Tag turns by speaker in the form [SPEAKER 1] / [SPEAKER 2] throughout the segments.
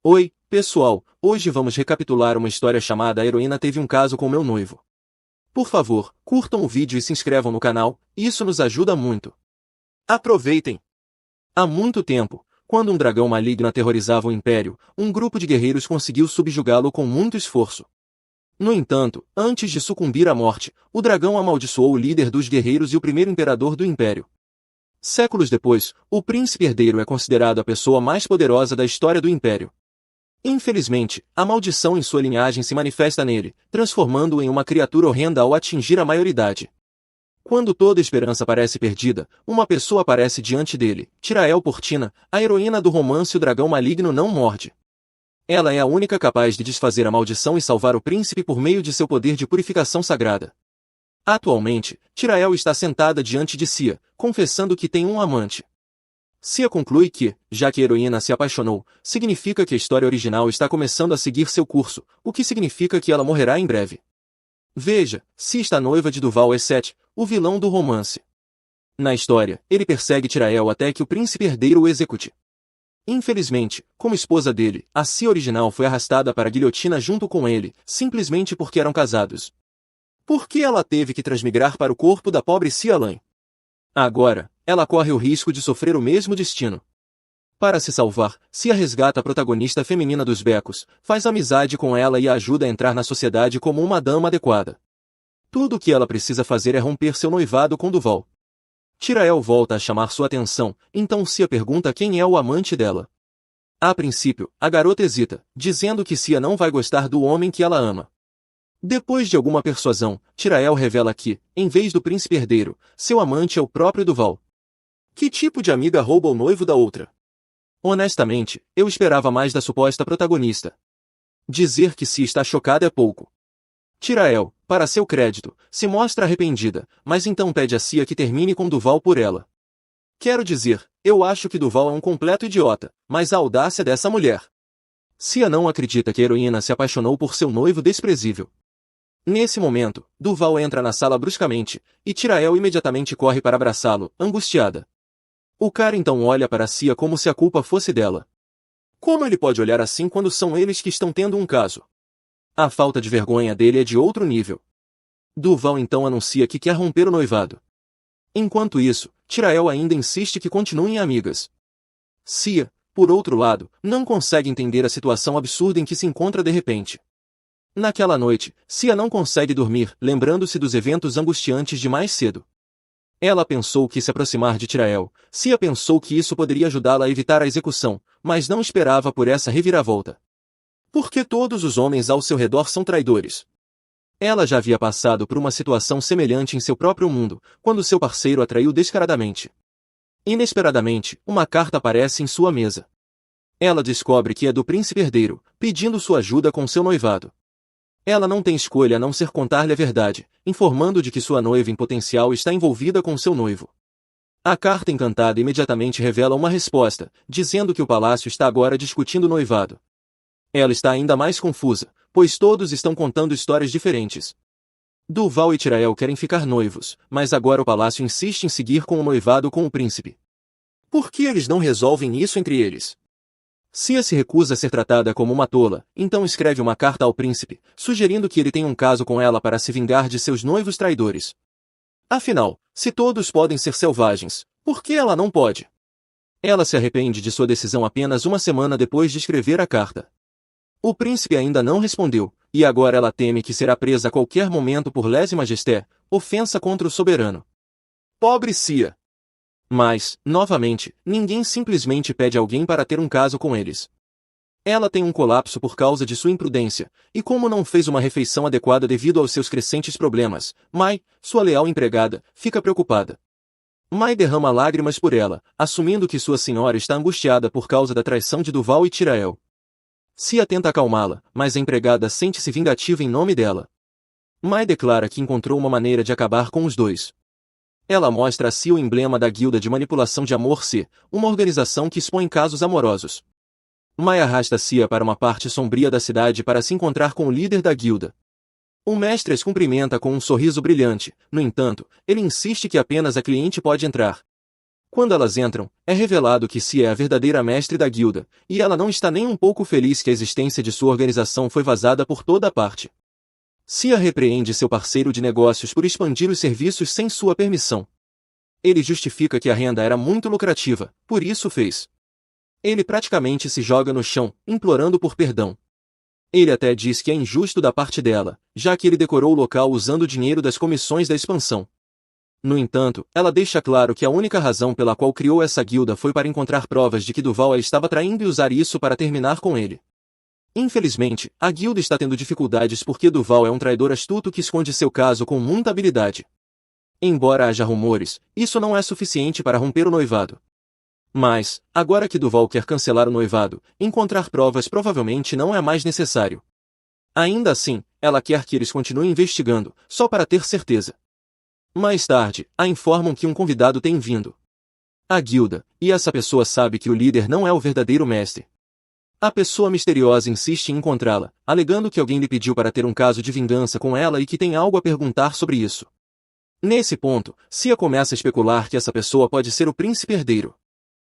[SPEAKER 1] Oi, pessoal, hoje vamos recapitular uma história chamada A Heroína Teve um Caso com Meu Noivo. Por favor, curtam o vídeo e se inscrevam no canal, isso nos ajuda muito. Aproveitem! Há muito tempo, quando um dragão maligno aterrorizava o Império, um grupo de guerreiros conseguiu subjugá-lo com muito esforço. No entanto, antes de sucumbir à morte, o dragão amaldiçoou o líder dos guerreiros e o primeiro imperador do Império. Séculos depois, o príncipe herdeiro é considerado a pessoa mais poderosa da história do Império. Infelizmente, a maldição em sua linhagem se manifesta nele, transformando-o em uma criatura horrenda ao atingir a maioridade. Quando toda esperança parece perdida, uma pessoa aparece diante dele, Tirael Portina, a heroína do romance O Dragão Maligno Não Morde. Ela é a única capaz de desfazer a maldição e salvar o príncipe por meio de seu poder de purificação sagrada. Atualmente, Tirael está sentada diante de Cia, confessando que tem um amante. Cia conclui que, já que a heroína se apaixonou, significa que a história original está começando a seguir seu curso, o que significa que ela morrerá em breve. Veja, Cia está noiva de Duval Essete, o vilão do romance. Na história, ele persegue Tirael até que o príncipe herdeiro o execute. Infelizmente, como esposa dele, a Cia original foi arrastada para a guilhotina junto com ele, simplesmente porque eram casados. Por que ela teve que transmigrar para o corpo da pobre Cia Lan? Agora, ela corre o risco de sofrer o mesmo destino. Para se salvar, Cia resgata a protagonista feminina dos becos, faz amizade com ela e a ajuda a entrar na sociedade como uma dama adequada. Tudo o que ela precisa fazer é romper seu noivado com Duval. Tirael volta a chamar sua atenção, então Cia pergunta quem é o amante dela. A princípio, a garota hesita, dizendo que Cia não vai gostar do homem que ela ama. Depois de alguma persuasão, Tirael revela que, em vez do príncipe herdeiro, seu amante é o próprio Duval. Que tipo de amiga rouba o noivo da outra? Honestamente, eu esperava mais da suposta protagonista. Dizer que Cia está chocada é pouco. Tirael, para seu crédito, se mostra arrependida, mas então pede a Cia que termine com Duval por ela. Quero dizer, eu acho que Duval é um completo idiota, mas a audácia dessa mulher. Cia não acredita que a heroína se apaixonou por seu noivo desprezível. Nesse momento, Duval entra na sala bruscamente, e Tirael imediatamente corre para abraçá-lo, angustiada. O cara então olha para Cia como se a culpa fosse dela. Como ele pode olhar assim quando são eles que estão tendo um caso? A falta de vergonha dele é de outro nível. Duval então anuncia que quer romper o noivado. Enquanto isso, Tirael ainda insiste que continuem amigas. Cia, por outro lado, não consegue entender a situação absurda em que se encontra de repente. Naquela noite, Cia não consegue dormir, lembrando-se dos eventos angustiantes de mais cedo. Ela pensou que se aproximar de Tirael, Cia pensou que isso poderia ajudá-la a evitar a execução, mas não esperava por essa reviravolta. Porque todos os homens ao seu redor são traidores. Ela já havia passado por uma situação semelhante em seu próprio mundo, quando seu parceiro a traiu descaradamente. Inesperadamente, uma carta aparece em sua mesa. Ela descobre que é do príncipe herdeiro, pedindo sua ajuda com seu noivado. Ela não tem escolha a não ser contar-lhe a verdade, informando de que sua noiva em potencial está envolvida com seu noivo. A carta encantada imediatamente revela uma resposta, dizendo que o palácio está agora discutindo o noivado. Ela está ainda mais confusa, pois todos estão contando histórias diferentes. Duval e Tirael querem ficar noivos, mas agora o palácio insiste em seguir com o noivado com o príncipe. Por que eles não resolvem isso entre eles? Cia se recusa a ser tratada como uma tola, então escreve uma carta ao príncipe, sugerindo que ele tenha um caso com ela para se vingar de seus noivos traidores. Afinal, se todos podem ser selvagens, por que ela não pode? Ela se arrepende de sua decisão apenas uma semana depois de escrever a carta. O príncipe ainda não respondeu, e agora ela teme que será presa a qualquer momento por lèse-majesté, ofensa contra o soberano. Pobre Cia! Mas, novamente, ninguém simplesmente pede alguém para ter um caso com eles. Ela tem um colapso por causa de sua imprudência, e como não fez uma refeição adequada devido aos seus crescentes problemas, Mai, sua leal empregada, fica preocupada. Mai derrama lágrimas por ela, assumindo que sua senhora está angustiada por causa da traição de Duval e Tirael. Cia tenta acalmá-la, mas a empregada sente-se vingativa em nome dela. Mai declara que encontrou uma maneira de acabar com os dois. Ela mostra a Cia o emblema da Guilda de Manipulação de Amor C, uma organização que expõe casos amorosos. Mai arrasta Cia para uma parte sombria da cidade para se encontrar com o líder da guilda. O mestre as cumprimenta com um sorriso brilhante, no entanto, ele insiste que apenas a cliente pode entrar. Quando elas entram, é revelado que Cia é a verdadeira mestre da guilda, e ela não está nem um pouco feliz que a existência de sua organização foi vazada por toda a parte. Cia repreende seu parceiro de negócios por expandir os serviços sem sua permissão. Ele justifica que a renda era muito lucrativa, por isso fez. Ele praticamente se joga no chão, implorando por perdão. Ele até diz que é injusto da parte dela, já que ele decorou o local usando o dinheiro das comissões da expansão. No entanto, ela deixa claro que a única razão pela qual criou essa guilda foi para encontrar provas de que Duval a estava traindo e usar isso para terminar com ele. Infelizmente, a guilda está tendo dificuldades porque Duval é um traidor astuto que esconde seu caso com muita habilidade. Embora haja rumores, isso não é suficiente para romper o noivado. Mas, agora que Duval quer cancelar o noivado, encontrar provas provavelmente não é mais necessário. Ainda assim, ela quer que eles continuem investigando, só para ter certeza. Mais tarde, a informam que um convidado tem vindo. A guilda, e essa pessoa sabe que o líder não é o verdadeiro mestre. A pessoa misteriosa insiste em encontrá-la, alegando que alguém lhe pediu para ter um caso de vingança com ela e que tem algo a perguntar sobre isso. Nesse ponto, Cia começa a especular que essa pessoa pode ser o príncipe herdeiro.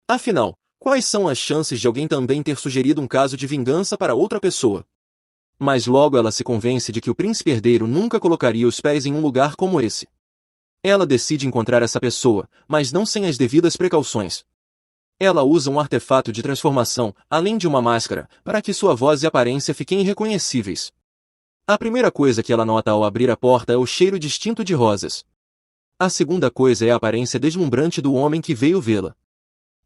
[SPEAKER 1] Afinal, quais são as chances de alguém também ter sugerido um caso de vingança para outra pessoa? Mas logo ela se convence de que o príncipe herdeiro nunca colocaria os pés em um lugar como esse. Ela decide encontrar essa pessoa, mas não sem as devidas precauções. Ela usa um artefato de transformação, além de uma máscara, para que sua voz e aparência fiquem irreconhecíveis. A primeira coisa que ela nota ao abrir a porta é o cheiro distinto de rosas. A segunda coisa é a aparência deslumbrante do homem que veio vê-la.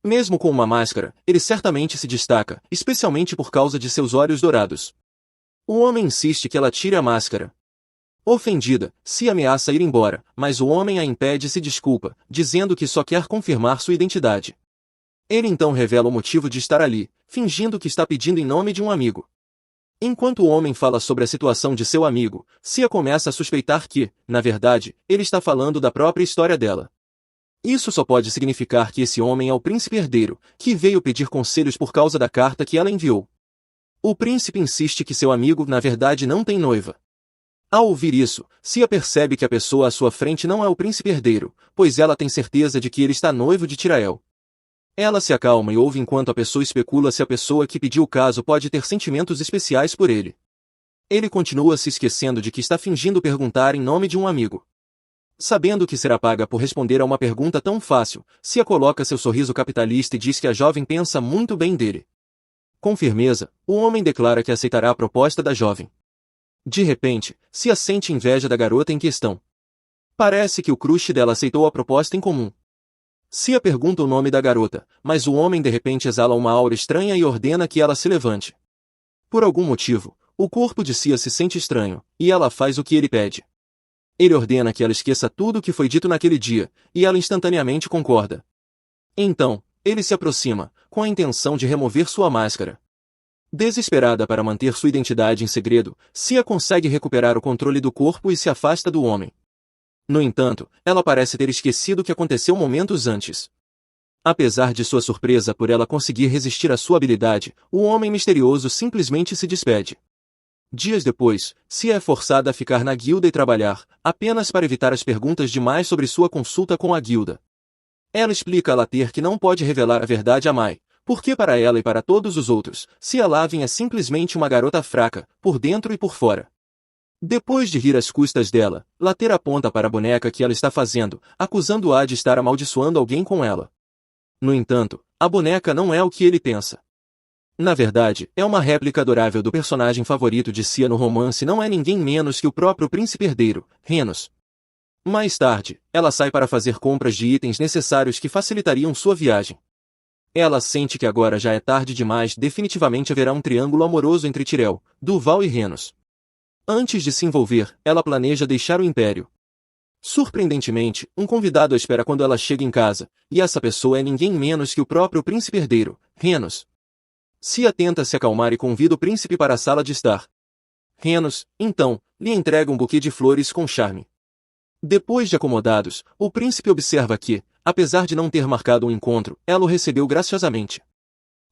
[SPEAKER 1] Mesmo com uma máscara, ele certamente se destaca, especialmente por causa de seus olhos dourados. O homem insiste que ela tire a máscara. Ofendida, Cia ameaça ir embora, mas o homem a impede e se desculpa, dizendo que só quer confirmar sua identidade. Ele então revela o motivo de estar ali, fingindo que está pedindo em nome de um amigo. Enquanto o homem fala sobre a situação de seu amigo, Cia começa a suspeitar que, na verdade, ele está falando da própria história dela. Isso só pode significar que esse homem é o príncipe herdeiro, que veio pedir conselhos por causa da carta que ela enviou. O príncipe insiste que seu amigo, na verdade, não tem noiva. Ao ouvir isso, Cia percebe que a pessoa à sua frente não é o príncipe herdeiro, pois ela tem certeza de que ele está noivo de Tirael. Ela se acalma e ouve enquanto a pessoa especula se a pessoa que pediu o caso pode ter sentimentos especiais por ele. Ele continua se esquecendo de que está fingindo perguntar em nome de um amigo. Sabendo que será paga por responder a uma pergunta tão fácil, Cia coloca seu sorriso capitalista e diz que a jovem pensa muito bem dele. Com firmeza, o homem declara que aceitará a proposta da jovem. De repente, Cia sente inveja da garota em questão. Parece que o crush dela aceitou a proposta em comum. Cia pergunta o nome da garota, mas o homem de repente exala uma aura estranha e ordena que ela se levante. Por algum motivo, o corpo de Cia se sente estranho, e ela faz o que ele pede. Ele ordena que ela esqueça tudo o que foi dito naquele dia, e ela instantaneamente concorda. Então, ele se aproxima, com a intenção de remover sua máscara. Desesperada para manter sua identidade em segredo, Cia consegue recuperar o controle do corpo e se afasta do homem. No entanto, ela parece ter esquecido o que aconteceu momentos antes. Apesar de sua surpresa por ela conseguir resistir à sua habilidade, o homem misterioso simplesmente se despede. Dias depois, Cia é forçada a ficar na guilda e trabalhar, apenas para evitar as perguntas demais sobre sua consulta com a guilda. Ela explica a Later que não pode revelar a verdade a Mai, porque para ela e para todos os outros, Cia Lavin é simplesmente uma garota fraca, por dentro e por fora. Depois de rir às custas dela, Later aponta para a boneca que ela está fazendo, acusando-a de estar amaldiçoando alguém com ela. No entanto, a boneca não é o que ele pensa. Na verdade, é uma réplica adorável do personagem favorito de Cia no romance, não é ninguém menos que o próprio príncipe herdeiro, Renos. Mais tarde, ela sai para fazer compras de itens necessários que facilitariam sua viagem. Ela sente que agora já é tarde demais, definitivamente haverá um triângulo amoroso entre Tirel, Duval e Renos. Antes de se envolver, ela planeja deixar o Império. Surpreendentemente, um convidado a espera quando ela chega em casa, e essa pessoa é ninguém menos que o próprio príncipe herdeiro, Renos. Cia tenta se acalmar e convida o príncipe para a sala de estar. Renos, então, lhe entrega um buquê de flores com charme. Depois de acomodados, o príncipe observa que, apesar de não ter marcado um encontro, ela o recebeu graciosamente.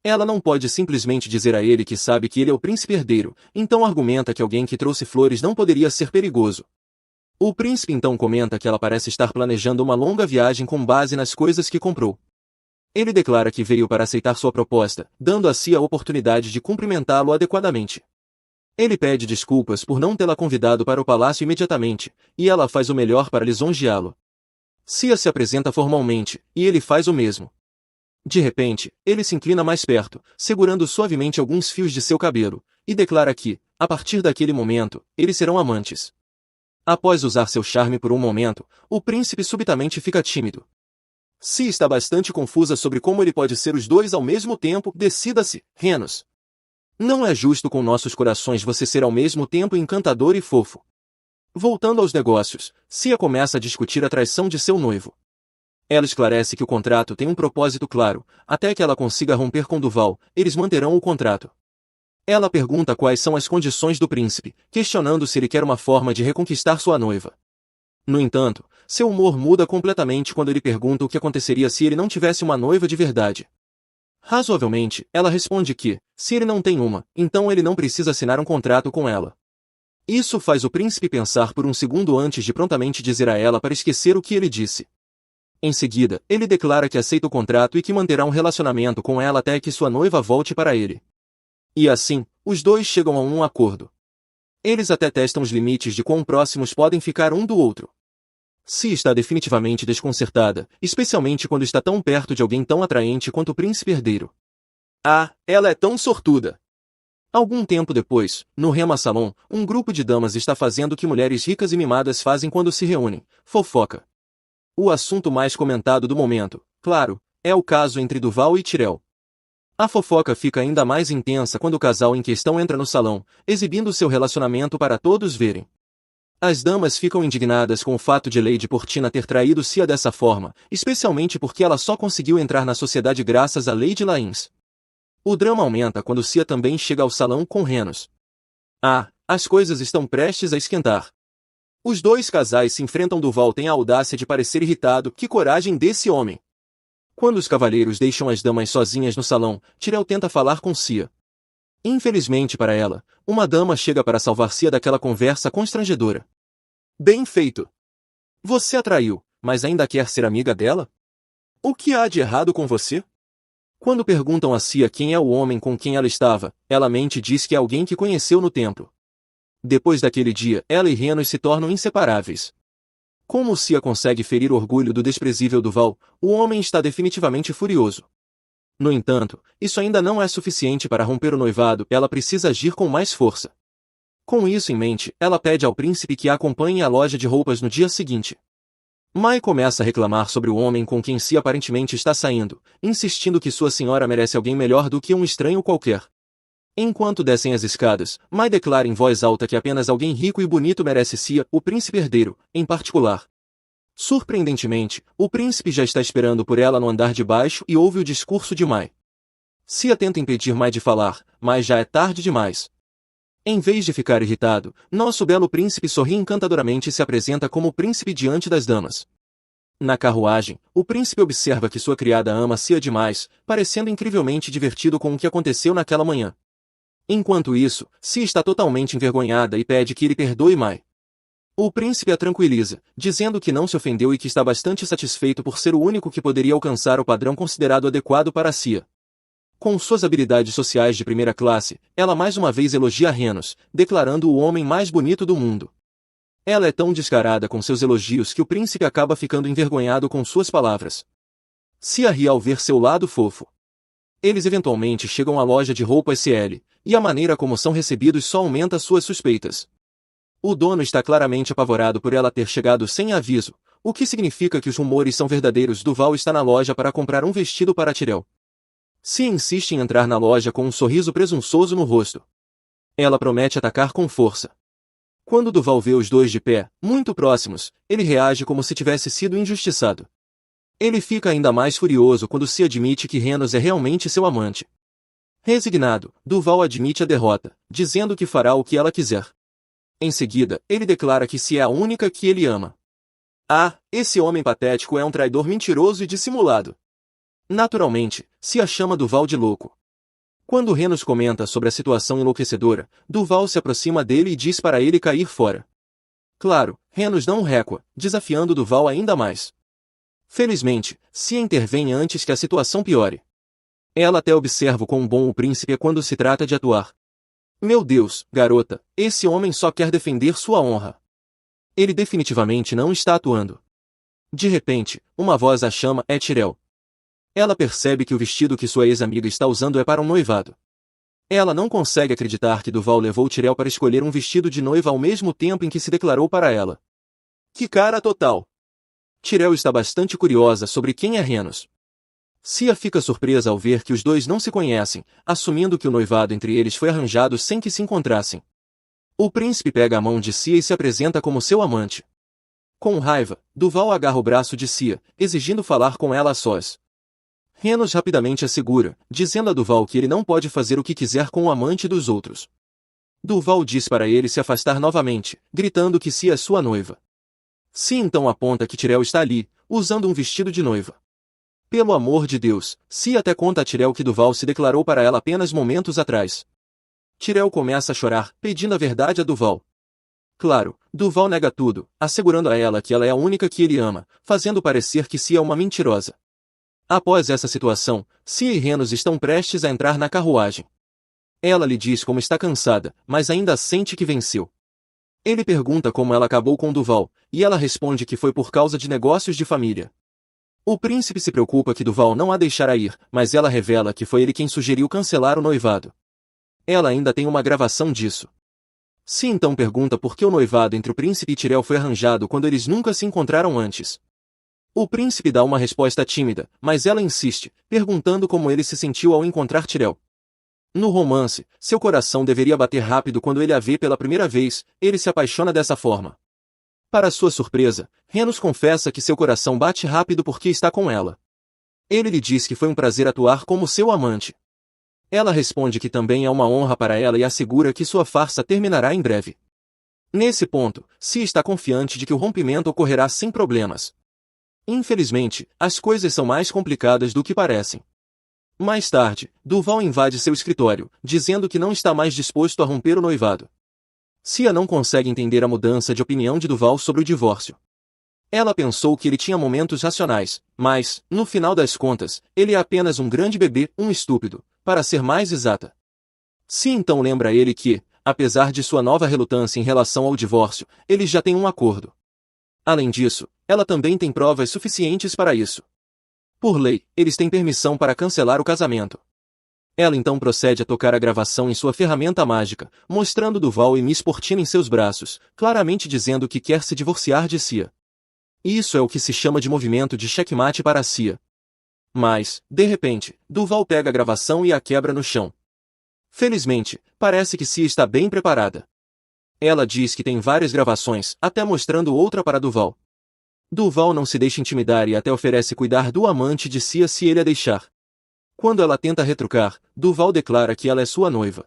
[SPEAKER 1] Ela não pode simplesmente dizer a ele que sabe que ele é o príncipe herdeiro, então argumenta que alguém que trouxe flores não poderia ser perigoso. O príncipe então comenta que ela parece estar planejando uma longa viagem com base nas coisas que comprou. Ele declara que veio para aceitar sua proposta, dando a Cia a oportunidade de cumprimentá-lo adequadamente. Ele pede desculpas por não tê-la convidado para o palácio imediatamente, e ela faz o melhor para lisonjeá-lo. Cia se apresenta formalmente, e ele faz o mesmo. De repente, ele se inclina mais perto, segurando suavemente alguns fios de seu cabelo, e declara que, a partir daquele momento, eles serão amantes. Após usar seu charme por um momento, o príncipe subitamente fica tímido. Cia está bastante confusa sobre como ele pode ser os dois ao mesmo tempo. Decida-se, Renos. Não é justo com nossos corações você ser ao mesmo tempo encantador e fofo. Voltando aos negócios, Cia começa a discutir a traição de seu noivo. Ela esclarece que o contrato tem um propósito claro, até que ela consiga romper com Duval, eles manterão o contrato. Ela pergunta quais são as condições do príncipe, questionando se ele quer uma forma de reconquistar sua noiva. No entanto, seu humor muda completamente quando ele pergunta o que aconteceria se ele não tivesse uma noiva de verdade. Razoavelmente, ela responde que, se ele não tem uma, então ele não precisa assinar um contrato com ela. Isso faz o príncipe pensar por um segundo antes de prontamente dizer a ela para esquecer o que ele disse. Em seguida, ele declara que aceita o contrato e que manterá um relacionamento com ela até que sua noiva volte para ele. E assim, os dois chegam a um acordo. Eles até testam os limites de quão próximos podem ficar um do outro. Cia está definitivamente desconcertada, especialmente quando está tão perto de alguém tão atraente quanto o príncipe herdeiro. Ah, ela é tão sortuda! Algum tempo depois, no Rema Salon, um grupo de damas está fazendo o que mulheres ricas e mimadas fazem quando se reúnem: fofoca. O assunto mais comentado do momento, claro, é o caso entre Duval e Tyrell. A fofoca fica ainda mais intensa quando o casal em questão entra no salão, exibindo seu relacionamento para todos verem. As damas ficam indignadas com o fato de Lady Portina ter traído Cia dessa forma, especialmente porque ela só conseguiu entrar na sociedade graças a Lady Lains. O drama aumenta quando Cia também chega ao salão com Renos. Ah, as coisas estão prestes a esquentar. Os dois casais se enfrentam. Duval tem a audácia de parecer irritado. Que coragem desse homem! Quando os cavalheiros deixam as damas sozinhas no salão, Tyrell tenta falar com Cia. Infelizmente para ela, uma dama chega para salvar Cia daquela conversa constrangedora. Bem feito! Você a traiu, mas ainda quer ser amiga dela? O que há de errado com você? Quando perguntam a Cia quem é o homem com quem ela estava, ela mente e diz que é alguém que conheceu no templo. Depois daquele dia, ela e Renos se tornam inseparáveis. Como Cia consegue ferir o orgulho do desprezível Duval, o homem está definitivamente furioso. No entanto, isso ainda não é suficiente para romper o noivado. Ela precisa agir com mais força. Com isso em mente, ela pede ao príncipe que a acompanhe à loja de roupas no dia seguinte. Mai começa a reclamar sobre o homem com quem Cia aparentemente está saindo, insistindo que sua senhora merece alguém melhor do que um estranho qualquer. Enquanto descem as escadas, Mai declara em voz alta que apenas alguém rico e bonito merece Cia, o príncipe herdeiro, em particular. Surpreendentemente, o príncipe já está esperando por ela no andar de baixo e ouve o discurso de Mai. Cia tenta impedir Mai de falar, mas já é tarde demais. Em vez de ficar irritado, nosso belo príncipe sorri encantadoramente e se apresenta como príncipe diante das damas. Na carruagem, o príncipe observa que sua criada ama Cia demais, parecendo incrivelmente divertido com o que aconteceu naquela manhã. Enquanto isso, Cia está totalmente envergonhada e pede que ele perdoe Mai. O príncipe a tranquiliza, dizendo que não se ofendeu e que está bastante satisfeito por ser o único que poderia alcançar o padrão considerado adequado para Cia. Com suas habilidades sociais de primeira classe, ela mais uma vez elogia Renos, declarando o homem mais bonito do mundo. Ela é tão descarada com seus elogios que o príncipe acaba ficando envergonhado com suas palavras. Cia ri ao ver seu lado fofo. Eles eventualmente chegam à loja de roupas CL, e a maneira como são recebidos só aumenta suas suspeitas. O dono está claramente apavorado por ela ter chegado sem aviso, o que significa que os rumores são verdadeiros. Duval está na loja para comprar um vestido para Tyrell. Cia insiste em entrar na loja com um sorriso presunçoso no rosto. Ela promete atacar com força. Quando Duval vê os dois de pé, muito próximos, ele reage como se tivesse sido injustiçado. Ele fica ainda mais furioso quando Cia admite que Renos é realmente seu amante. Resignado, Duval admite a derrota, dizendo que fará o que ela quiser. Em seguida, ele declara que Cia é a única que ele ama. Ah, esse homem patético é um traidor mentiroso e dissimulado. Naturalmente, Cia chama Duval de louco. Quando Renos comenta sobre a situação enlouquecedora, Duval se aproxima dele e diz para ele cair fora. Claro, Renos não recua, desafiando Duval ainda mais. Felizmente, Cia intervém antes que a situação piore. Ela até observa quão bom o príncipe é quando se trata de atuar. Meu Deus, garota, esse homem só quer defender sua honra. Ele definitivamente não está atuando. De repente, uma voz a chama: é Tyrell. Ela percebe que o vestido que sua ex-amiga está usando é para um noivado. Ela não consegue acreditar que Duval levou Tyrell para escolher um vestido de noiva ao mesmo tempo em que se declarou para ela. Que cara total! Tyrell está bastante curiosa sobre quem é Renos. Cia fica surpresa ao ver que os dois não se conhecem, assumindo que o noivado entre eles foi arranjado sem que se encontrassem. O príncipe pega a mão de Cia e se apresenta como seu amante. Com raiva, Duval agarra o braço de Cia, exigindo falar com ela a sós. Renos rapidamente assegura, dizendo a Duval que ele não pode fazer o que quiser com o amante dos outros. Duval diz para ele se afastar novamente, gritando que Cia é sua noiva. Cia então aponta que Tyrell está ali, usando um vestido de noiva. Pelo amor de Deus, Cia até conta a Tyrell que Duval se declarou para ela apenas momentos atrás. Tyrell começa a chorar, pedindo a verdade a Duval. Claro, Duval nega tudo, assegurando a ela que ela é a única que ele ama, fazendo parecer que Cia é uma mentirosa. Após essa situação, Cia e Renos estão prestes a entrar na carruagem. Ela lhe diz como está cansada, mas ainda sente que venceu. Ele pergunta como ela acabou com Duval, e ela responde que foi por causa de negócios de família. O príncipe se preocupa que Duval não a deixará ir, mas ela revela que foi ele quem sugeriu cancelar o noivado. Ela ainda tem uma gravação disso. Cia então pergunta por que o noivado entre o príncipe e Tyrell foi arranjado quando eles nunca se encontraram antes. O príncipe dá uma resposta tímida, mas ela insiste, perguntando como ele se sentiu ao encontrar Tyrell. No romance, seu coração deveria bater rápido quando ele a vê pela primeira vez, ele se apaixona dessa forma. Para sua surpresa, Renos confessa que seu coração bate rápido porque está com ela. Ele lhe diz que foi um prazer atuar como seu amante. Ela responde que também é uma honra para ela e assegura que sua farsa terminará em breve. Nesse ponto, Cia está confiante de que o rompimento ocorrerá sem problemas. Infelizmente, as coisas são mais complicadas do que parecem. Mais tarde, Duval invade seu escritório, dizendo que não está mais disposto a romper o noivado. Cia não consegue entender a mudança de opinião de Duval sobre o divórcio. Ela pensou que ele tinha momentos racionais, mas, no final das contas, ele é apenas um grande bebê, um estúpido, para ser mais exata. Cia então lembra a ele que, apesar de sua nova relutância em relação ao divórcio, eles já têm um acordo. Além disso, ela também tem provas suficientes para isso. Por lei, eles têm permissão para cancelar o casamento. Ela então procede a tocar a gravação em sua ferramenta mágica, mostrando Duval e Miss Portina em seus braços, claramente dizendo que quer se divorciar de Cia. Isso é o que se chama de movimento de checkmate para Cia. Mas, de repente, Duval pega a gravação e a quebra no chão. Felizmente, parece que Cia está bem preparada. Ela diz que tem várias gravações, até mostrando outra para Duval. Duval não se deixa intimidar e até oferece cuidar do amante de Cia se ele a deixar. Quando ela tenta retrucar, Duval declara que ela é sua noiva.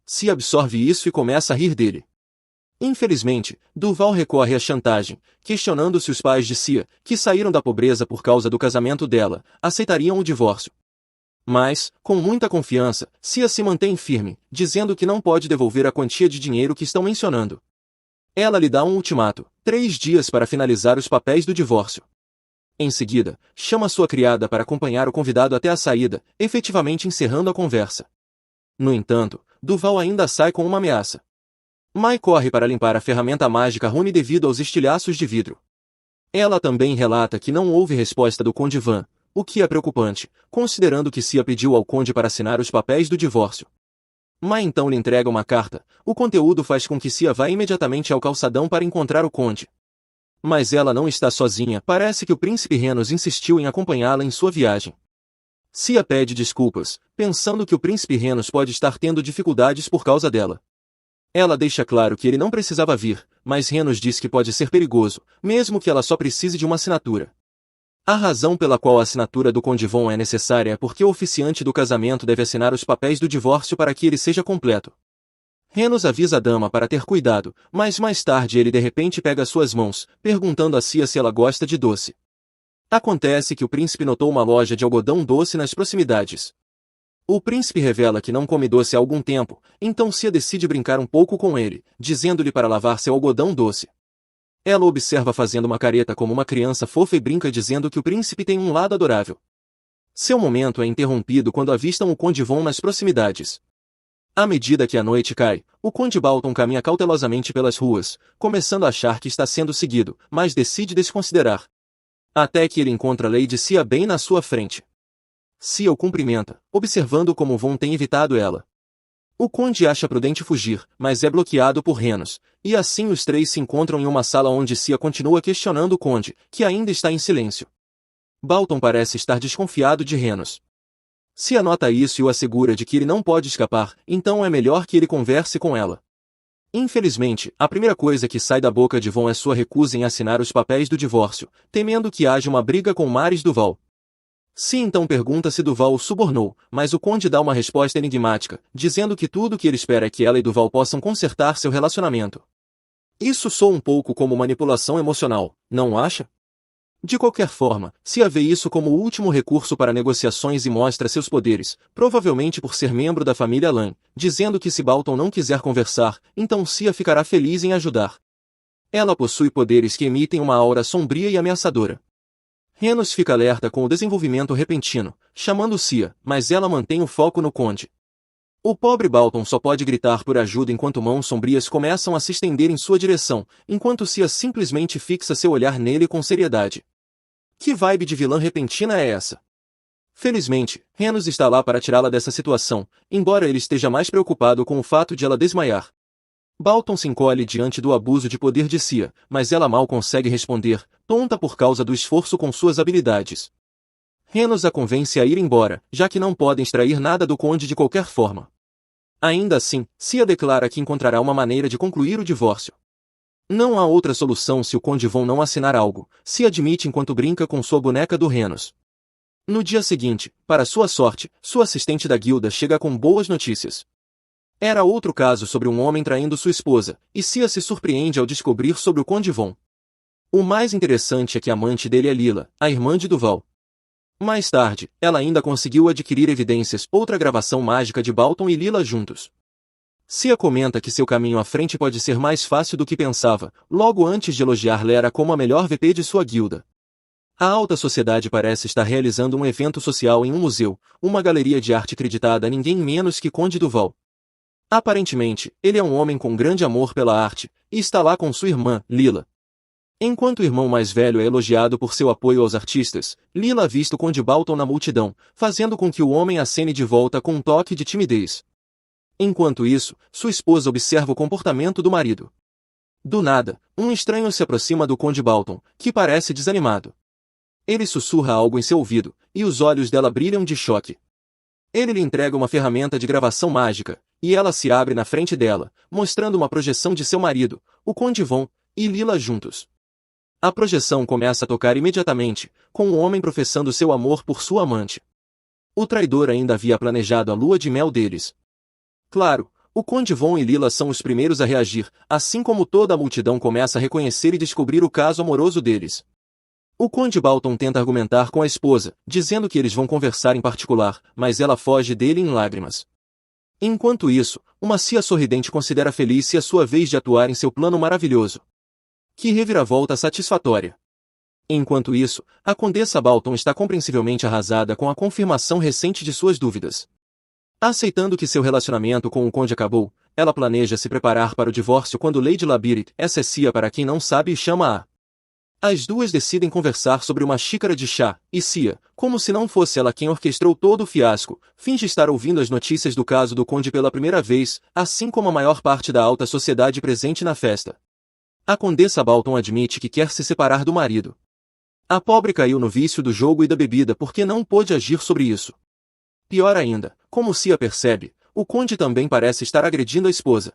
[SPEAKER 1] Cia absorve isso e começa a rir dele. Infelizmente, Duval recorre à chantagem, questionando se os pais de Cia, que saíram da pobreza por causa do casamento dela, aceitariam o divórcio. Mas, com muita confiança, Cia se mantém firme, dizendo que não pode devolver a quantia de dinheiro que estão mencionando. Ela lhe dá um ultimato, 3 dias para finalizar os papéis do divórcio. Em seguida, chama sua criada para acompanhar o convidado até a saída, efetivamente encerrando a conversa. No entanto, Duval ainda sai com uma ameaça. Mai corre para limpar a ferramenta mágica Rune devido aos estilhaços de vidro. Ela também relata que não houve resposta do Conde Van, o que é preocupante, considerando que Cia pediu ao Conde para assinar os papéis do divórcio. Mai então lhe entrega uma carta, o conteúdo faz com que Cia vá imediatamente ao calçadão para encontrar o Conde. Mas ela não está sozinha, parece que o príncipe Renos insistiu em acompanhá-la em sua viagem. Cia pede desculpas, pensando que o príncipe Renos pode estar tendo dificuldades por causa dela. Ela deixa claro que ele não precisava vir, mas Renos diz que pode ser perigoso, mesmo que ela só precise de uma assinatura. A razão pela qual a assinatura do Conde Von é necessária é porque o oficiante do casamento deve assinar os papéis do divórcio para que ele seja completo. Renos avisa a dama para ter cuidado, mas mais tarde ele de repente pega suas mãos, perguntando a Cia se ela gosta de doce. Acontece que o príncipe notou uma loja de algodão doce nas proximidades. O príncipe revela que não come doce há algum tempo, então Cia decide brincar um pouco com ele, dizendo-lhe para lavar seu algodão doce. Ela o observa fazendo uma careta como uma criança fofa e brinca dizendo que o príncipe tem um lado adorável. Seu momento é interrompido quando avistam o Conde Von nas proximidades. À medida que a noite cai, o Conde Balton caminha cautelosamente pelas ruas, começando a achar que está sendo seguido, mas decide desconsiderar. Até que ele encontra Lady Cia bem na sua frente. Cia o cumprimenta, observando como Von tem evitado ela. O Conde acha prudente fugir, mas é bloqueado por Renos, e assim os três se encontram em uma sala onde Cia continua questionando o Conde, que ainda está em silêncio. Balton parece estar desconfiado de Renos. Cia nota isso e o assegura de que ele não pode escapar, então é melhor que ele converse com ela. Infelizmente, a primeira coisa que sai da boca de Von é sua recusa em assinar os papéis do divórcio, temendo que haja uma briga com Maris Duval. Cia então pergunta se Duval o subornou, mas o Conde dá uma resposta enigmática, dizendo que tudo o que ele espera é que ela e Duval possam consertar seu relacionamento. Isso soa um pouco como manipulação emocional, não acha? De qualquer forma, Cia vê isso como o último recurso para negociações e mostra seus poderes, provavelmente por ser membro da família Lan, dizendo que se Balton não quiser conversar, então Cia ficará feliz em ajudar. Ela possui poderes que emitem uma aura sombria e ameaçadora. Renos fica alerta com o desenvolvimento repentino, chamando Cia, mas ela mantém o foco no Conde. O pobre Balton só pode gritar por ajuda enquanto mãos sombrias começam a se estender em sua direção, enquanto Cia simplesmente fixa seu olhar nele com seriedade. Que vibe de vilã repentina é essa? Felizmente, Renos está lá para tirá-la dessa situação, embora ele esteja mais preocupado com o fato de ela desmaiar. Balton se encolhe diante do abuso de poder de Cia, mas ela mal consegue responder, tonta por causa do esforço com suas habilidades. Renos a convence a ir embora, já que não podem extrair nada do Conde de qualquer forma. Ainda assim, Cia declara que encontrará uma maneira de concluir o divórcio. Não há outra solução se o Conde Von não assinar algo, se admite enquanto brinca com sua boneca do Renos. No dia seguinte, para sua sorte, sua assistente da guilda chega com boas notícias. Era outro caso sobre um homem traindo sua esposa, e Cia se surpreende ao descobrir sobre o Conde Von. O mais interessante é que a amante dele é Lila, a irmã de Duval. Mais tarde, ela ainda conseguiu adquirir evidências, outra gravação mágica de Balton e Lila juntos. Cia comenta que seu caminho à frente pode ser mais fácil do que pensava, logo antes de elogiar Lera como a melhor VP de sua guilda. A alta sociedade parece estar realizando um evento social em um museu, uma galeria de arte acreditada a ninguém menos que Conde Duval. Aparentemente, ele é um homem com grande amor pela arte, e está lá com sua irmã, Lila. Enquanto o irmão mais velho é elogiado por seu apoio aos artistas, Lila avista o Conde Balton na multidão, fazendo com que o homem acene de volta com um toque de timidez. Enquanto isso, sua esposa observa o comportamento do marido. Do nada, um estranho se aproxima do Conde Balton, que parece desanimado. Ele sussurra algo em seu ouvido, e os olhos dela brilham de choque. Ele lhe entrega uma ferramenta de gravação mágica, e ela se abre na frente dela, mostrando uma projeção de seu marido, o Conde Von, e Lila juntos. A projeção começa a tocar imediatamente, com o homem professando seu amor por sua amante. O traidor ainda havia planejado a lua de mel deles. Claro, o Conde Von e Lila são os primeiros a reagir, assim como toda a multidão começa a reconhecer e descobrir o caso amoroso deles. O Conde Balton tenta argumentar com a esposa, dizendo que eles vão conversar em particular, mas ela foge dele em lágrimas. Enquanto isso, uma Cia sorridente considera feliz a sua vez de atuar em seu plano maravilhoso. Que reviravolta satisfatória! Enquanto isso, a Condessa Balton está compreensivelmente arrasada com a confirmação recente de suas dúvidas. Aceitando que seu relacionamento com o Conde acabou, ela planeja se preparar para o divórcio quando Lady Labyrinth, essa é Cia para quem não sabe, chama-a. As duas decidem conversar sobre uma xícara de chá, e Cia, como se não fosse ela quem orquestrou todo o fiasco, finge estar ouvindo as notícias do caso do Conde pela primeira vez, assim como a maior parte da alta sociedade presente na festa. A Condessa Balton admite que quer se separar do marido. A pobre caiu no vício do jogo e da bebida porque não pôde agir sobre isso. Pior ainda, como Cia percebe, o Conde também parece estar agredindo a esposa.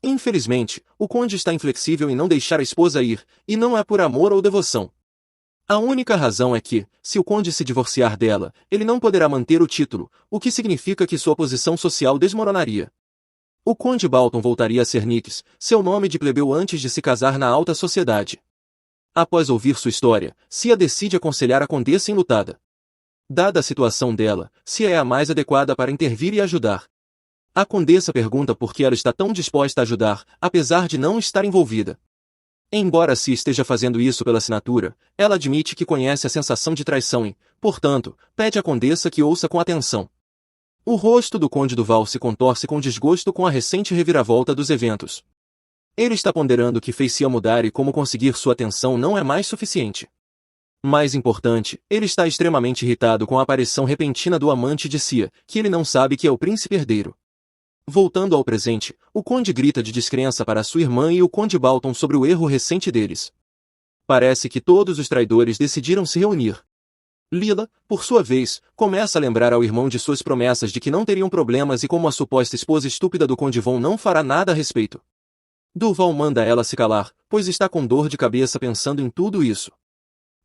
[SPEAKER 1] Infelizmente, o Conde está inflexível em não deixar a esposa ir, e não é por amor ou devoção. A única razão é que, se o Conde se divorciar dela, ele não poderá manter o título, o que significa que sua posição social desmoronaria. O Conde Balton voltaria a ser Nix, seu nome de plebeu antes de se casar na alta sociedade. Após ouvir sua história, Cia decide aconselhar a Condessa enlutada. Dada a situação dela, Cia é a mais adequada para intervir e ajudar. A Condessa pergunta por que ela está tão disposta a ajudar, apesar de não estar envolvida. Embora Cia esteja fazendo isso pela assinatura, ela admite que conhece a sensação de traição e, portanto, pede à condessa que ouça com atenção. O rosto do Conde Duval se contorce com desgosto com a recente reviravolta dos eventos. Ele está ponderando que fez Cia mudar e como conseguir sua atenção não é mais suficiente. Mais importante, ele está extremamente irritado com a aparição repentina do amante de Cia, que ele não sabe que é o príncipe herdeiro. Voltando ao presente, o conde grita de descrença para sua irmã e o conde Balton sobre o erro recente deles. Parece que todos os traidores decidiram se reunir. Lila, por sua vez, começa a lembrar ao irmão de suas promessas de que não teriam problemas e como a suposta esposa estúpida do conde Von não fará nada a respeito. Duval manda ela se calar, pois está com dor de cabeça pensando em tudo isso.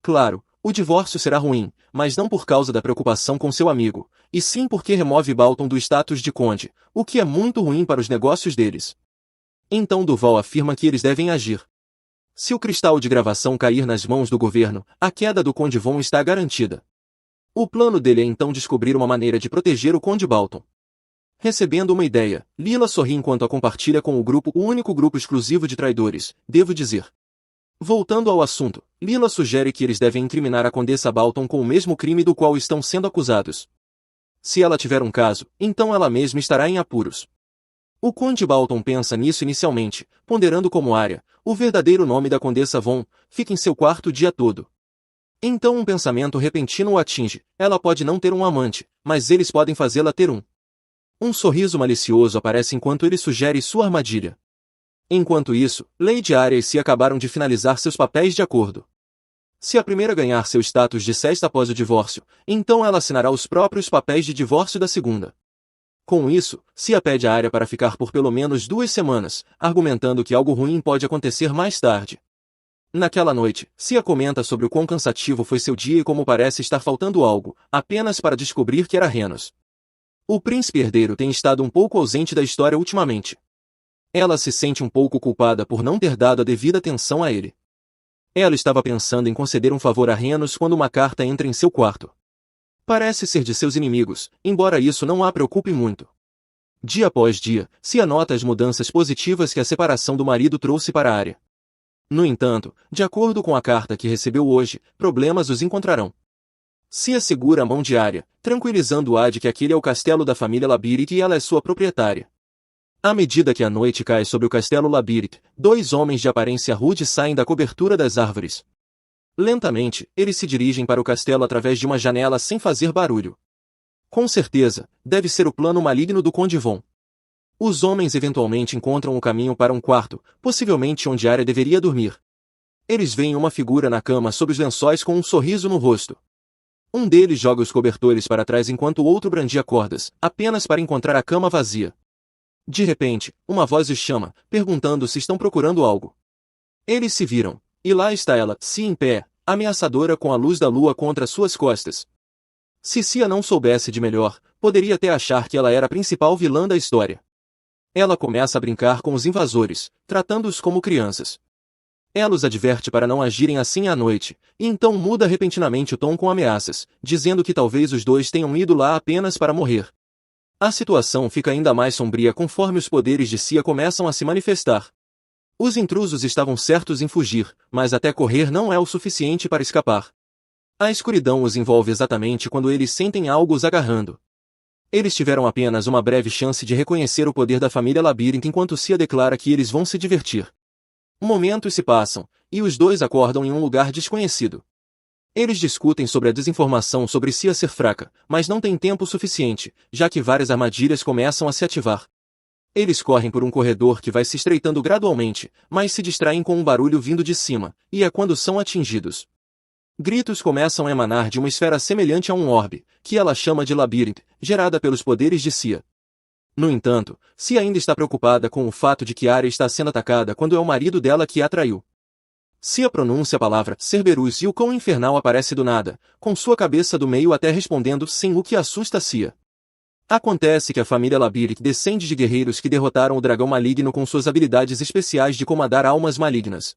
[SPEAKER 1] Claro, o divórcio será ruim, mas não por causa da preocupação com seu amigo, e sim porque remove Balton do status de conde, o que é muito ruim para os negócios deles. Então Duval afirma que eles devem agir. Se o cristal de gravação cair nas mãos do governo, a queda do conde Von está garantida. O plano dele é então descobrir uma maneira de proteger o conde Balton. Recebendo uma ideia, Lila sorri enquanto a compartilha com o único grupo exclusivo de traidores, devo dizer. Voltando ao assunto, Lila sugere que eles devem incriminar a condessa Balton com o mesmo crime do qual estão sendo acusados. Se ela tiver um caso, então ela mesma estará em apuros. O conde Balton pensa nisso inicialmente, ponderando como Arya, o verdadeiro nome da condessa Von, fica em seu quarto o dia todo. Então um pensamento repentino o atinge, ela pode não ter um amante, mas eles podem fazê-la ter um. Um sorriso malicioso aparece enquanto ele sugere sua armadilha. Enquanto isso, Lady Arya e Cia acabaram de finalizar seus papéis de acordo. Se a primeira ganhar seu status de sexta após o divórcio, então ela assinará os próprios papéis de divórcio da segunda. Com isso, Cia pede a Arya para ficar por pelo menos 2 semanas, argumentando que algo ruim pode acontecer mais tarde. Naquela noite, Cia comenta sobre o quão cansativo foi seu dia e como parece estar faltando algo, apenas para descobrir que era Renos. O príncipe herdeiro tem estado um pouco ausente da história ultimamente. Ela se sente um pouco culpada por não ter dado a devida atenção a ele. Ela estava pensando em conceder um favor a Renos quando uma carta entra em seu quarto. Parece ser de seus inimigos, embora isso não a preocupe muito. Dia após dia, Cia nota as mudanças positivas que a separação do marido trouxe para a Arya. No entanto, de acordo com a carta que recebeu hoje, problemas os encontrarão. Cia segura a mão de Arya, tranquilizando-a de que aquele é o castelo da família Labyrinth e ela é sua proprietária. À medida que a noite cai sobre o castelo Labyrinth, 2 homens de aparência rude saem da cobertura das árvores. Lentamente, eles se dirigem para o castelo através de uma janela sem fazer barulho. Com certeza, deve ser o plano maligno do Conde Von. Os homens eventualmente encontram o caminho para um quarto, possivelmente onde Arya deveria dormir. Eles veem uma figura na cama sob os lençóis com um sorriso no rosto. Um deles joga os cobertores para trás enquanto o outro brandia cordas, apenas para encontrar a cama vazia. De repente, uma voz os chama, perguntando se estão procurando algo. Eles se viram, e lá está ela, Cia em pé, ameaçadora com a luz da lua contra suas costas. Se Cia não soubesse de melhor, poderia até achar que ela era a principal vilã da história. Ela começa a brincar com os invasores, tratando-os como crianças. Ela os adverte para não agirem assim à noite, e então muda repentinamente o tom com ameaças, dizendo que talvez os dois tenham ido lá apenas para morrer. A situação fica ainda mais sombria conforme os poderes de Cia começam a se manifestar. Os intrusos estavam certos em fugir, mas até correr não é o suficiente para escapar. A escuridão os envolve exatamente quando eles sentem algo os agarrando. Eles tiveram apenas uma breve chance de reconhecer o poder da família Labyrinth enquanto Cia declara que eles vão se divertir. Momentos se passam, e os dois acordam em um lugar desconhecido. Eles discutem sobre a desinformação sobre Cia ser fraca, mas não têm tempo suficiente, já que várias armadilhas começam a se ativar. Eles correm por um corredor que vai se estreitando gradualmente, mas se distraem com um barulho vindo de cima, e é quando são atingidos. Gritos começam a emanar de uma esfera semelhante a um orbe, que ela chama de labirinto, gerada pelos poderes de Cia. No entanto, Cia ainda está preocupada com o fato de que Arya está sendo atacada quando é o marido dela que a traiu. Cia pronuncia a palavra Cerberus e o cão infernal aparece do nada, com sua cabeça do meio até respondendo sim, o que assusta Cia. Acontece que a família Labyrinth descende de guerreiros que derrotaram o dragão maligno com suas habilidades especiais de comandar almas malignas.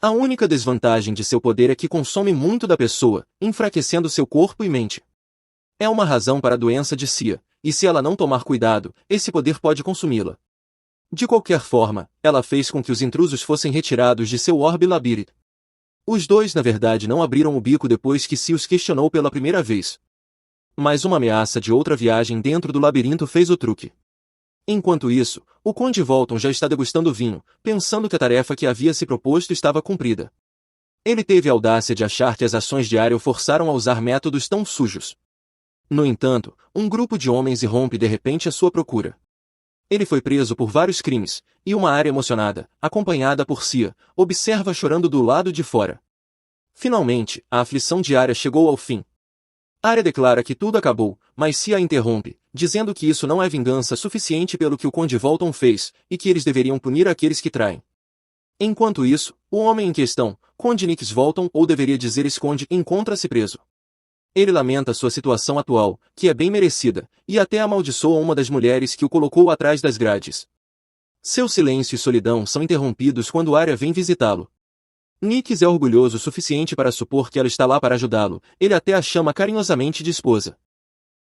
[SPEAKER 1] A única desvantagem de seu poder é que consome muito da pessoa, enfraquecendo seu corpo e mente. É uma razão para a doença de Cia, e se ela não tomar cuidado, esse poder pode consumi-la. De qualquer forma, ela fez com que os intrusos fossem retirados de seu orbe labirinto. Os dois na verdade não abriram o bico depois que Cia os questionou pela primeira vez. Mas uma ameaça de outra viagem dentro do labirinto fez o truque. Enquanto isso, o Conde Volton já está degustando vinho, pensando que a tarefa que havia se proposto estava cumprida. Ele teve a audácia de achar que as ações de Arya o forçaram a usar métodos tão sujos. No entanto, um grupo de homens irrompe de repente à sua procura. Ele foi preso por vários crimes, e uma Arya emocionada, acompanhada por Cia, observa chorando do lado de fora. Finalmente, a aflição de Arya chegou ao fim. Arya declara que tudo acabou, mas Cia a interrompe, dizendo que isso não é vingança suficiente pelo que o Conde Volton fez, e que eles deveriam punir aqueles que traem. Enquanto isso, o homem em questão, Conde Nix Volton, ou deveria dizer Esconde, encontra-se preso. Ele lamenta sua situação atual, que é bem merecida, e até amaldiçoa uma das mulheres que o colocou atrás das grades. Seu silêncio e solidão são interrompidos quando Arya vem visitá-lo. Nix é orgulhoso o suficiente para supor que ela está lá para ajudá-lo, ele até a chama carinhosamente de esposa.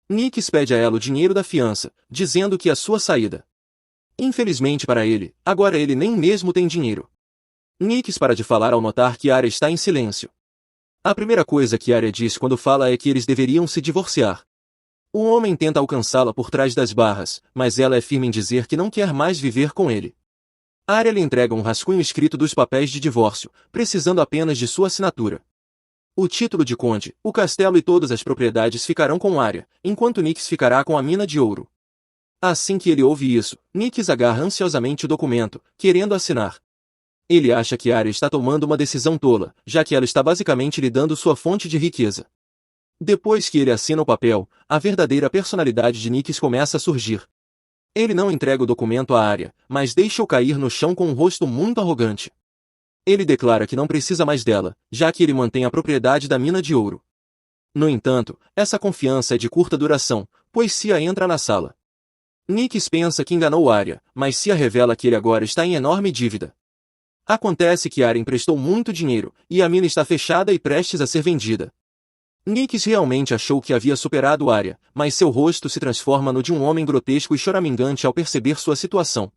[SPEAKER 1] Nix pede a ela o dinheiro da fiança, dizendo que é sua saída. Infelizmente para ele, agora ele nem mesmo tem dinheiro. Nix para de falar ao notar que Arya está em silêncio. A primeira coisa que Arya diz quando fala é que eles deveriam se divorciar. O homem tenta alcançá-la por trás das barras, mas ela é firme em dizer que não quer mais viver com ele. Arya lhe entrega um rascunho escrito dos papéis de divórcio, precisando apenas de sua assinatura. O título de conde, o castelo e todas as propriedades ficarão com Arya, enquanto Nix ficará com a mina de ouro. Assim que ele ouve isso, Nix agarra ansiosamente o documento, querendo assinar. Ele acha que Arya está tomando uma decisão tola, já que ela está basicamente lhe dando sua fonte de riqueza. Depois que ele assina o papel, a verdadeira personalidade de Nix começa a surgir. Ele não entrega o documento a Arya, mas deixa-o cair no chão com um rosto muito arrogante. Ele declara que não precisa mais dela, já que ele mantém a propriedade da mina de ouro. No entanto, essa confiança é de curta duração, pois Cia entra na sala. Nix pensa que enganou Arya, mas Cia revela que ele agora está em enorme dívida. Acontece que Arya emprestou muito dinheiro, e a mina está fechada e prestes a ser vendida. Nix realmente achou que havia superado Arya, mas seu rosto se transforma no de um homem grotesco e choramingante ao perceber sua situação.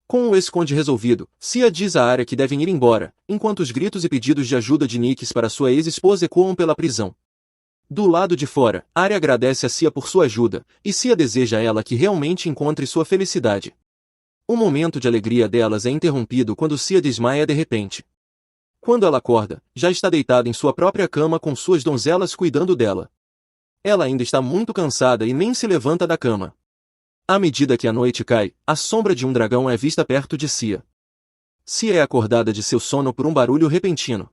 [SPEAKER 1] Com o esconde resolvido, Cia diz a Arya que devem ir embora, enquanto os gritos e pedidos de ajuda de Nix para sua ex-esposa ecoam pela prisão. Do lado de fora, Arya agradece a Cia por sua ajuda, e Cia deseja a ela que realmente encontre sua felicidade. O momento de alegria delas é interrompido quando Cia desmaia de repente. Quando ela acorda, já está deitada em sua própria cama com suas donzelas cuidando dela. Ela ainda está muito cansada e nem se levanta da cama. À medida que a noite cai, a sombra de um dragão é vista perto de Cia. Cia é acordada de seu sono por um barulho repentino.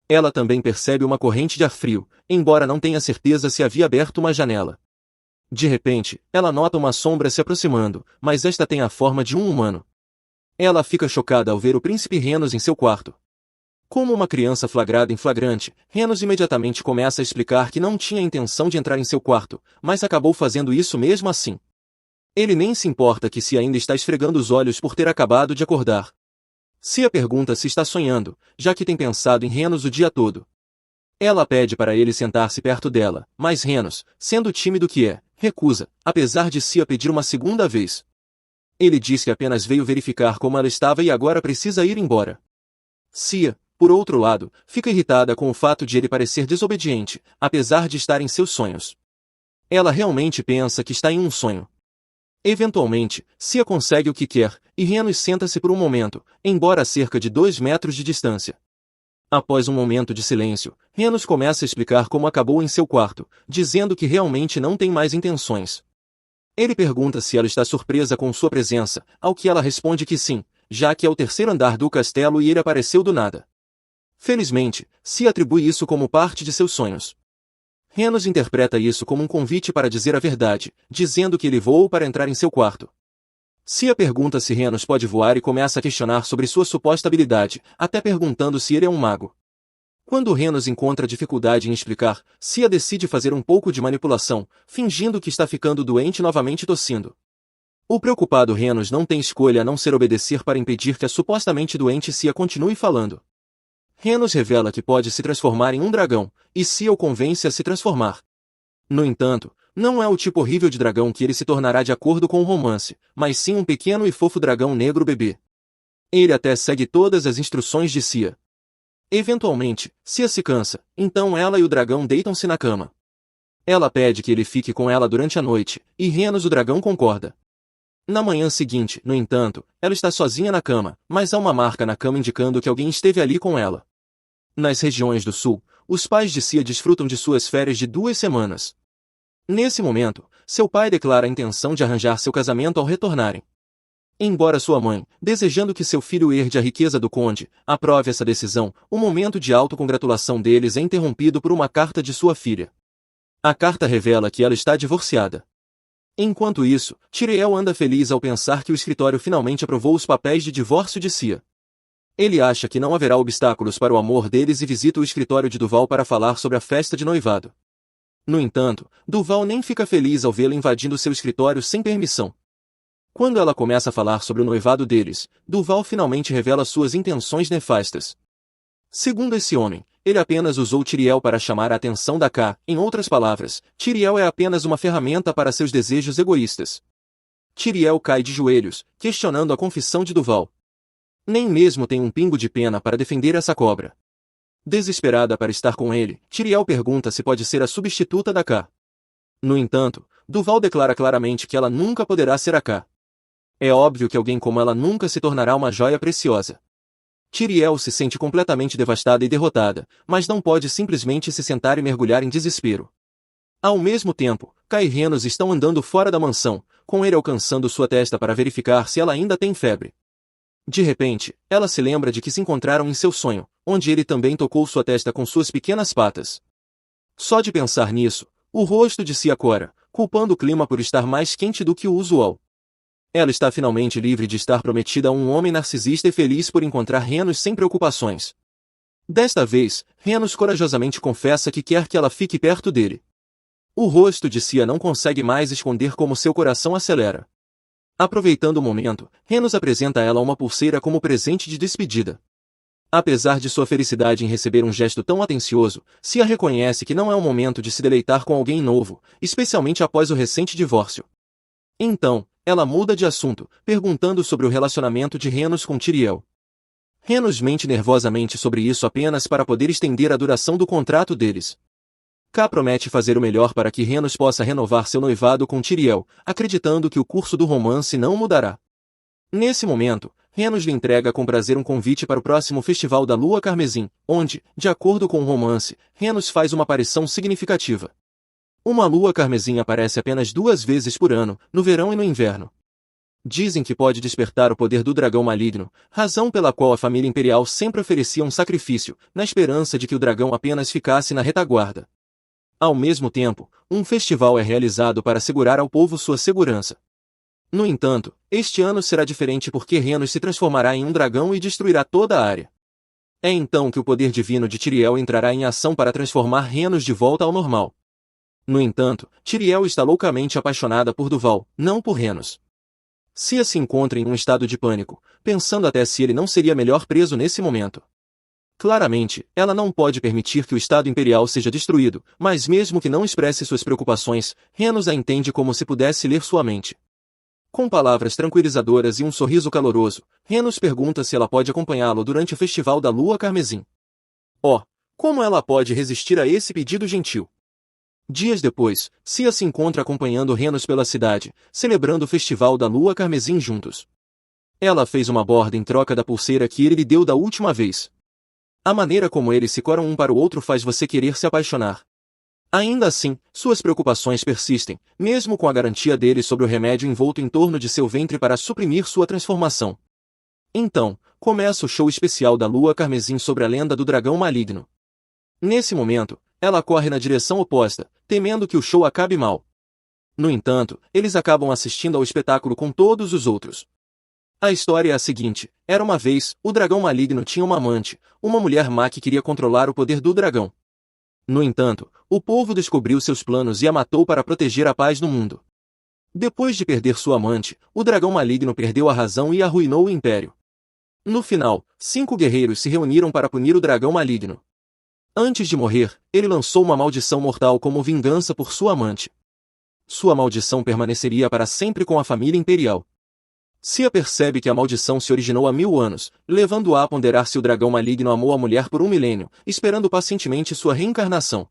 [SPEAKER 1] Ela também percebe uma corrente de ar frio, embora não tenha certeza se havia aberto uma janela. De repente, ela nota uma sombra se aproximando, mas esta tem a forma de um humano. Ela fica chocada ao ver o príncipe Renos em seu quarto. Como uma criança flagrada em flagrante, Renos imediatamente começa a explicar que não tinha intenção de entrar em seu quarto, mas acabou fazendo isso mesmo assim. Ele nem se importa que Cia ainda está esfregando os olhos por ter acabado de acordar. Cia pergunta se está sonhando, já que tem pensado em Renos o dia todo. Ela pede para ele sentar-se perto dela, mas Renos, sendo tímido que é, recusa, apesar de Cia pedir uma segunda vez. Ele diz que apenas veio verificar como ela estava e agora precisa ir embora. Cia, por outro lado, fica irritada com o fato de ele parecer desobediente, apesar de estar em seus sonhos. Ela realmente pensa que está em um sonho. Eventualmente, Cia consegue o que quer, e Renos senta-se por um momento, embora a cerca de 2 metros de distância. Após um momento de silêncio, Renos começa a explicar como acabou em seu quarto, dizendo que realmente não tem mais intenções. Ele pergunta se ela está surpresa com sua presença, ao que ela responde que sim, já que é o terceiro andar do castelo e ele apareceu do nada. Felizmente, Cia atribui isso como parte de seus sonhos. Renos interpreta isso como um convite para dizer a verdade, dizendo que ele voou para entrar em seu quarto. Cia pergunta se Renos pode voar e começa a questionar sobre sua suposta habilidade, até perguntando se ele é um mago. Quando Renos encontra dificuldade em explicar, Cia decide fazer um pouco de manipulação, fingindo que está ficando doente novamente tossindo. O preocupado Renos não tem escolha a não ser obedecer para impedir que a supostamente doente Cia continue falando. Renos revela que pode se transformar em um dragão, e Cia o convence a se transformar. No entanto, Não é o tipo horrível de dragão que ele se tornará de acordo com o romance, mas sim um pequeno e fofo dragão negro bebê. Ele até segue todas as instruções de Cia. Eventualmente, Cia se cansa, então ela e o dragão deitam-se na cama. Ela pede que ele fique com ela durante a noite, e Renos o dragão concorda. Na manhã seguinte, no entanto, ela está sozinha na cama, mas há uma marca na cama indicando que alguém esteve ali com ela. Nas regiões do sul, os pais de Cia desfrutam de suas férias de 2 semanas. Nesse momento, seu pai declara a intenção de arranjar seu casamento ao retornarem. Embora sua mãe, desejando que seu filho herde a riqueza do conde, aprove essa decisão, o momento de autocongratulação deles é interrompido por uma carta de sua filha. A carta revela que ela está divorciada. Enquanto isso, Tyriel anda feliz ao pensar que o escritório finalmente aprovou os papéis de divórcio de Cia. Ele acha que não haverá obstáculos para o amor deles e visita o escritório de Duval para falar sobre a festa de noivado. No entanto, Duval nem fica feliz ao vê-la invadindo seu escritório sem permissão. Quando ela começa a falar sobre o noivado deles, Duval finalmente revela suas intenções nefastas. Segundo esse homem, ele apenas usou Tyriel para chamar a atenção da K. Em outras palavras, Tyriel é apenas uma ferramenta para seus desejos egoístas. Tyriel cai de joelhos, questionando a confissão de Duval. Nem mesmo tem um pingo de pena para defender essa cobra. Desesperada para estar com ele, Tyriel pergunta se pode ser a substituta da K. No entanto, Duval declara claramente que ela nunca poderá ser a K. É óbvio que alguém como ela nunca se tornará uma joia preciosa. Tyriel se sente completamente devastada e derrotada, mas não pode simplesmente se sentar e mergulhar em desespero. Ao mesmo tempo, Kai e Renos estão andando fora da mansão, com ele alcançando sua testa para verificar se ela ainda tem febre. De repente, ela se lembra de que se encontraram em seu sonho, onde ele também tocou sua testa com suas pequenas patas. Só de pensar nisso, o rosto de Cia cora, culpando o clima por estar mais quente do que o usual. Ela está finalmente livre de estar prometida a um homem narcisista e feliz por encontrar Renos sem preocupações. Desta vez, Renos corajosamente confessa que quer que ela fique perto dele. O rosto de Cia não consegue mais esconder como seu coração acelera. Aproveitando o momento, Renos apresenta a ela uma pulseira como presente de despedida. Apesar de sua felicidade em receber um gesto tão atencioso, Cia reconhece que não é o momento de se deleitar com alguém novo, especialmente após o recente divórcio. Então, ela muda de assunto, perguntando sobre o relacionamento de Renos com Tyriel. Renos mente nervosamente sobre isso apenas para poder estender a duração do contrato deles. K promete fazer o melhor para que Renos possa renovar seu noivado com Tyriel, acreditando que o curso do romance não mudará. Nesse momento, Renos lhe entrega com prazer um convite para o próximo Festival da Lua Carmesim, onde, de acordo com o romance, Renos faz uma aparição significativa. Uma lua carmesim aparece apenas 2 vezes por ano, no verão e no inverno. Dizem que pode despertar o poder do dragão maligno, razão pela qual a família imperial sempre oferecia um sacrifício, na esperança de que o dragão apenas ficasse na retaguarda. Ao mesmo tempo, um festival é realizado para assegurar ao povo sua segurança. No entanto, este ano será diferente porque Renos se transformará em um dragão e destruirá toda a área. É então que o poder divino de Tyriel entrará em ação para transformar Renos de volta ao normal. No entanto, Tyriel está loucamente apaixonada por Duval, não por Renos. Cia se encontra em um estado de pânico, pensando até se ele não seria melhor preso nesse momento. Claramente, ela não pode permitir que o Estado Imperial seja destruído, mas mesmo que não expresse suas preocupações, Renos a entende como se pudesse ler sua mente. Com palavras tranquilizadoras e um sorriso caloroso, Renos pergunta se ela pode acompanhá-lo durante o Festival da Lua Carmesim. Oh, como ela pode resistir a esse pedido gentil? Dias depois, Cia se encontra acompanhando Renos pela cidade, celebrando o Festival da Lua Carmesim juntos. Ela fez uma borda em troca da pulseira que ele lhe deu da última vez. A maneira como eles se coram um para o outro faz você querer se apaixonar. Ainda assim, suas preocupações persistem, mesmo com a garantia dele sobre o remédio envolto em torno de seu ventre para suprimir sua transformação. Então, começa o show especial da Lua Carmesim sobre a lenda do dragão maligno. Nesse momento, ela corre na direção oposta, temendo que o show acabe mal. No entanto, eles acabam assistindo ao espetáculo com todos os outros. A história é a seguinte: era uma vez, o dragão maligno tinha uma amante, uma mulher má que queria controlar o poder do dragão. No entanto, o povo descobriu seus planos e a matou para proteger a paz no mundo. Depois de perder sua amante, o dragão maligno perdeu a razão e arruinou o império. No final, 5 guerreiros se reuniram para punir o dragão maligno. Antes de morrer, ele lançou uma maldição mortal como vingança por sua amante. sua maldição permaneceria para sempre com a família imperial. Cia percebe que a maldição se originou há 1000 anos, levando-a a ponderar se o dragão maligno amou a mulher por 1 milênio, esperando pacientemente sua reencarnação.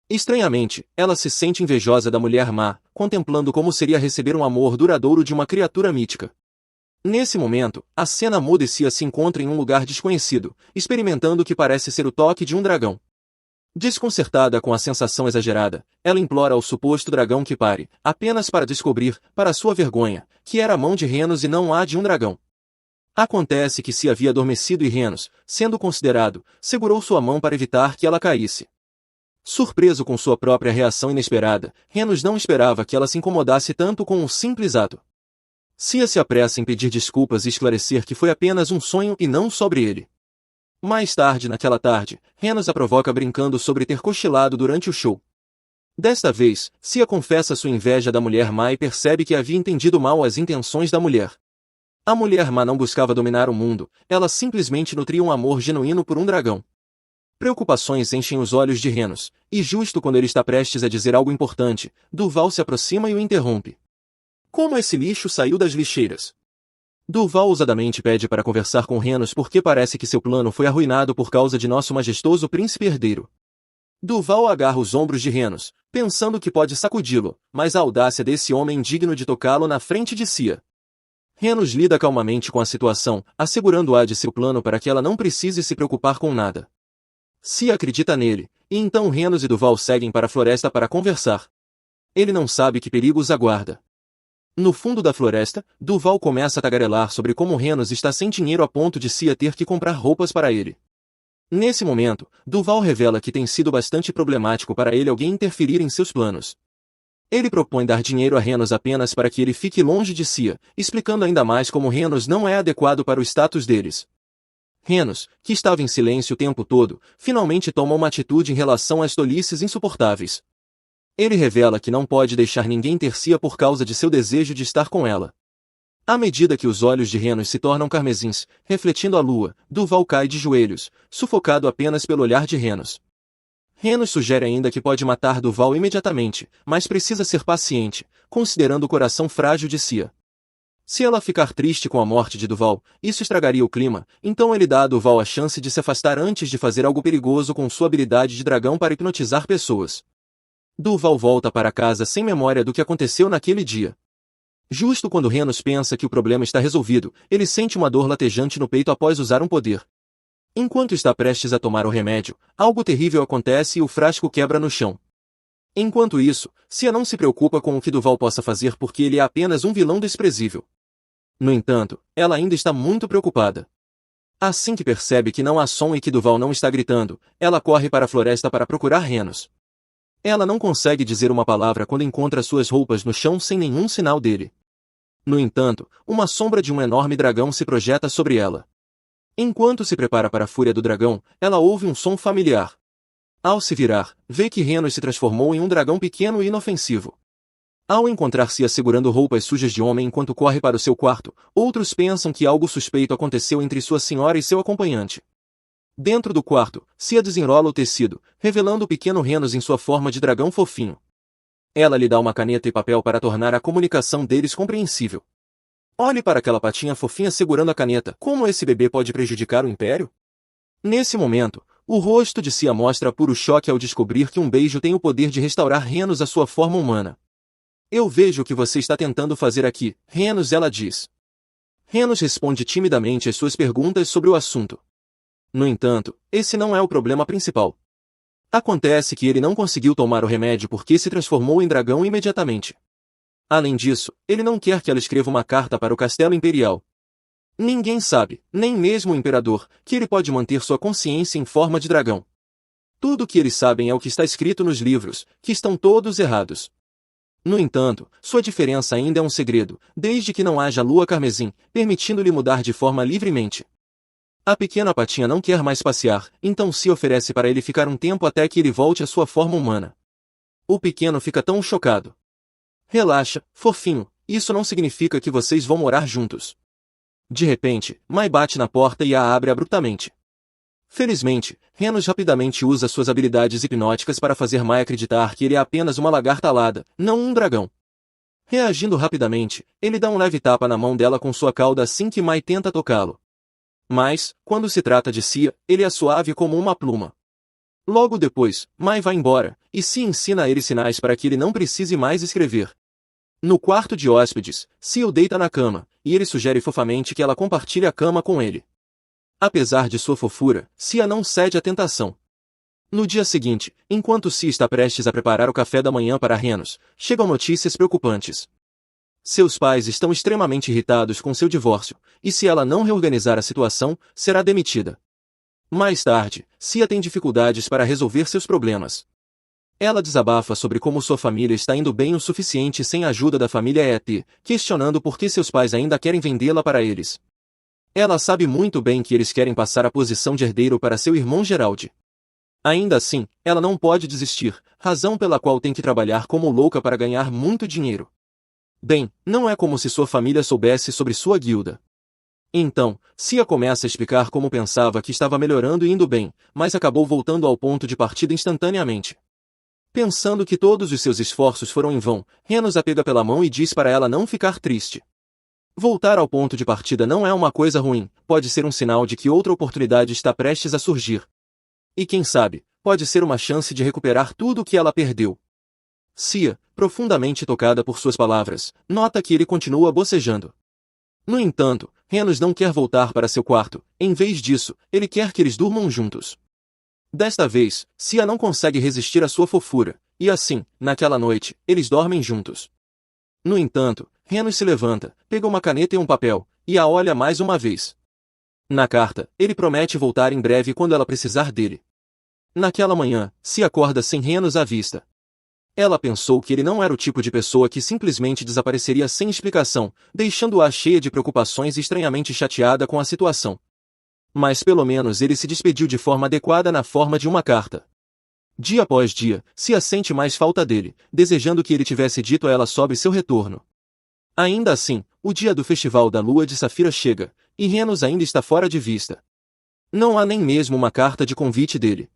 [SPEAKER 1] Estranhamente, ela se sente invejosa da mulher má, contemplando como seria receber um amor duradouro de uma criatura mítica. Nesse momento, a cena muda e Cia se encontra em um lugar desconhecido, experimentando o que parece ser o toque de um dragão. Desconcertada com a sensação exagerada, ela implora ao suposto dragão que pare, apenas para descobrir, para sua vergonha, que era a mão de Renos e não a de um dragão. Acontece que Cia havia adormecido e Renos, sendo considerado, segurou sua mão para evitar que ela caísse. Surpreso com sua própria reação inesperada, Renos não esperava que ela se incomodasse tanto com um simples ato. Cia se apressa em pedir desculpas e esclarecer que foi apenas um sonho e não sobre ele. Mais tarde naquela tarde, Renos a provoca brincando sobre ter cochilado durante o show. Desta vez, Cia confessa sua inveja da mulher má e percebe que havia entendido mal as intenções da mulher. A mulher má não buscava dominar o mundo, ela simplesmente nutria um amor genuíno por um dragão. Preocupações enchem os olhos de Renos, e justo quando ele está prestes a dizer algo importante, Duval se aproxima e o interrompe. Como esse lixo saiu das lixeiras? Duval ousadamente pede para conversar com Renos porque parece que seu plano foi arruinado por causa de nosso majestoso príncipe herdeiro. Duval agarra os ombros de Renos, pensando que pode sacudi-lo, mas a audácia desse homem indigno de tocá-lo na frente de Cia. Renos lida calmamente com a situação, assegurando-a de seu plano para que ela não precise se preocupar com nada. Cia acredita nele, e então Renos e Duval seguem para a floresta para conversar. Ele não sabe que perigo os aguarda. No fundo da floresta, Duval começa a tagarelar sobre como Renos está sem dinheiro a ponto de Cia ter que comprar roupas para ele. Nesse momento, Duval revela que tem sido bastante problemático para ele alguém interferir em seus planos. Ele propõe dar dinheiro a Renos apenas para que ele fique longe de Cia, explicando ainda mais como Renos não é adequado para o status deles. Renos, que estava em silêncio o tempo todo, finalmente toma uma atitude em relação às tolices insuportáveis. Ele revela que não pode deixar ninguém ter Cia por causa de seu desejo de estar com ela. À medida que os olhos de Renos se tornam carmesins, refletindo a lua, Duval cai de joelhos, sufocado apenas pelo olhar de Renos. Renos sugere ainda que pode matar Duval imediatamente, mas precisa ser paciente, considerando o coração frágil de Cia. Se ela ficar triste com a morte de Duval, isso estragaria o clima, então ele dá a Duval a chance de se afastar antes de fazer algo perigoso com sua habilidade de dragão para hipnotizar pessoas. Duval volta para casa sem memória do que aconteceu naquele dia. Justo quando Renos pensa que o problema está resolvido, ele sente uma dor latejante no peito após usar um poder. Enquanto está prestes a tomar o remédio, algo terrível acontece e o frasco quebra no chão. Enquanto isso, Cia não se preocupa com o que Duval possa fazer porque ele é apenas um vilão desprezível. No entanto, ela ainda está muito preocupada. Assim que percebe que não há som e que Duval não está gritando, ela corre para a floresta para procurar Renos. Ela não consegue dizer uma palavra quando encontra suas roupas no chão sem nenhum sinal dele. No entanto, uma sombra de um enorme dragão se projeta sobre ela. Enquanto se prepara para a fúria do dragão, ela ouve um som familiar. Ao se virar, vê que Renos se transformou em um dragão pequeno e inofensivo. Ao encontrar-se segurando roupas sujas de homem enquanto corre para o seu quarto, outros pensam que algo suspeito aconteceu entre sua senhora e seu acompanhante. Dentro do quarto, Cia desenrola o tecido, revelando o pequeno Renos em sua forma de dragão fofinho. Ela lhe dá uma caneta e papel para tornar a comunicação deles compreensível. Olhe para aquela patinha fofinha segurando a caneta. Como esse bebê pode prejudicar o Império? Nesse momento, o rosto de Cia mostra puro choque ao descobrir que um beijo tem o poder de restaurar Renos à sua forma humana. Eu vejo o que você está tentando fazer aqui, Renos, ela diz. Renos responde timidamente às suas perguntas sobre o assunto. No entanto, esse não é o problema principal. Acontece que ele não conseguiu tomar o remédio porque se transformou em dragão imediatamente. Além disso, ele não quer que ela escreva uma carta para o Castelo Imperial. Ninguém sabe, nem mesmo o Imperador, que ele pode manter sua consciência em forma de dragão. Tudo o que eles sabem é o que está escrito nos livros, que estão todos errados. No entanto, sua diferença ainda é um segredo, desde que não haja lua carmesim, permitindo-lhe mudar de forma livremente. A pequena patinha não quer mais passear, então se oferece para ele ficar um tempo até que ele volte à sua forma humana. O pequeno fica tão chocado. Relaxa, fofinho, isso não significa que vocês vão morar juntos. De repente, Mai bate na porta e a abre abruptamente. Felizmente, Renos rapidamente usa suas habilidades hipnóticas para fazer Mai acreditar que ele é apenas uma lagarta alada, não um dragão. Reagindo rapidamente, ele dá um leve tapa na mão dela com sua cauda assim que Mai tenta tocá-lo. Mas, quando se trata de Cia, ele é suave como uma pluma. Logo depois, Mai vai embora, e Cia ensina a ele sinais para que ele não precise mais escrever. No quarto de hóspedes, Cia o deita na cama, e ele sugere fofamente que ela compartilhe a cama com ele. Apesar de sua fofura, Cia não cede à tentação. No dia seguinte, enquanto Cia está prestes a preparar o café da manhã para Renos, chegam notícias preocupantes. Seus pais estão extremamente irritados com seu divórcio, e se ela não reorganizar a situação, será demitida. Mais tarde, Cia tem dificuldades para resolver seus problemas. Ela desabafa sobre como sua família está indo bem o suficiente sem a ajuda da família Et, questionando por que seus pais ainda querem vendê-la para eles. Ela sabe muito bem que eles querem passar a posição de herdeiro para seu irmão Gerald. Ainda assim, ela não pode desistir, razão pela qual tem que trabalhar como louca para ganhar muito dinheiro. Bem, não é como se sua família soubesse sobre sua guilda. Então, Cia começa a explicar como pensava que estava melhorando e indo bem, mas acabou voltando ao ponto de partida instantaneamente. Pensando que todos os seus esforços foram em vão, Renos a pega pela mão e diz para ela não ficar triste. Voltar ao ponto de partida não é uma coisa ruim, pode ser um sinal de que outra oportunidade está prestes a surgir. E quem sabe, pode ser uma chance de recuperar tudo o que ela perdeu. Cia, profundamente tocada por suas palavras, nota que ele continua bocejando. No entanto, Renos não quer voltar para seu quarto, em vez disso, ele quer que eles durmam juntos. Desta vez, Cia não consegue resistir à sua fofura, e assim, naquela noite, eles dormem juntos. No entanto, Renos se levanta, pega uma caneta e um papel, e a olha mais uma vez. Na carta, ele promete voltar em breve quando ela precisar dele. Naquela manhã, Cia acorda sem Renos à vista. Ela pensou que ele não era o tipo de pessoa que simplesmente desapareceria sem explicação, deixando-a cheia de preocupações e estranhamente chateada com a situação. Mas pelo menos ele se despediu de forma adequada na forma de uma carta. Dia após dia, Cia sente mais falta dele, desejando que ele tivesse dito a ela sobre seu retorno. Ainda assim, o dia do Festival da Lua de Safira chega, e Renos ainda está fora de vista. Não há nem mesmo uma carta de convite dele.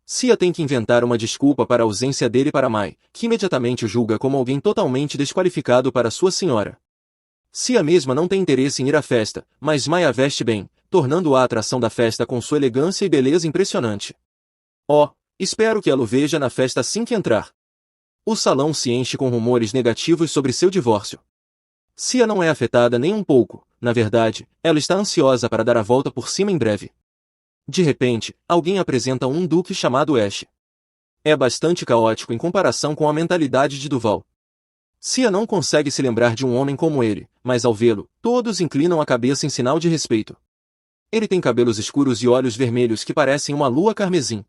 [SPEAKER 1] Cia tem que inventar uma desculpa para a ausência dele para Mai, que imediatamente o julga como alguém totalmente desqualificado para sua senhora. Cia mesma não tem interesse em ir à festa, mas Mai a veste bem, tornando-a a atração da festa com sua elegância e beleza impressionante. Oh, espero que ela o veja na festa assim que entrar. O salão se enche com rumores negativos sobre seu divórcio. Cia não é afetada nem um pouco, na verdade, ela está ansiosa para dar a volta por cima em breve. De repente, alguém apresenta um duque chamado Ash. É bastante caótico em comparação com a mentalidade de Duval. Cia não consegue se lembrar de um homem como ele, mas ao vê-lo, todos inclinam a cabeça em sinal de respeito. Ele tem cabelos escuros e olhos vermelhos que parecem uma lua carmesim.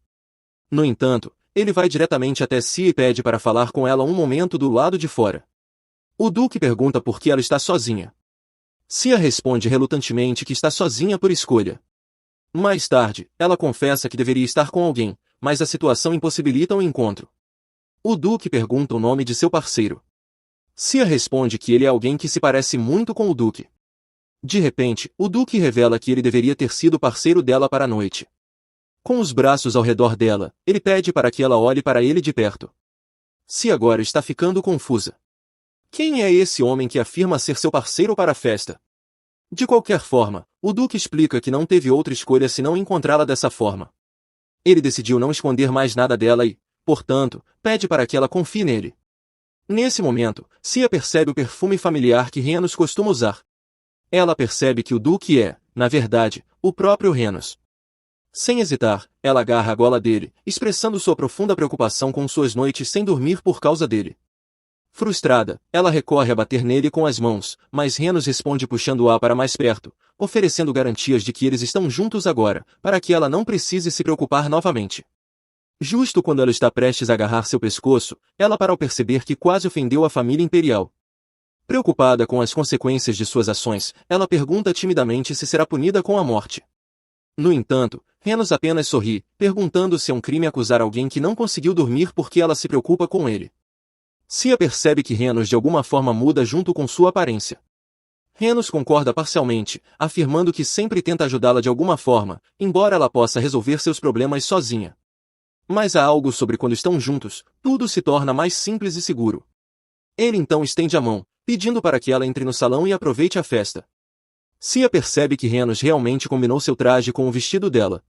[SPEAKER 1] No entanto, ele vai diretamente até Cia e pede para falar com ela um momento do lado de fora. O duque pergunta por que ela está sozinha. Cia responde relutantemente que está sozinha por escolha. Mais tarde, ela confessa que deveria estar com alguém, mas a situação impossibilita o encontro. O duque pergunta o nome de seu parceiro. Cia responde que ele é alguém que se parece muito com o duque. De repente, o duque revela que ele deveria ter sido parceiro dela para a noite. Com os braços ao redor dela, ele pede para que ela olhe para ele de perto. Cia agora está ficando confusa. Quem é esse homem que afirma ser seu parceiro para a festa? De qualquer forma, o duque explica que não teve outra escolha senão encontrá-la dessa forma. Ele decidiu não esconder mais nada dela e, portanto, pede para que ela confie nele. Nesse momento, Cia percebe o perfume familiar que Renos costuma usar. Ela percebe que o duque é, na verdade, o próprio Renos. Sem hesitar, ela agarra a gola dele, expressando sua profunda preocupação com suas noites sem dormir por causa dele. Frustrada, ela recorre a bater nele com as mãos, mas Renos responde puxando-a para mais perto, oferecendo garantias de que eles estão juntos agora, para que ela não precise se preocupar novamente. Justo quando ela está prestes a agarrar seu pescoço, ela para ao perceber que quase ofendeu a família imperial. Preocupada com as consequências de suas ações, ela pergunta timidamente se será punida com a morte. No entanto, Renos apenas sorri, perguntando se é um crime acusar alguém que não conseguiu dormir porque ela se preocupa com ele. Cia percebe que Renos de alguma forma muda junto com sua aparência. Renos concorda parcialmente, afirmando que sempre tenta ajudá-la de alguma forma, embora ela possa resolver seus problemas sozinha. Mas há algo sobre quando estão juntos, tudo se torna mais simples e seguro. Ele então estende a mão, pedindo para que ela entre no salão e aproveite a festa. Cia percebe que Renos realmente combinou seu traje com o vestido dela.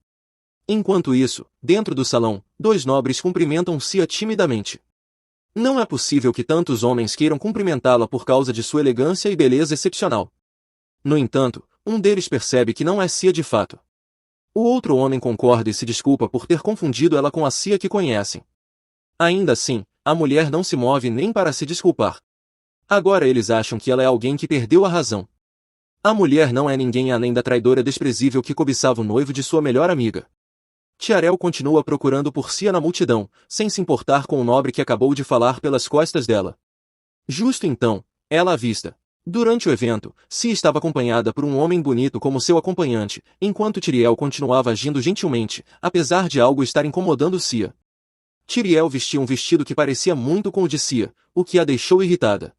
[SPEAKER 1] Enquanto isso, dentro do salão, dois nobres cumprimentam Cia timidamente. Não é possível que tantos homens queiram cumprimentá-la por causa de sua elegância e beleza excepcional. No entanto, um deles percebe que não é Cia de fato. O outro homem concorda e se desculpa por ter confundido ela com a Cia que conhecem. Ainda assim, a mulher não se move nem para se desculpar. Agora eles acham que ela é alguém que perdeu a razão. A mulher não é ninguém além da traidora desprezível que cobiçava o noivo de sua melhor amiga. Tiarel continua procurando por Cia na multidão, sem se importar com o nobre que acabou de falar pelas costas dela. Justo então, ela avista. Durante o evento, Cia estava acompanhada por um homem bonito como seu acompanhante, enquanto Tiriel continuava agindo gentilmente, apesar de algo estar incomodando Cia. Tiriel vestia um vestido que parecia muito com o de Cia, o que a deixou irritada.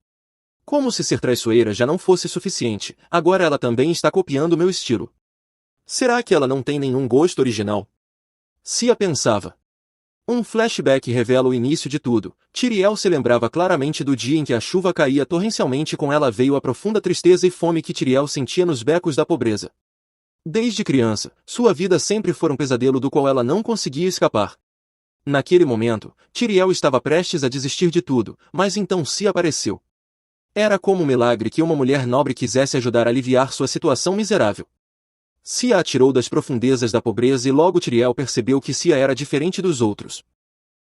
[SPEAKER 1] Como se ser traiçoeira já não fosse suficiente, agora ela também está copiando meu estilo. Será que ela não tem nenhum gosto original? Cia pensava. Um flashback revela o início de tudo. Tiriel se lembrava claramente do dia em que a chuva caía torrencialmente, com ela veio a profunda tristeza e fome que Tiriel sentia nos becos da pobreza. Desde criança, sua vida sempre foi um pesadelo do qual ela não conseguia escapar. Naquele momento, Tiriel estava prestes a desistir de tudo, mas então Cia apareceu. Era como um milagre que uma mulher nobre quisesse ajudar a aliviar sua situação miserável. Cia a tirou das profundezas da pobreza e logo Tiriel percebeu que Cia era diferente dos outros.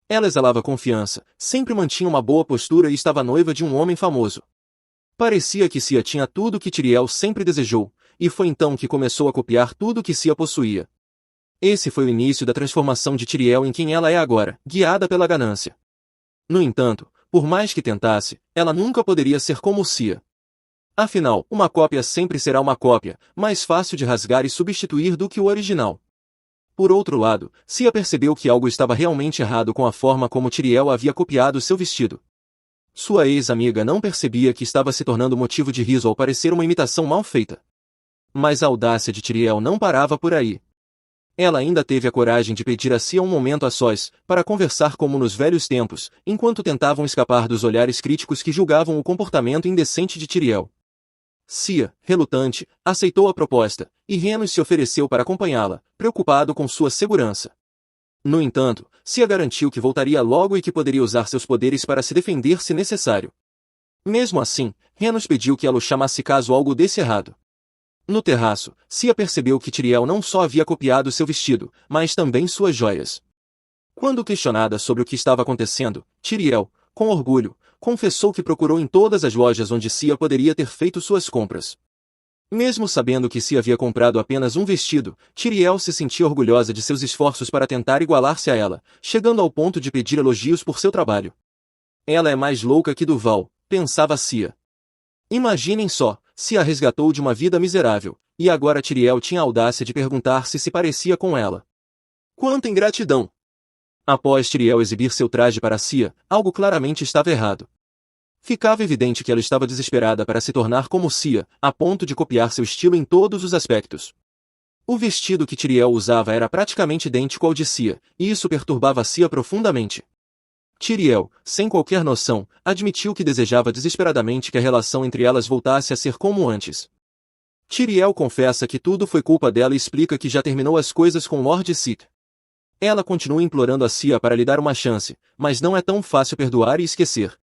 [SPEAKER 1] Ela exalava confiança, sempre mantinha uma boa postura e estava noiva de um homem famoso. Parecia que Cia tinha tudo o que Tiriel sempre desejou, e foi então que começou a copiar tudo que Cia possuía. Esse foi o início da transformação de Tiriel em quem ela é agora, guiada pela ganância. No entanto, por mais que tentasse, ela nunca poderia ser como Cia. Afinal, uma cópia sempre será uma cópia, mais fácil de rasgar e substituir do que o original. Por outro lado, Cia percebeu que algo estava realmente errado com a forma como Tiriel havia copiado seu vestido. Sua ex-amiga não percebia que estava se tornando motivo de riso ao parecer uma imitação mal feita. Mas a audácia de Tiriel não parava por aí. Ela ainda teve a coragem de pedir a Cia um momento a sós, para conversar como nos velhos tempos, enquanto tentavam escapar dos olhares críticos que julgavam o comportamento indecente de Tiriel. Cia, relutante, aceitou a proposta, e Renos se ofereceu para acompanhá-la, preocupado com sua segurança. No entanto, Cia garantiu que voltaria logo e que poderia usar seus poderes para se defender se necessário. Mesmo assim, Renos pediu que ela o chamasse caso algo desse errado. No terraço, Cia percebeu que Tiriel não só havia copiado seu vestido, mas também suas joias. Quando questionada sobre o que estava acontecendo, Tiriel, com orgulho, confessou que procurou em todas as lojas onde Cia poderia ter feito suas compras. Mesmo sabendo que Cia havia comprado apenas um vestido, Tiriel se sentia orgulhosa de seus esforços para tentar igualar-se a ela, chegando ao ponto de pedir elogios por seu trabalho. Ela é mais louca que Duval, pensava Cia. Imaginem só, Cia a resgatou de uma vida miserável, e agora Tiriel tinha a audácia de perguntar se parecia com ela. Quanta ingratidão! Após Tiriel exibir seu traje para Cia, algo claramente estava errado. Ficava evidente que ela estava desesperada para se tornar como Cia, a ponto de copiar seu estilo em todos os aspectos. O vestido que Tiriel usava era praticamente idêntico ao de Cia, e isso perturbava Cia profundamente. Tiriel, sem qualquer noção, admitiu que desejava desesperadamente que a relação entre elas voltasse a ser como antes. Tiriel confessa que tudo foi culpa dela e explica que já terminou as coisas com Lord Sik. Ela continua implorando a Cia para lhe dar uma chance, mas não é tão fácil perdoar e esquecer.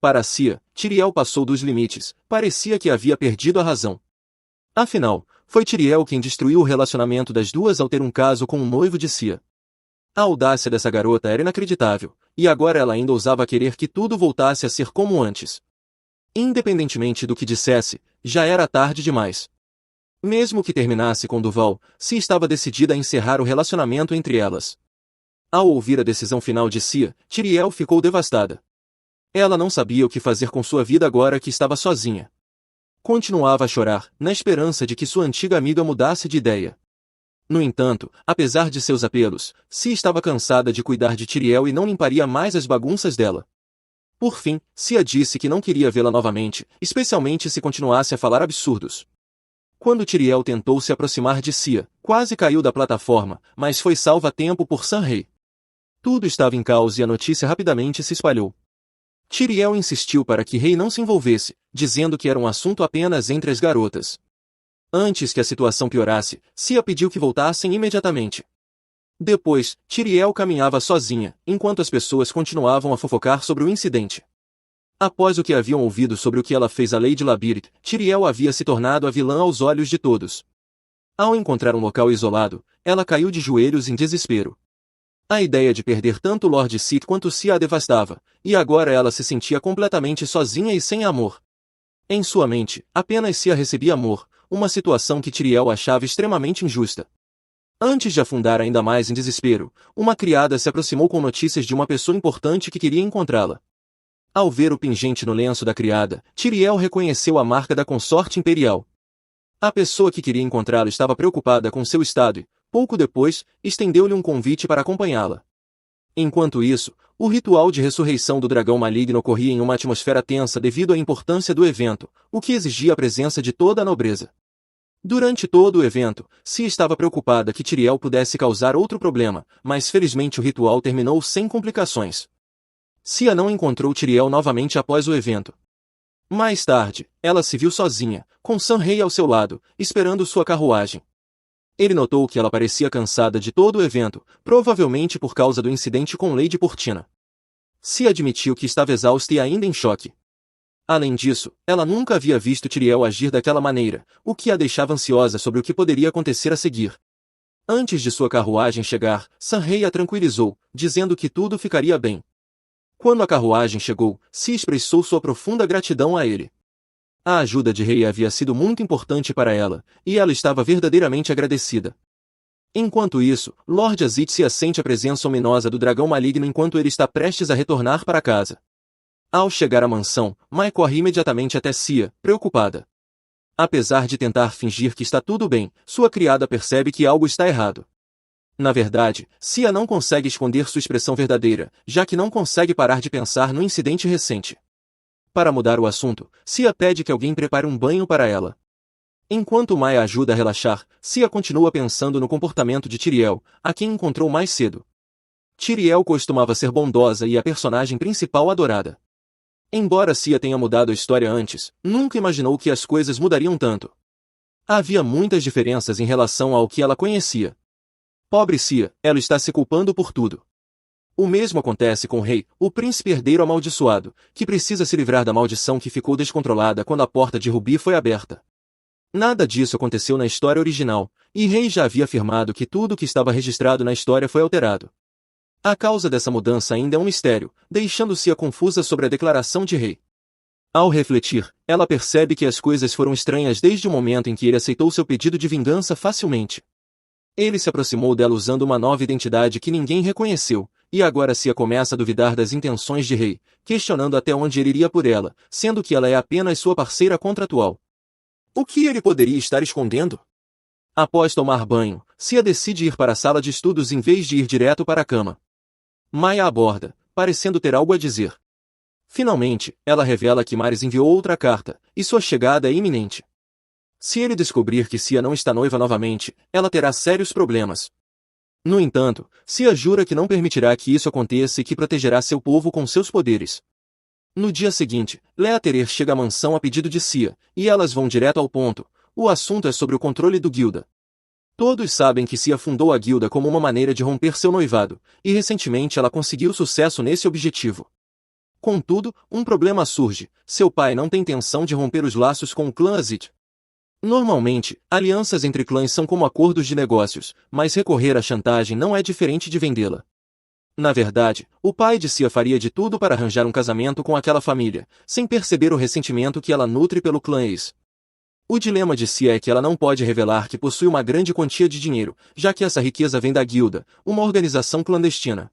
[SPEAKER 1] Para Cia, Tiriel passou dos limites, parecia que havia perdido a razão. Afinal, foi Tiriel quem destruiu o relacionamento das duas ao ter um caso com o noivo de Cia. A audácia dessa garota era inacreditável, e agora ela ainda ousava querer que tudo voltasse a ser como antes. Independentemente do que dissesse, já era tarde demais. Mesmo que terminasse com Duval, Cia estava decidida a encerrar o relacionamento entre elas. Ao ouvir a decisão final de Cia, Tiriel ficou devastada. Ela não sabia o que fazer com sua vida agora que estava sozinha. Continuava a chorar, na esperança de que sua antiga amiga mudasse de ideia. No entanto, apesar de seus apelos, Cia estava cansada de cuidar de Tiriel e não limparia mais as bagunças dela. Por fim, Cia disse que não queria vê-la novamente, especialmente se continuasse a falar absurdos. Quando Tyriel tentou se aproximar de Cia, quase caiu da plataforma, mas foi salva a tempo por Sanrei. Tudo estava em caos e a notícia rapidamente se espalhou. Tyriel insistiu para que Rei não se envolvesse, dizendo que era um assunto apenas entre as garotas. Antes que a situação piorasse, Cia pediu que voltassem imediatamente. Depois, Tyriel caminhava sozinha, enquanto as pessoas continuavam a fofocar sobre o incidente. Após o que haviam ouvido sobre o que ela fez a Lady Labyrinth, Tyriel havia se tornado a vilã aos olhos de todos. Ao encontrar um local isolado, ela caiu de joelhos em desespero. A ideia de perder tanto Lord Sith quanto Cia a devastava, e agora ela se sentia completamente sozinha e sem amor. Em sua mente, apenas Cia recebia amor, uma situação que Tyriel achava extremamente injusta. Antes de afundar ainda mais em desespero, uma criada se aproximou com notícias de uma pessoa importante que queria encontrá-la. Ao ver o pingente no lenço da criada, Tyriel reconheceu a marca da consorte imperial. A pessoa que queria encontrá-lo estava preocupada com seu estado e, pouco depois, estendeu-lhe um convite para acompanhá-la. Enquanto isso, o ritual de ressurreição do dragão maligno ocorria em uma atmosfera tensa devido à importância do evento, o que exigia a presença de toda a nobreza. Durante todo o evento, Cia estava preocupada que Tyriel pudesse causar outro problema, mas felizmente o ritual terminou sem complicações. Cia não encontrou Tyriel novamente após o evento. Mais tarde, ela se viu sozinha, com Sanrei ao seu lado, esperando sua carruagem. Ele notou que ela parecia cansada de todo o evento, provavelmente por causa do incidente com Lady Portina. Cia admitiu que estava exausta e ainda em choque. Além disso, ela nunca havia visto Tyriel agir daquela maneira, o que a deixava ansiosa sobre o que poderia acontecer a seguir. Antes de sua carruagem chegar, Sanrei a tranquilizou, dizendo que tudo ficaria bem. Quando a carruagem chegou, Cia expressou sua profunda gratidão a ele. A ajuda de Rei havia sido muito importante para ela, e ela estava verdadeiramente agradecida. Enquanto isso, Lord Azithia sente a presença ominosa do dragão maligno enquanto ele está prestes a retornar para casa. Ao chegar à mansão, Mai corre imediatamente até Cia, preocupada. Apesar de tentar fingir que está tudo bem, sua criada percebe que algo está errado. Na verdade, Cia não consegue esconder sua expressão verdadeira, já que não consegue parar de pensar no incidente recente. Para mudar o assunto, Cia pede que alguém prepare um banho para ela. Enquanto Mai a ajuda a relaxar, Cia continua pensando no comportamento de Tyriel, a quem encontrou mais cedo. Tyriel costumava ser bondosa e a personagem principal adorada. Embora Cia tenha mudado a história antes, nunca imaginou que as coisas mudariam tanto. Havia muitas diferenças em relação ao que ela conhecia. Pobre Cia, ela está se culpando por tudo. O mesmo acontece com o rei, o príncipe herdeiro amaldiçoado, que precisa se livrar da maldição que ficou descontrolada quando a porta de Rubi foi aberta. Nada disso aconteceu na história original, e Rei já havia afirmado que tudo o que estava registrado na história foi alterado. A causa dessa mudança ainda é um mistério, deixando Cia confusa sobre a declaração de Rei. Ao refletir, ela percebe que as coisas foram estranhas desde o momento em que ele aceitou seu pedido de vingança facilmente. Ele se aproximou dela usando uma nova identidade que ninguém reconheceu, e agora Cia começa a duvidar das intenções de Rei, questionando até onde ele iria por ela, sendo que ela é apenas sua parceira contratual. O que ele poderia estar escondendo? Após tomar banho, Cia decide ir para a sala de estudos em vez de ir direto para a cama. Mai a aborda, parecendo ter algo a dizer. Finalmente, ela revela que Maris enviou outra carta, e sua chegada é iminente. Se ele descobrir que Cia não está noiva novamente, ela terá sérios problemas. No entanto, Cia jura que não permitirá que isso aconteça e que protegerá seu povo com seus poderes. No dia seguinte, Leaterer chega à mansão a pedido de Cia, e elas vão direto ao ponto. O assunto é sobre o controle do Guilda. Todos sabem que Cia fundou a Guilda como uma maneira de romper seu noivado, e recentemente ela conseguiu sucesso nesse objetivo. Contudo, um problema surge: seu pai não tem intenção de romper os laços com o clã Azith. Normalmente, alianças entre clãs são como acordos de negócios, mas recorrer à chantagem não é diferente de vendê-la. Na verdade, o pai de Cia faria de tudo para arranjar um casamento com aquela família, sem perceber o ressentimento que ela nutre pelo clã ex. O dilema de Cia é que ela não pode revelar que possui uma grande quantia de dinheiro, já que essa riqueza vem da Guilda, uma organização clandestina.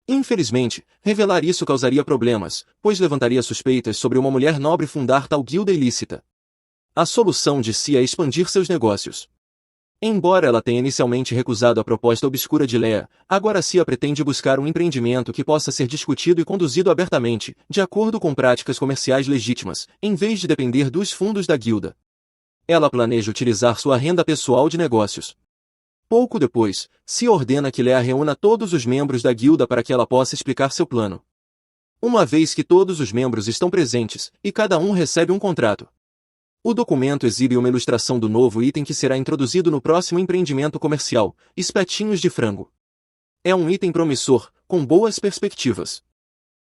[SPEAKER 1] Infelizmente, revelar isso causaria problemas, pois levantaria suspeitas sobre uma mulher nobre fundar tal guilda ilícita. A solução de Cia é expandir seus negócios. Embora ela tenha inicialmente recusado a proposta obscura de Leah, agora Cia pretende buscar um empreendimento que possa ser discutido e conduzido abertamente, de acordo com práticas comerciais legítimas, em vez de depender dos fundos da guilda. Ela planeja utilizar sua renda pessoal de negócios. Pouco depois, Cia ordena que Leah reúna todos os membros da guilda para que ela possa explicar seu plano. Uma vez que todos os membros estão presentes, e cada um recebe um contrato. O documento exibe uma ilustração do novo item que será introduzido no próximo empreendimento comercial, espetinhos de frango. É um item promissor, com boas perspectivas.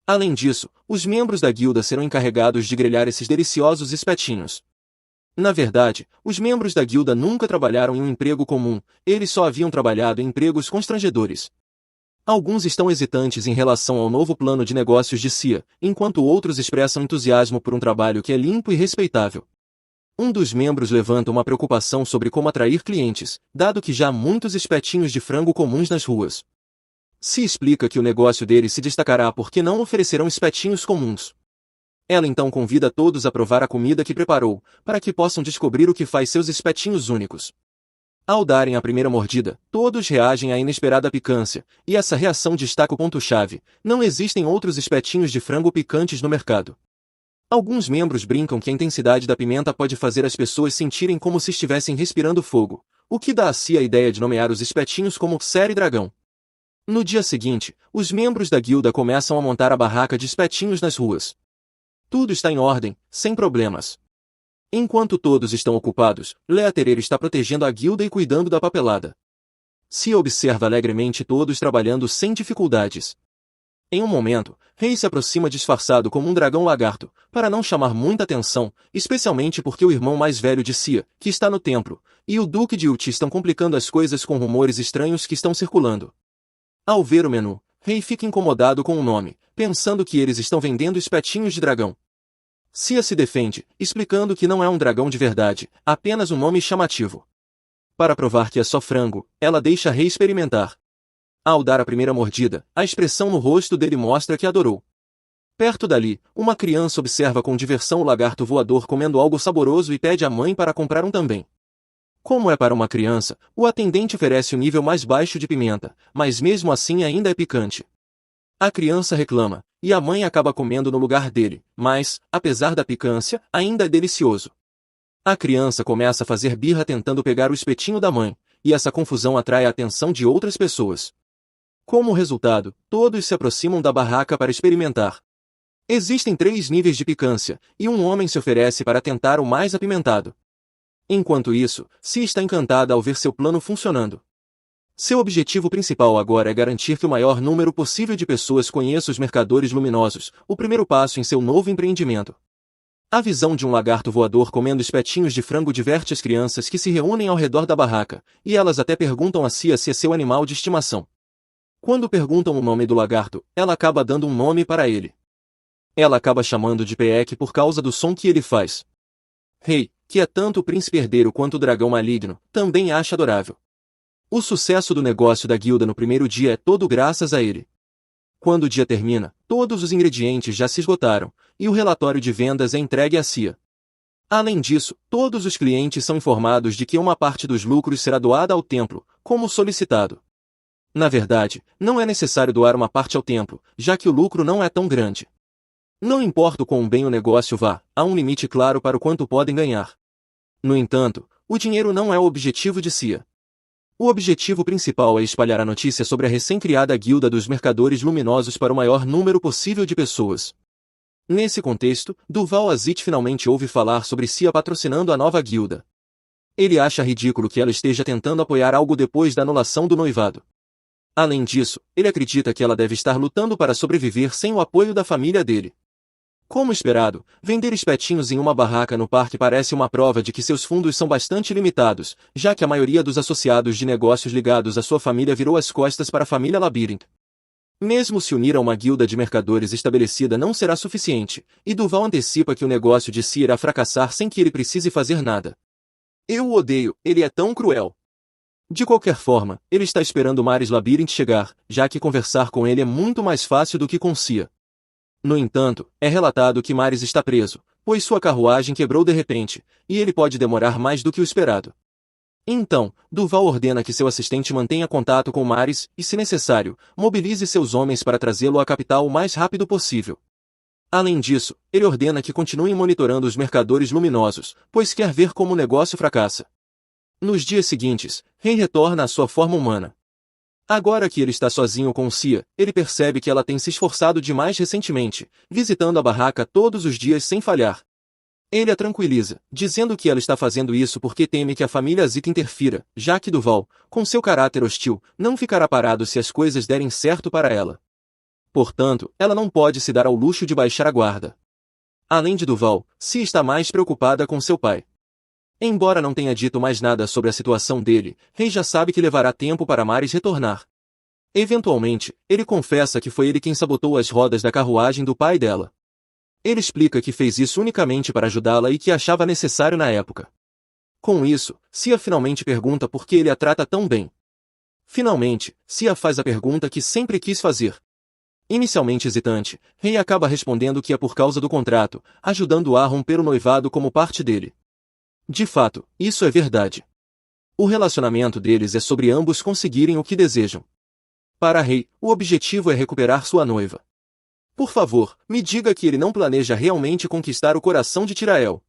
[SPEAKER 1] Além disso, os membros da guilda serão encarregados de grelhar esses deliciosos espetinhos. Na verdade, os membros da guilda nunca trabalharam em um emprego comum, eles só haviam trabalhado em empregos constrangedores. Alguns estão hesitantes em relação ao novo plano de negócios de Cia, enquanto outros expressam entusiasmo por um trabalho que é limpo e respeitável. Um dos membros levanta uma preocupação sobre como atrair clientes, dado que já há muitos espetinhos de frango comuns nas ruas. Cia explica que o negócio dele se destacará porque não oferecerão espetinhos comuns. Ela então convida todos a provar a comida que preparou, para que possam descobrir o que faz seus espetinhos únicos. Ao darem a primeira mordida, todos reagem à inesperada picância, e essa reação destaca o ponto-chave: não existem outros espetinhos de frango picantes no mercado. Alguns membros brincam que a intensidade da pimenta pode fazer as pessoas sentirem como se estivessem respirando fogo, o que dá a Cia a ideia de nomear os espetinhos como Série Dragão. No dia seguinte, os membros da guilda começam a montar a barraca de espetinhos nas ruas. Tudo está em ordem, sem problemas. Enquanto todos estão ocupados, Leah Tereira está protegendo a guilda e cuidando da papelada. Cia observa alegremente todos trabalhando sem dificuldades. Em um momento, Rei se aproxima disfarçado como um dragão lagarto, para não chamar muita atenção, especialmente porque o irmão mais velho de Cia, que está no templo, e o Duque de Uti estão complicando as coisas com rumores estranhos que estão circulando. Ao ver o menu, Rei fica incomodado com o nome, pensando que eles estão vendendo espetinhos de dragão. Cia se defende, explicando que não é um dragão de verdade, apenas um nome chamativo. Para provar que é só frango, ela deixa Rei experimentar. Ao dar a primeira mordida, a expressão no rosto dele mostra que adorou. Perto dali, uma criança observa com diversão o lagarto voador comendo algo saboroso e pede à mãe para comprar um também. Como é para uma criança, o atendente oferece o nível mais baixo de pimenta, mas mesmo assim ainda é picante. A criança reclama, e a mãe acaba comendo no lugar dele, mas, apesar da picância, ainda é delicioso. A criança começa a fazer birra tentando pegar o espetinho da mãe, e essa confusão atrai a atenção de outras pessoas. Como resultado, todos se aproximam da barraca para experimentar. Existem 3 níveis de picância, e um homem se oferece para tentar o mais apimentado. Enquanto isso, Cia está encantada ao ver seu plano funcionando. Seu objetivo principal agora é garantir que o maior número possível de pessoas conheça os mercadores luminosos, o primeiro passo em seu novo empreendimento. A visão de um lagarto voador comendo espetinhos de frango diverte as crianças que se reúnem ao redor da barraca, e elas até perguntam a Cia se é seu animal de estimação. Quando perguntam o nome do lagarto, ela acaba dando um nome para ele. Ela acaba chamando de Peek por causa do som que ele faz. Rei, que é tanto o príncipe herdeiro quanto o dragão maligno, também acha adorável. O sucesso do negócio da guilda no primeiro dia é todo graças a ele. Quando o dia termina, todos os ingredientes já se esgotaram, e o relatório de vendas é entregue a Cia. Além disso, todos os clientes são informados de que uma parte dos lucros será doada ao templo, como solicitado. Na verdade, não é necessário doar uma parte ao templo, já que o lucro não é tão grande. Não importa o quão bem o negócio vá, há um limite claro para o quanto podem ganhar. No entanto, o dinheiro não é o objetivo de Cia. O objetivo principal é espalhar a notícia sobre a recém-criada Guilda dos Mercadores Luminosos para o maior número possível de pessoas. Nesse contexto, Duval Azit finalmente ouve falar sobre Cia patrocinando a nova guilda. Ele acha ridículo que ela esteja tentando apoiar algo depois da anulação do noivado. Além disso, ele acredita que ela deve estar lutando para sobreviver sem o apoio da família dele. Como esperado, vender espetinhos em uma barraca no parque parece uma prova de que seus fundos são bastante limitados, já que a maioria dos associados de negócios ligados à sua família virou as costas para a família Labyrinth. Mesmo se unir a uma guilda de mercadores estabelecida não será suficiente, e Duval antecipa que o negócio de Cia irá fracassar sem que ele precise fazer nada. Eu o odeio, ele é tão cruel. De qualquer forma, ele está esperando Maris Labyrinth chegar, já que conversar com ele é muito mais fácil do que com Cia. No entanto, é relatado que Maris está preso, pois sua carruagem quebrou de repente, e ele pode demorar mais do que o esperado. Então, Duval ordena que seu assistente mantenha contato com Maris e, se necessário, mobilize seus homens para trazê-lo à capital o mais rápido possível. Além disso, ele ordena que continuem monitorando os mercadores luminosos, pois quer ver como o negócio fracassa. Nos dias seguintes, Rei retorna à sua forma humana. Agora que ele está sozinho com Cia, ele percebe que ela tem se esforçado demais recentemente, visitando a barraca todos os dias sem falhar. Ele a tranquiliza, dizendo que ela está fazendo isso porque teme que a família Zita interfira, já que Duval, com seu caráter hostil, não ficará parado se as coisas derem certo para ela. Portanto, ela não pode se dar ao luxo de baixar a guarda. Além de Duval, Cia está mais preocupada com seu pai. Embora não tenha dito mais nada sobre a situação dele, Rei já sabe que levará tempo para Maris retornar. Eventualmente, ele confessa que foi ele quem sabotou as rodas da carruagem do pai dela. Ele explica que fez isso unicamente para ajudá-la e que achava necessário na época. Com isso, Cia finalmente pergunta por que ele a trata tão bem. Finalmente, Cia faz a pergunta que sempre quis fazer. Inicialmente hesitante, Rei acaba respondendo que é por causa do contrato, ajudando-o a romper o noivado como parte dele. De fato, isso é verdade. O relacionamento deles é sobre ambos conseguirem o que desejam. Para Rei, o objetivo é recuperar sua noiva. Por favor, me diga que ele não planeja realmente conquistar o coração de Tirael.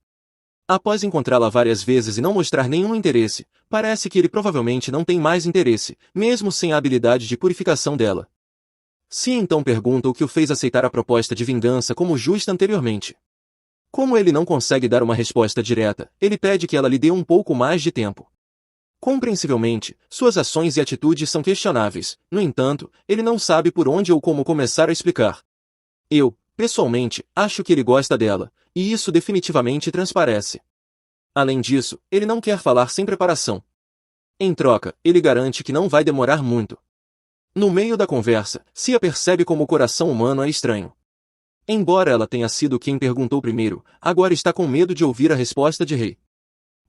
[SPEAKER 1] Após encontrá-la várias vezes e não mostrar nenhum interesse, parece que ele provavelmente não tem mais interesse, mesmo sem a habilidade de purificação dela. Cia então pergunta o que o fez aceitar a proposta de vingança como justa anteriormente. Como ele não consegue dar uma resposta direta, ele pede que ela lhe dê um pouco mais de tempo. Compreensivelmente, suas ações e atitudes são questionáveis, no entanto, ele não sabe por onde ou como começar a explicar. Eu, pessoalmente, acho que ele gosta dela, e isso definitivamente transparece. Além disso, ele não quer falar sem preparação. Em troca, ele garante que não vai demorar muito. No meio da conversa, Cia percebe como o coração humano é estranho. Embora ela tenha sido quem perguntou primeiro, agora está com medo de ouvir a resposta de Rei.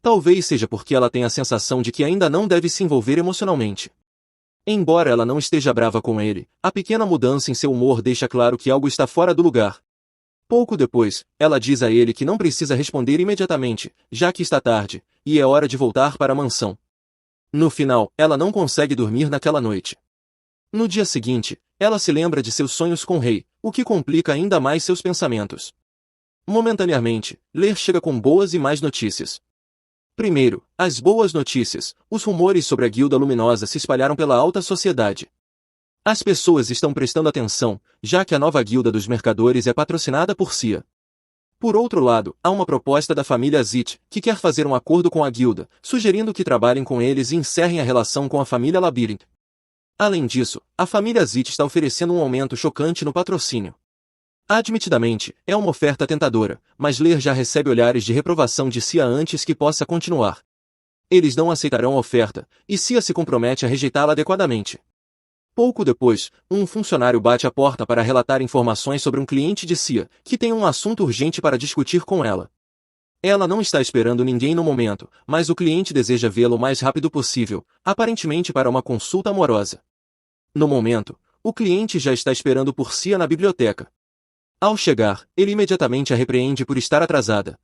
[SPEAKER 1] Talvez seja porque ela tem a sensação de que ainda não deve se envolver emocionalmente. Embora ela não esteja brava com ele, a pequena mudança em seu humor deixa claro que algo está fora do lugar. Pouco depois, ela diz a ele que não precisa responder imediatamente, já que está tarde, e é hora de voltar para a mansão. No final, ela não consegue dormir naquela noite. No dia seguinte, ela se lembra de seus sonhos com Rei, o que complica ainda mais seus pensamentos. Momentaneamente, Ler chega com boas e más notícias. Primeiro, as boas notícias. Os rumores sobre a Guilda Luminosa se espalharam pela alta sociedade. As pessoas estão prestando atenção, já que a nova Guilda dos Mercadores é patrocinada por Cia. Por outro lado, há uma proposta da família Zit, que quer fazer um acordo com a Guilda, sugerindo que trabalhem com eles e encerrem a relação com a família Labyrinth. Além disso, a família Zit está oferecendo um aumento chocante no patrocínio. Admitidamente, é uma oferta tentadora, mas Ler já recebe olhares de reprovação de Cia antes que possa continuar. Eles não aceitarão a oferta, e Cia se compromete a rejeitá-la adequadamente. Pouco depois, um funcionário bate à porta para relatar informações sobre um cliente de Cia, que tem um assunto urgente para discutir com ela. Ela não está esperando ninguém no momento, mas o cliente deseja vê-lo o mais rápido possível, aparentemente para uma consulta amorosa. No momento, o cliente já está esperando por Cia na biblioteca. Ao chegar, ele imediatamente a repreende por estar atrasada.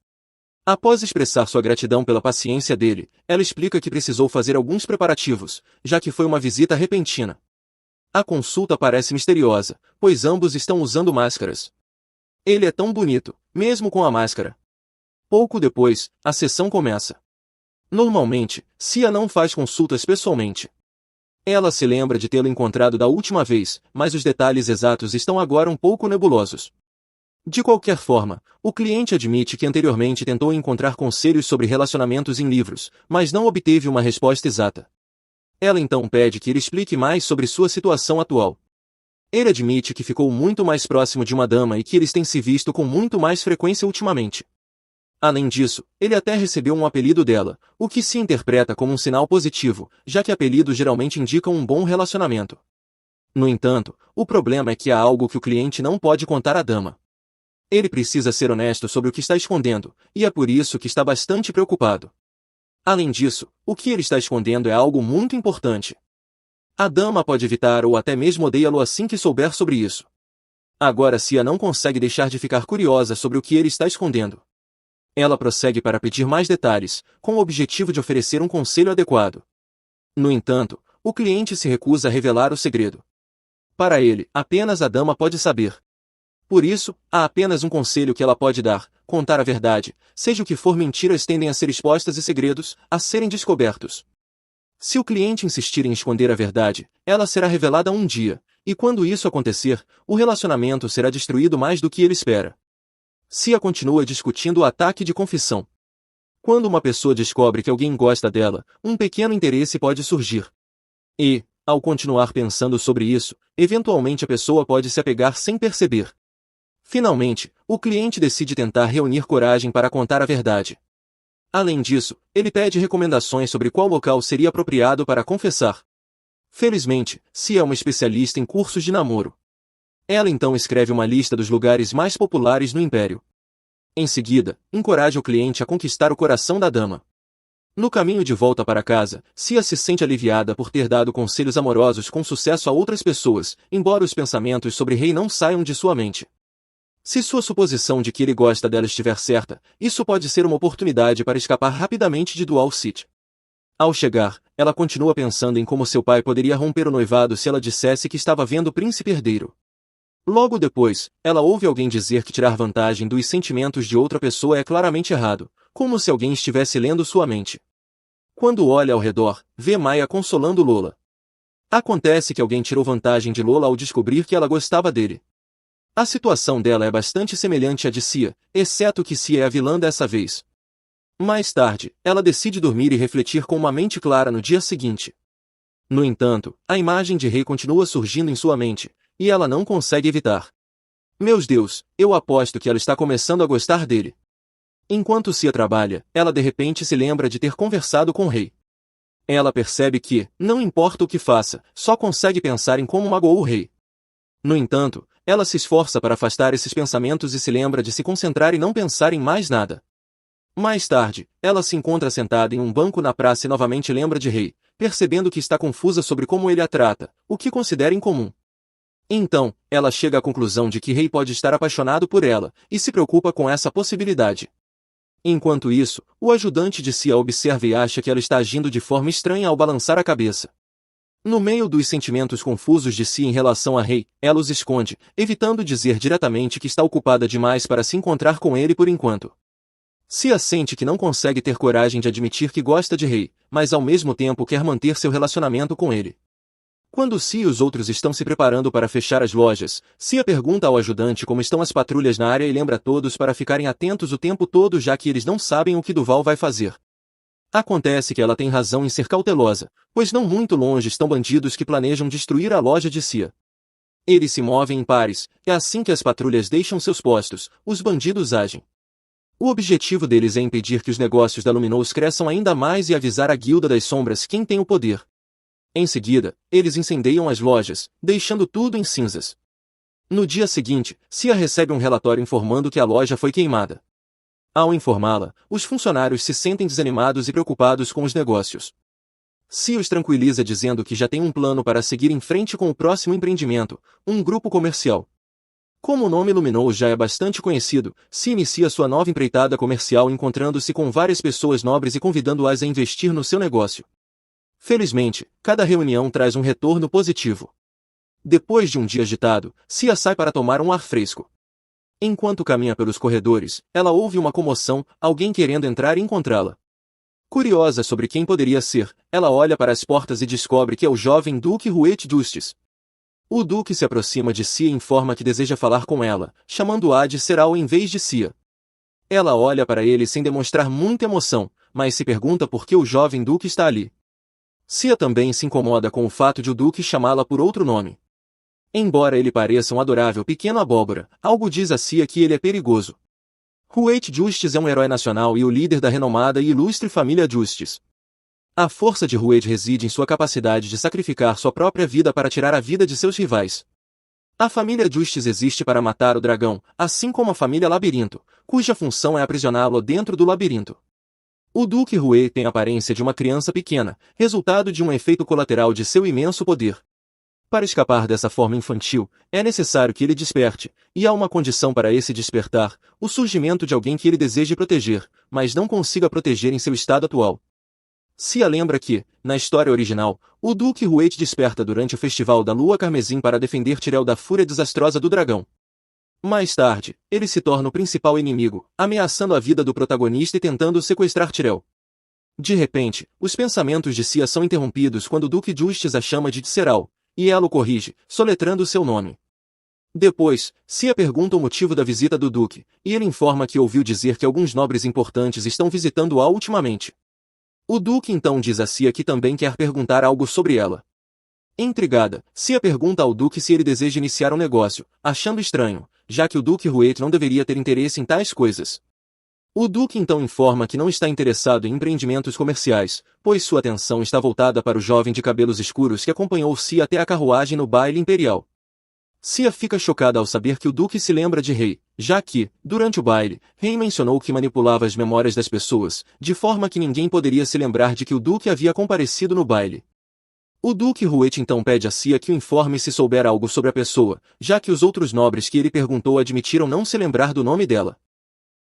[SPEAKER 1] Após expressar sua gratidão pela paciência dele, ela explica que precisou fazer alguns preparativos, já que foi uma visita repentina. A consulta parece misteriosa, pois ambos estão usando máscaras. Ele é tão bonito, mesmo com a máscara. Pouco depois, a sessão começa. Normalmente, Cia não faz consultas pessoalmente. Ela se lembra de tê-lo encontrado da última vez, mas os detalhes exatos estão agora um pouco nebulosos. De qualquer forma, o cliente admite que anteriormente tentou encontrar conselhos sobre relacionamentos em livros, mas não obteve uma resposta exata. Ela então pede que ele explique mais sobre sua situação atual. Ele admite que ficou muito mais próximo de uma dama e que eles têm se visto com muito mais frequência ultimamente. Além disso, ele até recebeu um apelido dela, o que se interpreta como um sinal positivo, já que apelidos geralmente indicam um bom relacionamento. No entanto, o problema é que há algo que o cliente não pode contar à dama. Ele precisa ser honesto sobre o que está escondendo, e é por isso que está bastante preocupado. Além disso, o que ele está escondendo é algo muito importante. A dama pode evitar ou até mesmo odeia-lo assim que souber sobre isso. Agora Cia não consegue deixar de ficar curiosa sobre o que ele está escondendo. Ela prossegue para pedir mais detalhes, com o objetivo de oferecer um conselho adequado. No entanto, o cliente se recusa a revelar o segredo. Para ele, apenas a dama pode saber. Por isso, há apenas um conselho que ela pode dar: contar a verdade, seja o que for. Mentiras tendem a ser expostas e segredos, a serem descobertos. Se o cliente insistir em esconder a verdade, ela será revelada um dia, e quando isso acontecer, o relacionamento será destruído mais do que ele espera. Cia continua discutindo o ataque de confissão. Quando uma pessoa descobre que alguém gosta dela, um pequeno interesse pode surgir. E, ao continuar pensando sobre isso, eventualmente a pessoa pode se apegar sem perceber. Finalmente, o cliente decide tentar reunir coragem para contar a verdade. Além disso, ele pede recomendações sobre qual local seria apropriado para confessar. Felizmente, Cia é uma especialista em cursos de namoro. Ela então escreve uma lista dos lugares mais populares no Império. Em seguida, encoraja o cliente a conquistar o coração da dama. No caminho de volta para casa, Cia se sente aliviada por ter dado conselhos amorosos com sucesso a outras pessoas, embora os pensamentos sobre Rei não saiam de sua mente. Se sua suposição de que ele gosta dela estiver certa, isso pode ser uma oportunidade para escapar rapidamente de Dual City. Ao chegar, ela continua pensando em como seu pai poderia romper o noivado se ela dissesse que estava vendo o príncipe herdeiro. Logo depois, ela ouve alguém dizer que tirar vantagem dos sentimentos de outra pessoa é claramente errado, como se alguém estivesse lendo sua mente. Quando olha ao redor, vê Maya consolando Lola. Acontece que alguém tirou vantagem de Lola ao descobrir que ela gostava dele. A situação dela é bastante semelhante à de Cia, exceto que Cia é a vilã dessa vez. Mais tarde, ela decide dormir e refletir com uma mente clara no dia seguinte. No entanto, a imagem de Rei continua surgindo em sua mente, e ela não consegue evitar. Meus Deus, eu aposto que ela está começando a gostar dele. Enquanto Cia trabalha, ela de repente se lembra de ter conversado com o Rei. Ela percebe que, não importa o que faça, só consegue pensar em como magoou o Rei. No entanto, ela se esforça para afastar esses pensamentos e se lembra de se concentrar e não pensar em mais nada. Mais tarde, ela se encontra sentada em um banco na praça e novamente lembra de Rei, percebendo que está confusa sobre como ele a trata, o que considera incomum. Então, ela chega à conclusão de que Rei pode estar apaixonado por ela, e se preocupa com essa possibilidade. Enquanto isso, o ajudante de Cia observa e acha que ela está agindo de forma estranha ao balançar a cabeça. No meio dos sentimentos confusos de Cia em relação a Rei, ela os esconde, evitando dizer diretamente que está ocupada demais para se encontrar com ele por enquanto. Cia sente que não consegue ter coragem de admitir que gosta de Rei, mas ao mesmo tempo quer manter seu relacionamento com ele. Quando Cia e os outros estão se preparando para fechar as lojas, Cia pergunta ao ajudante como estão as patrulhas na área e lembra a todos para ficarem atentos o tempo todo, já que eles não sabem o que Duval vai fazer. Acontece que ela tem razão em ser cautelosa, pois não muito longe estão bandidos que planejam destruir a loja de Cia. Eles se movem em pares, e assim que as patrulhas deixam seus postos, os bandidos agem. O objetivo deles é impedir que os negócios da Luminous cresçam ainda mais e avisar a Guilda das Sombras quem tem o poder. Em seguida, eles incendeiam as lojas, deixando tudo em cinzas. No dia seguinte, Cia recebe um relatório informando que a loja foi queimada. Ao informá-la, os funcionários se sentem desanimados e preocupados com os negócios. Cia os tranquiliza dizendo que já tem um plano para seguir em frente com o próximo empreendimento, um grupo comercial. Como o nome Luminous já é bastante conhecido, Cia inicia sua nova empreitada comercial encontrando-se com várias pessoas nobres e convidando-as a investir no seu negócio. Felizmente, cada reunião traz um retorno positivo. Depois de um dia agitado, Cia sai para tomar um ar fresco. Enquanto caminha pelos corredores, ela ouve uma comoção, alguém querendo entrar e encontrá-la. Curiosa sobre quem poderia ser, ela olha para as portas e descobre que é o jovem Duque Huet Justice. O Duque se aproxima de Cia e informa que deseja falar com ela, chamando-a de Serral em vez de Cia. Ela olha para ele sem demonstrar muita emoção, mas se pergunta por que o jovem Duque está ali. Cia também se incomoda com o fato de o Duque chamá-la por outro nome. Embora ele pareça um adorável pequeno abóbora, algo diz a Cia que ele é perigoso. Huet Justice é um herói nacional e o líder da renomada e ilustre família Justice. A força de Huet reside em sua capacidade de sacrificar sua própria vida para tirar a vida de seus rivais. A família Justice existe para matar o dragão, assim como a família Labirinto, cuja função é aprisioná-lo dentro do labirinto. O Duque Huet tem a aparência de uma criança pequena, resultado de um efeito colateral de seu imenso poder. Para escapar dessa forma infantil, é necessário que ele desperte, e há uma condição para esse despertar, o surgimento de alguém que ele deseje proteger, mas não consiga proteger em seu estado atual. Cia lembra que, na história original, o Duque Huete desperta durante o Festival da Lua Carmesim para defender Tyrell da fúria desastrosa do dragão. Mais tarde, ele se torna o principal inimigo, ameaçando a vida do protagonista e tentando sequestrar Tyrell. De repente, os pensamentos de Cia são interrompidos quando o Duque Justice a chama de Tseral, e ela o corrige, soletrando seu nome. Depois, Cia pergunta o motivo da visita do Duque, e ele informa que ouviu dizer que alguns nobres importantes estão visitando-a ultimamente. O Duque então diz a Cia que também quer perguntar algo sobre ela. Intrigada, Cia pergunta ao Duque se ele deseja iniciar um negócio, achando estranho, já que o Duque Huete não deveria ter interesse em tais coisas. O Duque então informa que não está interessado em empreendimentos comerciais, pois sua atenção está voltada para o jovem de cabelos escuros que acompanhou Cia até a carruagem no baile imperial. Cia fica chocada ao saber que o Duque se lembra de Rei, já que, durante o baile, Rei mencionou que manipulava as memórias das pessoas, de forma que ninguém poderia se lembrar de que o Duque havia comparecido no baile. O Duque Huete então pede a Cia que o informe se souber algo sobre a pessoa, já que os outros nobres que ele perguntou admitiram não se lembrar do nome dela.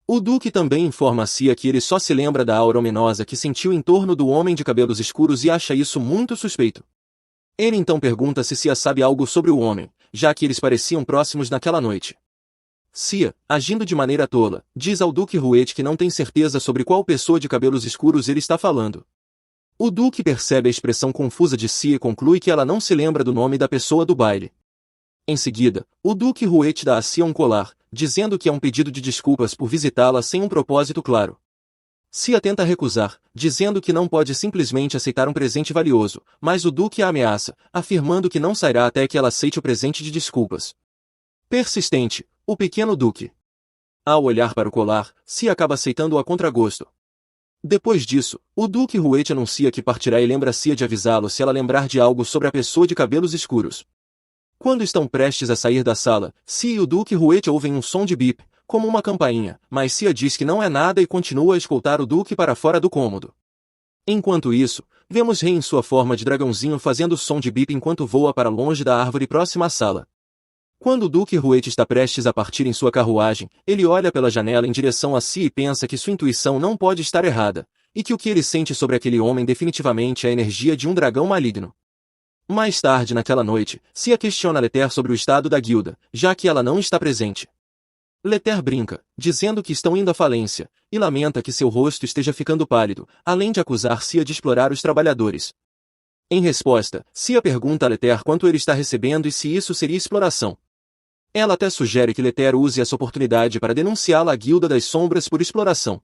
[SPEAKER 1] O Duque também informa a Cia que ele só se lembra da aura ominosa que sentiu em torno do homem de cabelos escuros e acha isso muito suspeito. Ele então pergunta se Cia sabe algo sobre o homem, já que eles pareciam próximos naquela noite. Cia, agindo de maneira tola, diz ao Duque Huete que não tem certeza sobre qual pessoa de cabelos escuros ele está falando. O Duque percebe a expressão confusa de Cia e conclui que ela não se lembra do nome da pessoa do baile. Em seguida, o Duque Huete dá a Cia um colar, dizendo que é um pedido de desculpas por visitá-la sem um propósito claro. Cia tenta recusar, dizendo que não pode simplesmente aceitar um presente valioso, mas o Duque a ameaça, afirmando que não sairá até que ela aceite o presente de desculpas. Persistente, o pequeno Duque. Ao olhar para o colar, Cia acaba aceitando-o a contragosto. Depois disso, o Duque Huete anuncia que partirá e lembra Cia de avisá-lo se ela lembrar de algo sobre a pessoa de cabelos escuros. Quando estão prestes a sair da sala, Cia e o Duque Huete ouvem um som de bip, como uma campainha, mas Cia diz que não é nada e continua a escoltar o Duque para fora do cômodo. Enquanto isso, vemos Rei em sua forma de dragãozinho fazendo som de bip enquanto voa para longe da árvore próxima à sala. Quando o Duque Huete está prestes a partir em sua carruagem, ele olha pela janela em direção a Cia e pensa que sua intuição não pode estar errada, e que o que ele sente sobre aquele homem definitivamente é a energia de um dragão maligno. Mais tarde naquela noite, Cia questiona Leter sobre o estado da guilda, já que ela não está presente. Leter brinca, dizendo que estão indo à falência, e lamenta que seu rosto esteja ficando pálido, além de acusar Cia de explorar os trabalhadores. Em resposta, Cia pergunta a Leter quanto ele está recebendo e se isso seria exploração. Ela até sugere que Leter use essa oportunidade para denunciá-la à Guilda das Sombras por exploração.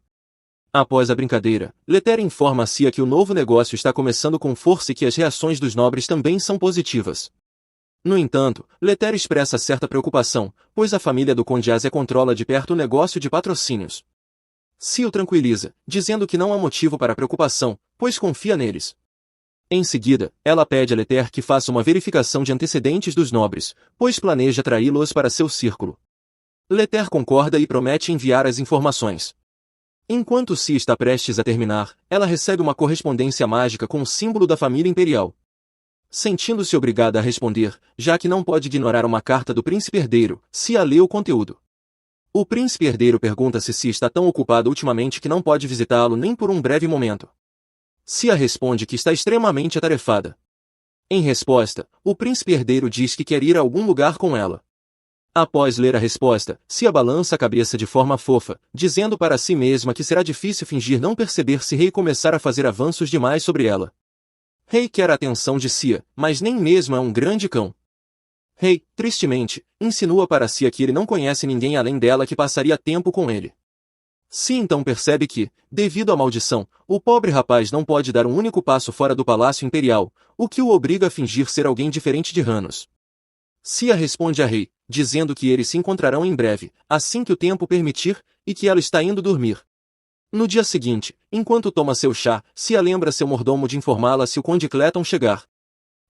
[SPEAKER 1] Após a brincadeira, Leter informa a Cia que o novo negócio está começando com força e que as reações dos nobres também são positivas. No entanto, Leter expressa certa preocupação, pois a família do Conde Azé controla de perto o negócio de patrocínios. Cia o tranquiliza, dizendo que não há motivo para preocupação, pois confia neles. Em seguida, ela pede a Leter que faça uma verificação de antecedentes dos nobres, pois planeja atraí-los para seu círculo. Leter concorda e promete enviar as informações. Enquanto Cia está prestes a terminar, ela recebe uma correspondência mágica com o símbolo da família imperial. Sentindo-se obrigada a responder, já que não pode ignorar uma carta do príncipe herdeiro, Cia lê o conteúdo. O príncipe herdeiro pergunta se Cia está tão ocupada ultimamente que não pode visitá-lo nem por um breve momento. Cia responde que está extremamente atarefada. Em resposta, o príncipe herdeiro diz que quer ir a algum lugar com ela. Após ler a resposta, Cia balança a cabeça de forma fofa, dizendo para si mesma que será difícil fingir não perceber se Rei começar a fazer avanços demais sobre ela. Rei quer a atenção de Cia, mas nem mesmo é um grande cão. Rei, tristemente, insinua para Cia que ele não conhece ninguém além dela que passaria tempo com ele. Cia então percebe que, devido à maldição, o pobre rapaz não pode dar um único passo fora do palácio imperial, o que o obriga a fingir ser alguém diferente de Ranos. Cia responde a Rei, dizendo que eles se encontrarão em breve, assim que o tempo permitir, e que ela está indo dormir. No dia seguinte, enquanto toma seu chá, Cia lembra seu mordomo de informá-la se o Conde Cleton chegar.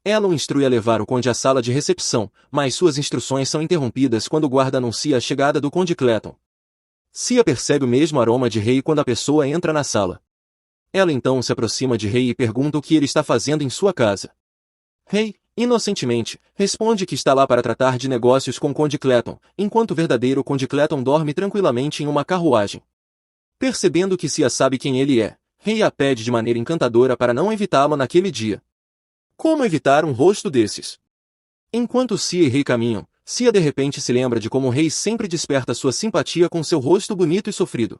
[SPEAKER 1] Ela o instrui a levar o Conde à sala de recepção, mas suas instruções são interrompidas quando o guarda anuncia a chegada do Conde Cleton. Cia percebe o mesmo aroma de Rei quando a pessoa entra na sala. Ela então se aproxima de Rei e pergunta o que ele está fazendo em sua casa. Rei, Inocentemente, responde que está lá para tratar de negócios com Conde Cleton, enquanto o verdadeiro Conde Cleton dorme tranquilamente em uma carruagem. Percebendo que Cia sabe quem ele é, Rei a pede de maneira encantadora para não evitá-lo naquele dia. Como evitar um rosto desses? Enquanto Cia e Rei caminham, Cia de repente se lembra de como o Rei sempre desperta sua simpatia com seu rosto bonito e sofrido.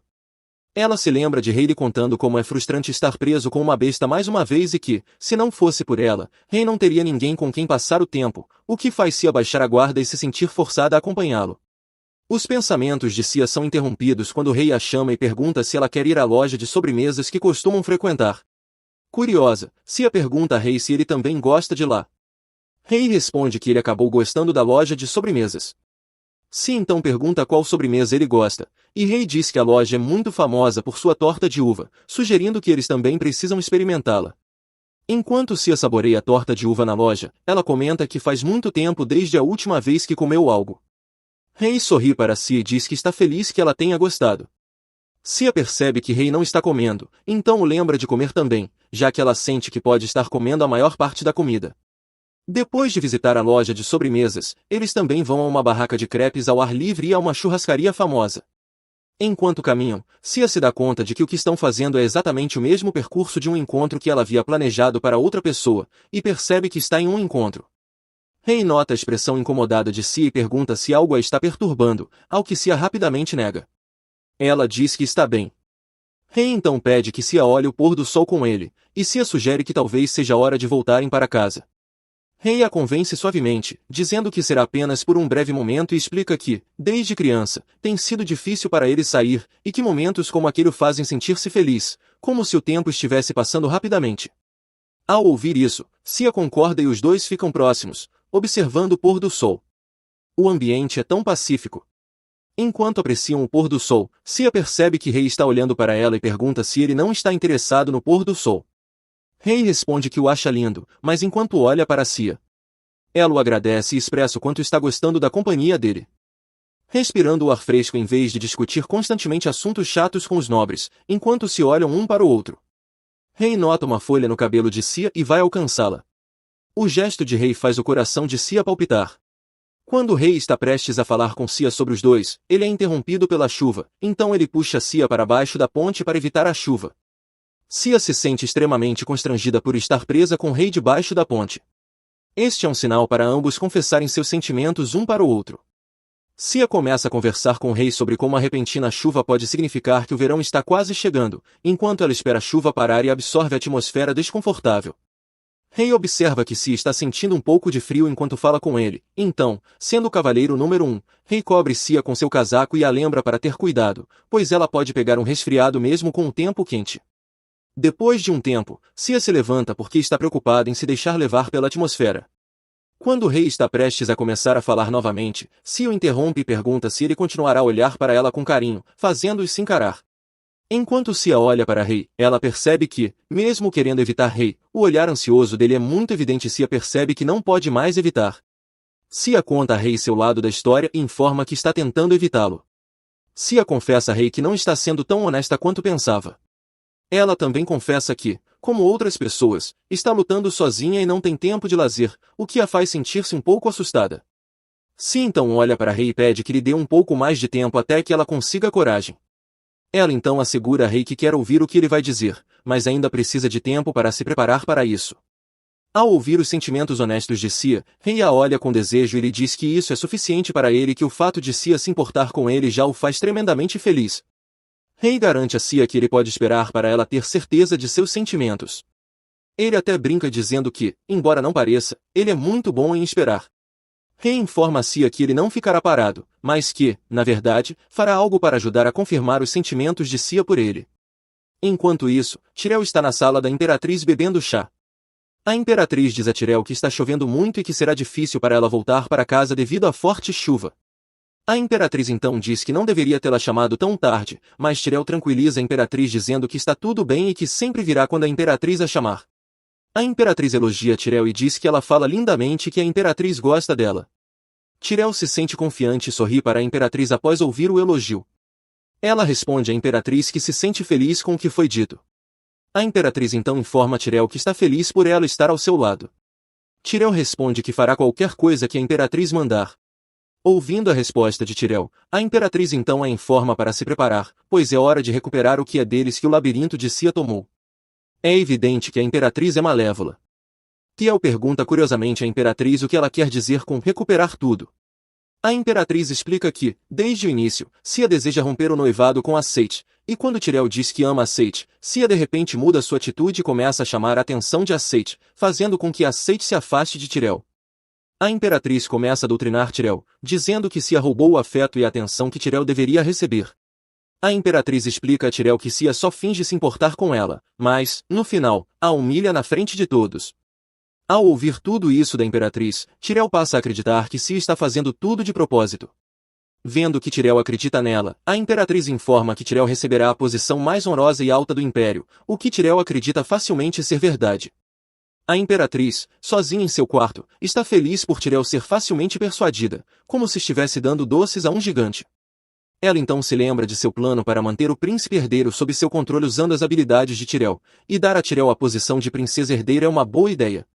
[SPEAKER 1] Ela se lembra de Rei lhe contando como é frustrante estar preso com uma besta mais uma vez e que, se não fosse por ela, Rei não teria ninguém com quem passar o tempo, o que faz Cia baixar a guarda e se sentir forçada a acompanhá-lo. Os pensamentos de Cia são interrompidos quando o Rei a chama e pergunta se ela quer ir à loja de sobremesas que costumam frequentar. Curiosa, Cia pergunta a Rei se ele também gosta de lá. Rei responde que ele acabou gostando da loja de sobremesas. Cia então pergunta qual sobremesa ele gosta, e Rei diz que a loja é muito famosa por sua torta de uva, sugerindo que eles também precisam experimentá-la. Enquanto Cia saboreia a torta de uva na loja, ela comenta que faz muito tempo desde a última vez que comeu algo. Rei sorri para Cia e diz que está feliz que ela tenha gostado. Cia percebe que Rei não está comendo, então o lembra de comer também, já que ela sente que pode estar comendo a maior parte da comida. Depois de visitar a loja de sobremesas, eles também vão a uma barraca de crepes ao ar livre e a uma churrascaria famosa. Enquanto caminham, Cia se dá conta de que o que estão fazendo é exatamente o mesmo percurso de um encontro que ela havia planejado para outra pessoa, e percebe que está em um encontro. Rei nota a expressão incomodada de Cia e pergunta se algo a está perturbando, ao que Cia rapidamente nega. Ela diz que está bem. Rei então pede que Cia olhe o pôr do sol com ele, e Cia sugere que talvez seja hora de voltarem para casa. Rei a convence suavemente, dizendo que será apenas por um breve momento e explica que, desde criança, tem sido difícil para ele sair, e que momentos como aquele o fazem sentir-se feliz, como se o tempo estivesse passando rapidamente. Ao ouvir isso, Cia concorda e os dois ficam próximos, observando o pôr do sol. O ambiente é tão pacífico. Enquanto apreciam o pôr do sol, Cia percebe que Rei está olhando para ela e pergunta se ele não está interessado no pôr do sol. Rei responde que o acha lindo, mas enquanto olha para Cia, ela o agradece e expressa o quanto está gostando da companhia dele. Respirando o ar fresco em vez de discutir constantemente assuntos chatos com os nobres, enquanto se olham um para o outro. Rei nota uma folha no cabelo de Cia e vai alcançá-la. O gesto de Rei faz o coração de Cia palpitar. Quando o Rei está prestes a falar com Cia sobre os dois, ele é interrompido pela chuva, então ele puxa Cia para baixo da ponte para evitar a chuva. Cia se sente extremamente constrangida por estar presa com Rei debaixo da ponte. Este é um sinal para ambos confessarem seus sentimentos um para o outro. Cia começa a conversar com Rei sobre como a repentina chuva pode significar que o verão está quase chegando, enquanto ela espera a chuva parar e absorve a atmosfera desconfortável. Rei observa que Cia está sentindo um pouco de frio enquanto fala com ele, então, sendo o cavaleiro número 1, Rei cobre Cia com seu casaco e a lembra para ter cuidado, pois ela pode pegar um resfriado mesmo com o tempo quente. Depois de um tempo, Cia se levanta porque está preocupada em se deixar levar pela atmosfera. Quando o Rei está prestes a começar a falar novamente, Cia o interrompe e pergunta se ele continuará a olhar para ela com carinho, fazendo-o se encarar. Enquanto Cia olha para Rei, ela percebe que, mesmo querendo evitar Rei, o olhar ansioso dele é muito evidente e Cia percebe que não pode mais evitar. Cia conta a Rei seu lado da história e informa que está tentando evitá-lo. Cia confessa a Rei que não está sendo tão honesta quanto pensava. Ela também confessa que, como outras pessoas, está lutando sozinha e não tem tempo de lazer, o que a faz sentir-se um pouco assustada. Cia então olha para Rei e pede que lhe dê um pouco mais de tempo até que ela consiga coragem. Ela então assegura a Rei que quer ouvir o que ele vai dizer, mas ainda precisa de tempo para se preparar para isso. Ao ouvir os sentimentos honestos de Cia, Rei a olha com desejo e lhe diz que isso é suficiente para ele e que o fato de Cia se importar com ele já o faz tremendamente feliz. Rei garante a Cia que ele pode esperar para ela ter certeza de seus sentimentos. Ele até brinca dizendo que, embora não pareça, ele é muito bom em esperar. Rei informa a Cia que ele não ficará parado, mas que, na verdade, fará algo para ajudar a confirmar os sentimentos de Cia por ele. Enquanto isso, Tyrell está na sala da Imperatriz bebendo chá. A Imperatriz diz a Tyrell que está chovendo muito e que será difícil para ela voltar para casa devido à forte chuva. A Imperatriz então diz que não deveria tê-la chamado tão tarde, mas Tyrell tranquiliza a Imperatriz dizendo que está tudo bem e que sempre virá quando a Imperatriz a chamar. A Imperatriz elogia Tyrell e diz que ela fala lindamente e que a Imperatriz gosta dela. Tyrell se sente confiante e sorri para a Imperatriz após ouvir o elogio. Ela responde à Imperatriz que se sente feliz com o que foi dito. A Imperatriz então informa Tyrell que está feliz por ela estar ao seu lado. Tirel responde que fará qualquer coisa que a imperatriz mandar. Ouvindo a resposta de Tirel, a imperatriz então a informa para se preparar, pois é hora de recuperar o que é deles que o labirinto de Cia tomou. É evidente que a imperatriz é malévola. Tiel pergunta curiosamente à imperatriz o que ela quer dizer com recuperar tudo. A imperatriz explica que, desde o início, Cia deseja romper o noivado com Aceite, e quando Tirel diz que ama Aceite, Cia de repente muda sua atitude e começa a chamar a atenção de Aceite, fazendo com que Aceite se afaste de Tirel. A imperatriz começa a doutrinar Tirel, dizendo que Cia roubou o afeto e a atenção que Tirel deveria receber. A imperatriz explica a Tirel que Cia só finge se importar com ela, mas, no final, a humilha na frente de todos. Ao ouvir tudo isso da imperatriz, Tirel passa a acreditar que Cia está fazendo tudo de propósito. Vendo que Tirel acredita nela, a imperatriz informa que Tirel receberá a posição mais honrosa e alta do império, o que Tirel acredita facilmente ser verdade. A imperatriz, sozinha em seu quarto, está feliz por Tirel ser facilmente persuadida, como se estivesse dando doces a um gigante. Ela então se lembra de seu plano para manter o príncipe herdeiro sob seu controle usando as habilidades de Tirel, e dar a Tirel a posição de princesa herdeira é uma boa ideia.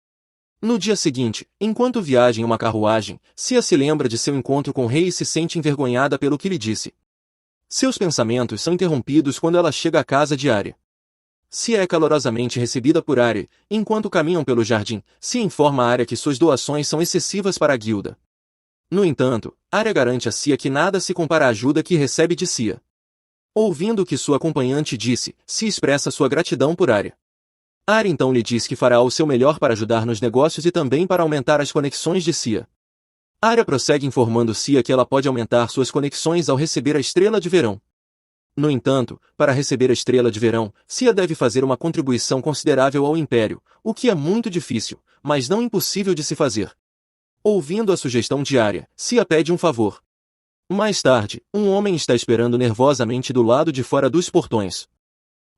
[SPEAKER 1] No dia seguinte, enquanto viaja em uma carruagem, Cia se lembra de seu encontro com o rei e se sente envergonhada pelo que lhe disse. Seus pensamentos são interrompidos quando ela chega à casa de Arya. Cia é calorosamente recebida por Arya, enquanto caminham pelo jardim, Cia informa a Arya que suas doações são excessivas para a guilda. No entanto, Arya garante a Cia que nada se compara à ajuda que recebe de Cia. Ouvindo o que sua acompanhante disse, Cia expressa sua gratidão por Arya. Arya então lhe diz que fará o seu melhor para ajudar nos negócios e também para aumentar as conexões de Cia. Arya prossegue informando Cia que ela pode aumentar suas conexões ao receber a Estrela de Verão. No entanto, para receber a Estrela de Verão, Cia deve fazer uma contribuição considerável ao Império, o que é muito difícil, mas não impossível de se fazer. Ouvindo a sugestão de Arya, Cia pede um favor. Mais tarde, um homem está esperando nervosamente do lado de fora dos portões.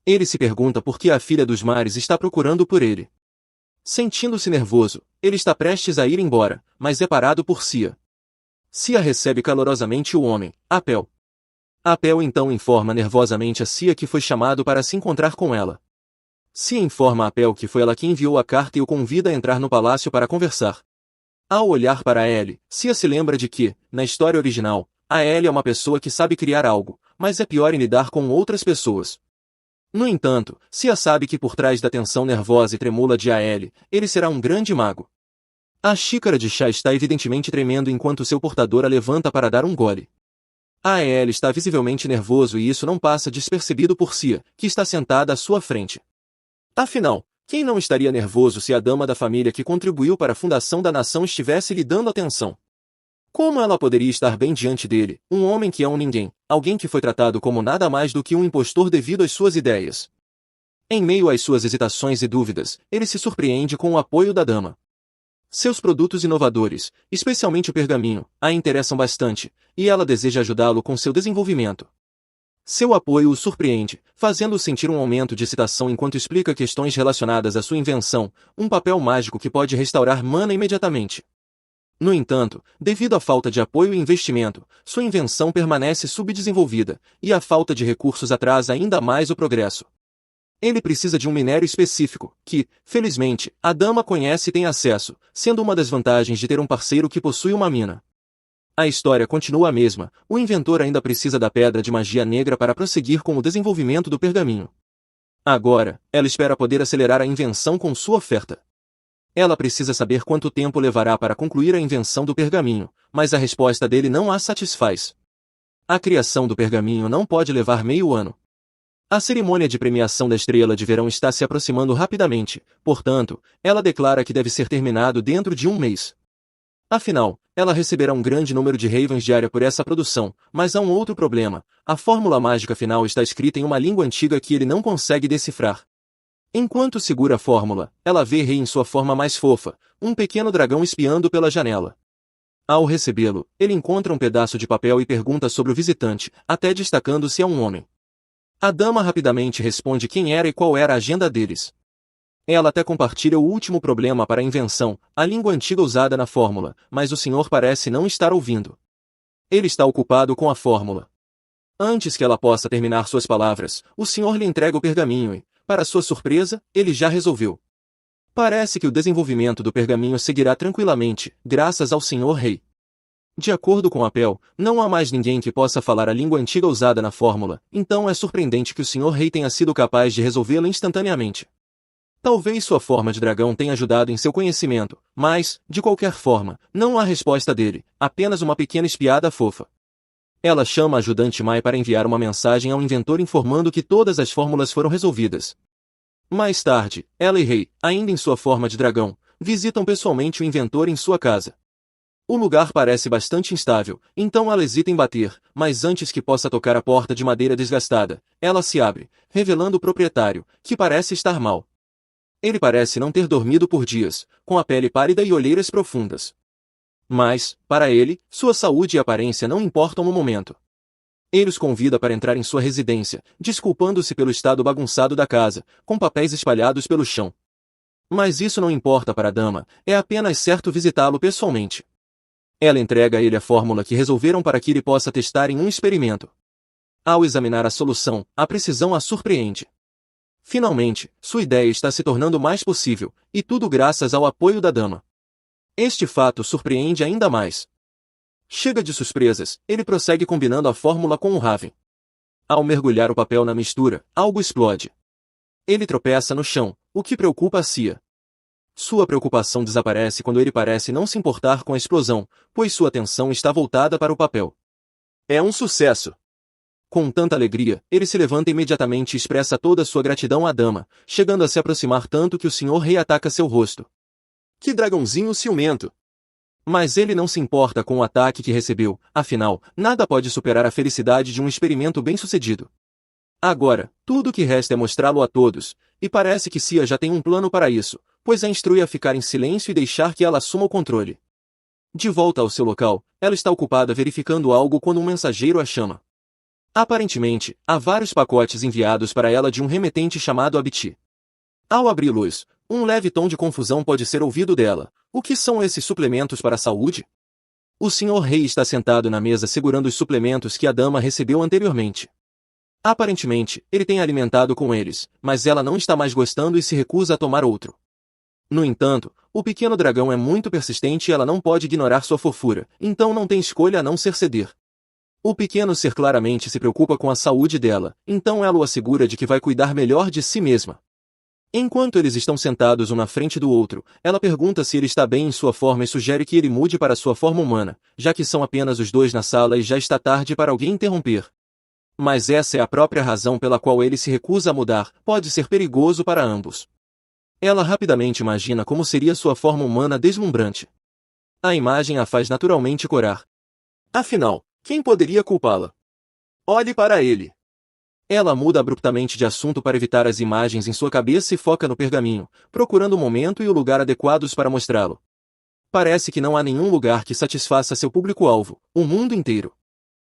[SPEAKER 1] Ele se pergunta por que a Filha dos Mares está procurando por ele. Sentindo-se nervoso, ele está prestes a ir embora, mas é parado por Cia. Cia recebe calorosamente o homem, Apel. Apel então informa nervosamente a Cia que foi chamado para se encontrar com ela. Cia informa a Apel que foi ela que enviou a carta e o convida a entrar no palácio para conversar. Ao olhar para Ellie, Cia se lembra de que, na história original, a Ellie é uma pessoa que sabe criar algo, mas é pior em lidar com outras pessoas. No entanto, Cia sabe que por trás da tensão nervosa e tremula de Ellie, ele será um grande mago. A xícara de chá está evidentemente tremendo enquanto seu portador a levanta para dar um gole. Ellie está visivelmente nervoso e isso não passa despercebido por Cia, que está sentada à sua frente. Afinal, quem não estaria nervoso se a dama da família que contribuiu para a fundação da nação estivesse lhe dando atenção? Como ela poderia estar bem diante dele, um homem que é um ninguém, alguém que foi tratado como nada mais do que um impostor devido às suas ideias? Em meio às suas hesitações e dúvidas, ele se surpreende com o apoio da dama. Seus produtos inovadores, especialmente o pergaminho, a interessam bastante, e ela deseja ajudá-lo com seu desenvolvimento. Seu apoio o surpreende, fazendo-o sentir um aumento de excitação enquanto explica questões relacionadas à sua invenção, um papel mágico que pode restaurar mana imediatamente. No entanto, devido à falta de apoio e investimento, sua invenção permanece subdesenvolvida, e a falta de recursos atrasa ainda mais o progresso. Ele precisa de um minério específico, que, felizmente, a dama conhece e tem acesso, sendo uma das vantagens de ter um parceiro que possui uma mina. A história continua a mesma, o inventor ainda precisa da pedra de magia negra para prosseguir com o desenvolvimento do pergaminho. Agora, ela espera poder acelerar a invenção com sua oferta. Ela precisa saber quanto tempo levará para concluir a invenção do pergaminho, mas a resposta dele não a satisfaz. A criação do pergaminho não pode levar meio ano. A cerimônia de premiação da Estrela de Verão está se aproximando rapidamente, portanto, ela declara que deve ser terminado dentro de um mês. Afinal, ela receberá um grande número de ravens diária por essa produção, mas há um outro problema: a fórmula mágica final está escrita em uma língua antiga que ele não consegue decifrar. Enquanto segura a fórmula, ela vê Rei em sua forma mais fofa, um pequeno dragão espiando pela janela. Ao recebê-lo, ele encontra um pedaço de papel e pergunta sobre o visitante, até destacando se é um homem. A dama rapidamente responde quem era e qual era a agenda deles. Ela até compartilha o último problema para a invenção, a língua antiga usada na fórmula, mas o senhor parece não estar ouvindo. Ele está ocupado com a fórmula. Antes que ela possa terminar suas palavras, o senhor lhe entrega o pergaminho e, para sua surpresa, ele já resolveu. Parece que o desenvolvimento do pergaminho seguirá tranquilamente, graças ao Sr. Rei. De acordo com Apel, não há mais ninguém que possa falar a língua antiga usada na fórmula, então é surpreendente que o Sr. Rei tenha sido capaz de resolvê-la instantaneamente. Talvez sua forma de dragão tenha ajudado em seu conhecimento, mas, de qualquer forma, não há resposta dele, apenas uma pequena espiada fofa. Ela chama a ajudante Mai para enviar uma mensagem ao inventor informando que todas as fórmulas foram resolvidas. Mais tarde, ela e Rei, ainda em sua forma de dragão, visitam pessoalmente o inventor em sua casa. O lugar parece bastante instável, então ela hesita em bater, mas antes que possa tocar a porta de madeira desgastada, ela se abre, revelando o proprietário, que parece estar mal. Ele parece não ter dormido por dias, com a pele pálida e olheiras profundas. Mas, para ele, sua saúde e aparência não importam no momento. Ele os convida para entrar em sua residência, desculpando-se pelo estado bagunçado da casa, com papéis espalhados pelo chão. Mas isso não importa para a dama, é apenas certo visitá-lo pessoalmente. Ela entrega a ele a fórmula que resolveram para que ele possa testar em um experimento. Ao examinar a solução, a precisão a surpreende. Finalmente, sua ideia está se tornando mais possível, e tudo graças ao apoio da dama. Este fato surpreende ainda mais. Chega de surpresas, ele prossegue combinando a fórmula com o Raven. Ao mergulhar o papel na mistura, algo explode. Ele tropeça no chão, o que preocupa a Cia. Sua preocupação desaparece quando ele parece não se importar com a explosão, pois sua atenção está voltada para o papel. É um sucesso! Com tanta alegria, ele se levanta imediatamente e expressa toda sua gratidão à dama, chegando a se aproximar tanto que o Sr. Rei ataca seu rosto. Que dragãozinho ciumento! Mas ele não se importa com o ataque que recebeu, afinal, nada pode superar a felicidade de um experimento bem-sucedido. Agora, tudo o que resta é mostrá-lo a todos, e parece que Cia já tem um plano para isso, pois a instrui a ficar em silêncio e deixar que ela assuma o controle. De volta ao seu local, ela está ocupada verificando algo quando um mensageiro a chama. Aparentemente, há vários pacotes enviados para ela de um remetente chamado Abiti. Ao abri-los, um leve tom de confusão pode ser ouvido dela. O que são esses suplementos para a saúde? O Sr. Rei está sentado na mesa segurando os suplementos que a dama recebeu anteriormente. Aparentemente, ele tem alimentado com eles, mas ela não está mais gostando e se recusa a tomar outro. No entanto, o pequeno dragão é muito persistente e ela não pode ignorar sua fofura, então não tem escolha a não ser ceder. O pequeno ser claramente se preocupa com a saúde dela, então ela o assegura de que vai cuidar melhor de si mesma. Enquanto eles estão sentados um na frente do outro, ela pergunta se ele está bem em sua forma e sugere que ele mude para sua forma humana, já que são apenas os dois na sala e já está tarde para alguém interromper. Mas essa é a própria razão pela qual ele se recusa a mudar, pode ser perigoso para ambos. Ela rapidamente imagina como seria sua forma humana deslumbrante. A imagem a faz naturalmente corar. Afinal, quem poderia culpá-la? Olhe para ele. Ela muda abruptamente de assunto para evitar as imagens em sua cabeça e foca no pergaminho, procurando o momento e o lugar adequados para mostrá-lo. Parece que não há nenhum lugar que satisfaça seu público-alvo, o mundo inteiro.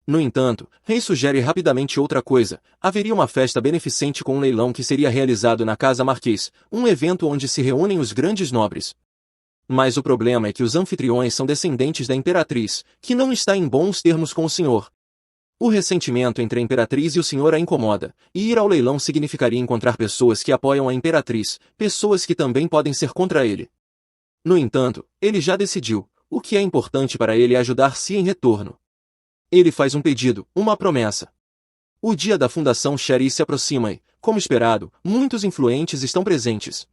[SPEAKER 1] No entanto, Rei sugere rapidamente outra coisa. Haveria uma festa beneficente com um leilão que seria realizado na Casa Marquês, um evento onde se reúnem os grandes nobres. Mas o problema é que os anfitriões são descendentes da Imperatriz, que não está em bons termos com o senhor. O ressentimento entre a Imperatriz e o senhor a incomoda, e ir ao leilão significaria encontrar pessoas que apoiam a Imperatriz, pessoas que também podem ser contra ele. No entanto, ele já decidiu, o que é importante para ele é ajudar-se em retorno. Ele faz um pedido, uma promessa. O dia da fundação Sherry se aproxima e, como esperado, muitos influentes estão presentes.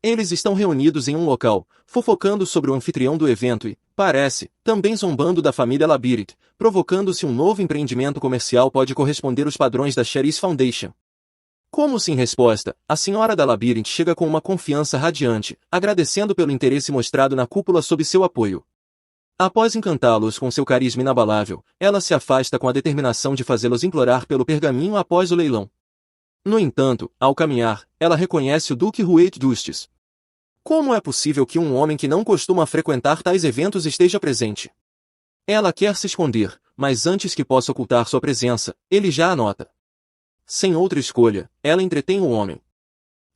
[SPEAKER 1] Eles estão reunidos em um local, fofocando sobre o anfitrião do evento e, parece, também zombando da família Labyrinth, provocando se um novo empreendimento comercial pode corresponder aos padrões da Sherry's Foundation. Como se em resposta, a senhora da Labyrinth chega com uma confiança radiante, agradecendo pelo interesse mostrado na cúpula sob seu apoio. Após encantá-los com seu carisma inabalável, ela se afasta com a determinação de fazê-los implorar pelo pergaminho após o leilão. No entanto, ao caminhar, ela reconhece o Duque Rueit Dustis. Como é possível que um homem que não costuma frequentar tais eventos esteja presente? Ela quer se esconder, mas antes que possa ocultar sua presença, ele já a nota. Sem outra escolha, ela entretém o homem.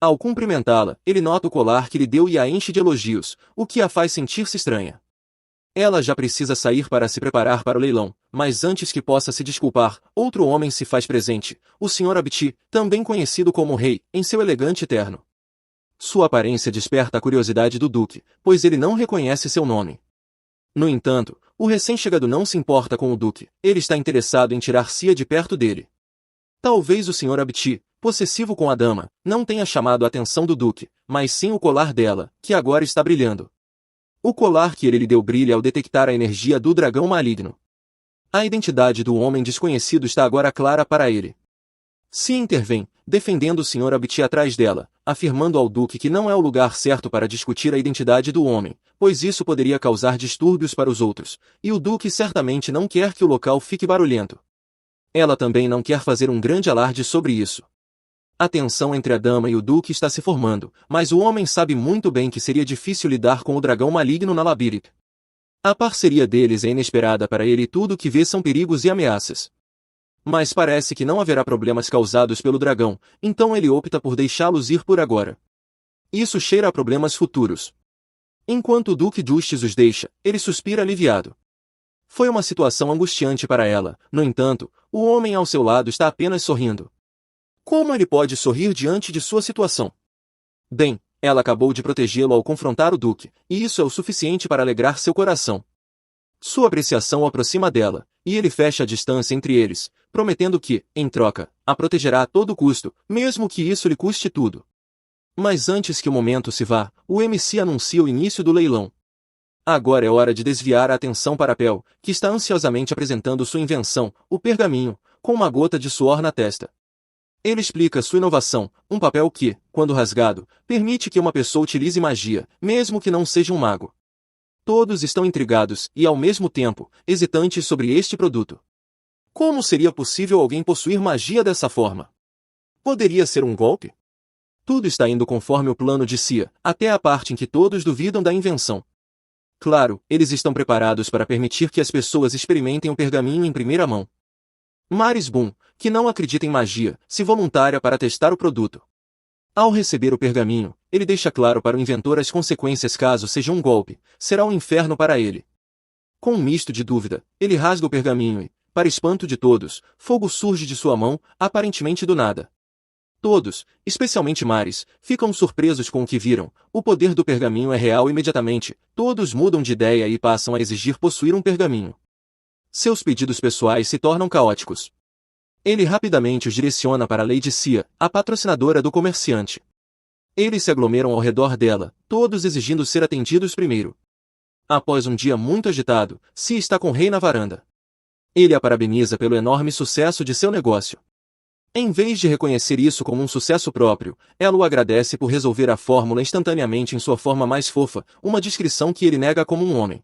[SPEAKER 1] Ao cumprimentá-la, ele nota o colar que lhe deu e a enche de elogios, o que a faz sentir-se estranha. Ela já precisa sair para se preparar para o leilão, mas antes que possa se desculpar, outro homem se faz presente, o Sr. Abiti, também conhecido como Rei, em seu elegante terno. Sua aparência desperta a curiosidade do Duque, pois ele não reconhece seu nome. No entanto, o recém-chegado não se importa com o Duque, ele está interessado em tirar Cia de perto dele. Talvez o Sr. Abti, possessivo com a dama, não tenha chamado a atenção do Duque, mas sim o colar dela, que agora está brilhando. O colar que ele lhe deu brilha ao detectar a energia do dragão maligno. A identidade do homem desconhecido está agora clara para ele. Cia intervém, defendendo o Sr. Abti atrás dela, afirmando ao Duque que não é o lugar certo para discutir a identidade do homem, pois isso poderia causar distúrbios para os outros, e o Duque certamente não quer que o local fique barulhento. Ela também não quer fazer um grande alarde sobre isso. A tensão entre a dama e o Duque está se formando, mas o homem sabe muito bem que seria difícil lidar com o dragão maligno na labirinte. A parceria deles é inesperada para ele e tudo o que vê são perigos e ameaças. Mas parece que não haverá problemas causados pelo dragão, então ele opta por deixá-los ir por agora. Isso cheira a problemas futuros. Enquanto o Duque Justice os deixa, ele suspira aliviado. Foi uma situação angustiante para ela, no entanto, o homem ao seu lado está apenas sorrindo. Como ele pode sorrir diante de sua situação? Bem, ela acabou de protegê-lo ao confrontar o Duque, e isso é o suficiente para alegrar seu coração. Sua apreciação o aproxima dela, e ele fecha a distância entre eles, prometendo que, em troca, a protegerá a todo custo, mesmo que isso lhe custe tudo. Mas antes que o momento se vá, o MC anuncia o início do leilão. Agora é hora de desviar a atenção para Pel, que está ansiosamente apresentando sua invenção, o pergaminho, com uma gota de suor na testa. Ele explica sua inovação, um papel que, quando rasgado, permite que uma pessoa utilize magia, mesmo que não seja um mago. Todos estão intrigados e, ao mesmo tempo, hesitantes sobre este produto. Como seria possível alguém possuir magia dessa forma? Poderia ser um golpe? Tudo está indo conforme o plano de Cia, até a parte em que todos duvidam da invenção. Claro, eles estão preparados para permitir que as pessoas experimentem o pergaminho em primeira mão. Maris Boom, que não acredita em magia, se voluntária para testar o produto. Ao receber o pergaminho, ele deixa claro para o inventor as consequências caso seja um golpe, será um inferno para ele. Com um misto de dúvida, ele rasga o pergaminho e, para espanto de todos, fogo surge de sua mão, aparentemente do nada. Todos, especialmente Maris, ficam surpresos com o que viram, o poder do pergaminho é real imediatamente, todos mudam de ideia e passam a exigir possuir um pergaminho. Seus pedidos pessoais se tornam caóticos. Ele rapidamente os direciona para Lady Cia, a patrocinadora do comerciante. Eles se aglomeram ao redor dela, todos exigindo ser atendidos primeiro. Após um dia muito agitado, Cia está com o rei na varanda. Ele a parabeniza pelo enorme sucesso de seu negócio. Em vez de reconhecer isso como um sucesso próprio, ela o agradece por resolver a fórmula instantaneamente em sua forma mais fofa, uma descrição que ele nega como um homem.